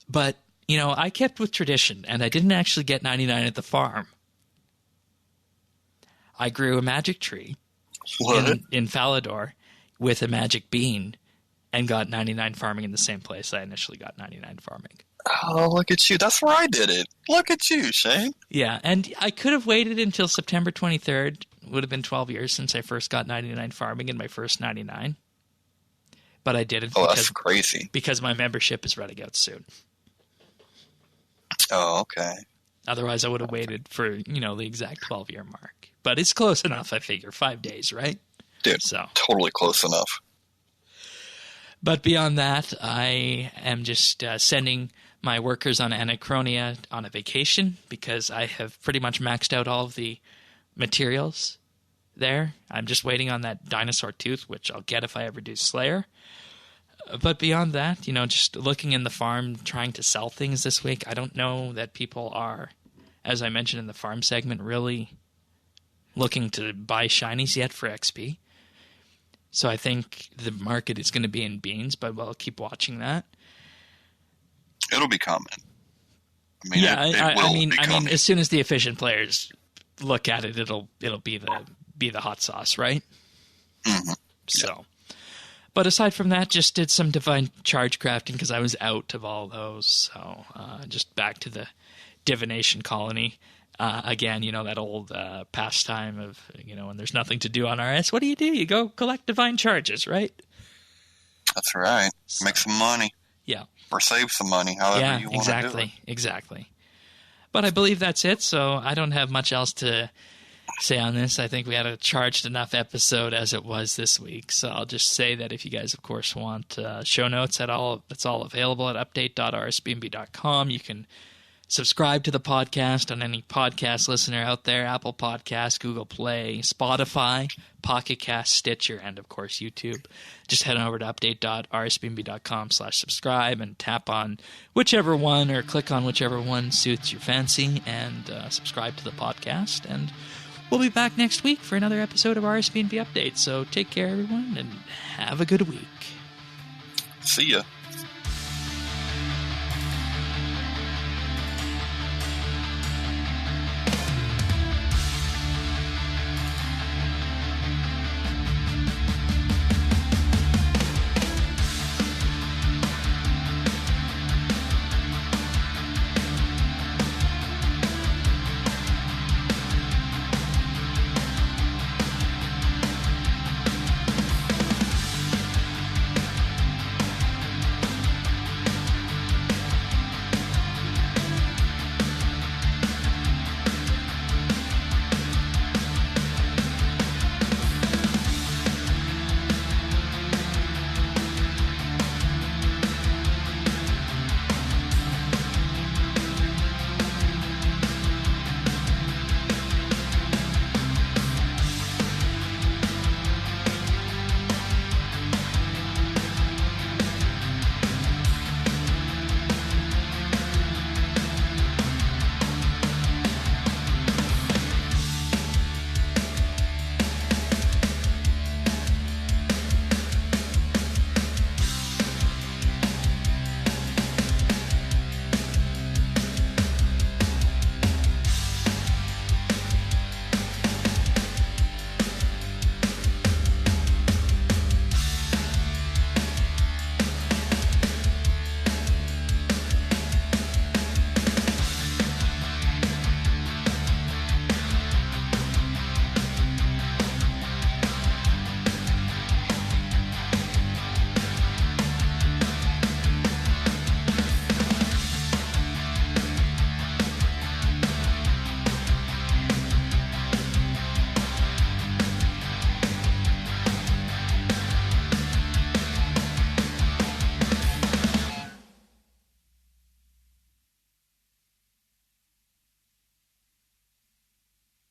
But, I kept with tradition, and I didn't actually get 99 at the farm. I grew a magic tree in Falador with a magic bean and got 99 farming in the same place I initially got 99 farming. Oh, look at you. That's where I did it. Look at you, Shane. Yeah, and I could have waited until September 23rd. Would have been 12 years since I first got 99 farming in my first 99. But I didn't. That's crazy. Because my membership is running out soon. Oh, okay. Otherwise, I would have waited for, the exact 12-year mark. But it's close enough, I figure. 5 days, right? Dude, totally close enough. But beyond that, I am just sending my workers on Anachronia on a vacation because I have pretty much maxed out all of the materials there. I'm just waiting on that dinosaur tooth, which I'll get if I ever do Slayer. But beyond that, just looking in the farm, trying to sell things this week. I don't know that people are, as I mentioned in the farm segment, really looking to buy shinies yet for XP. So I think the market is going to be in beans, but we'll keep watching that. It'll be coming. I mean, as soon as the efficient players look at it, it'll be the hot sauce, right? Mm-hmm. So, but aside from that, just did some divine charge crafting because I was out of all those. So, just back to the divination colony. Again, that old pastime of, when there's nothing to do on RS, what do? You go collect divine charges, right? That's right. So, make some money. Yeah. Or save some money, however you want to do it. Exactly. But I believe that's it, so I don't have much else to say on this. I think we had a charged enough episode as it was this week, so I'll just say that if you guys, of course, want show notes at all, it's all available at update.rsbnb.com. You can subscribe to the podcast on any podcast listener out there, Apple Podcasts, Google Play, Spotify, Pocket Cast, Stitcher, and, of course, YouTube. Just head on over to update.rsbnb.com/subscribe and tap on whichever one or click on whichever one suits your fancy and subscribe to the podcast. And we'll be back next week for another episode of RSBNB Update. So take care, everyone, and have a good week. See ya.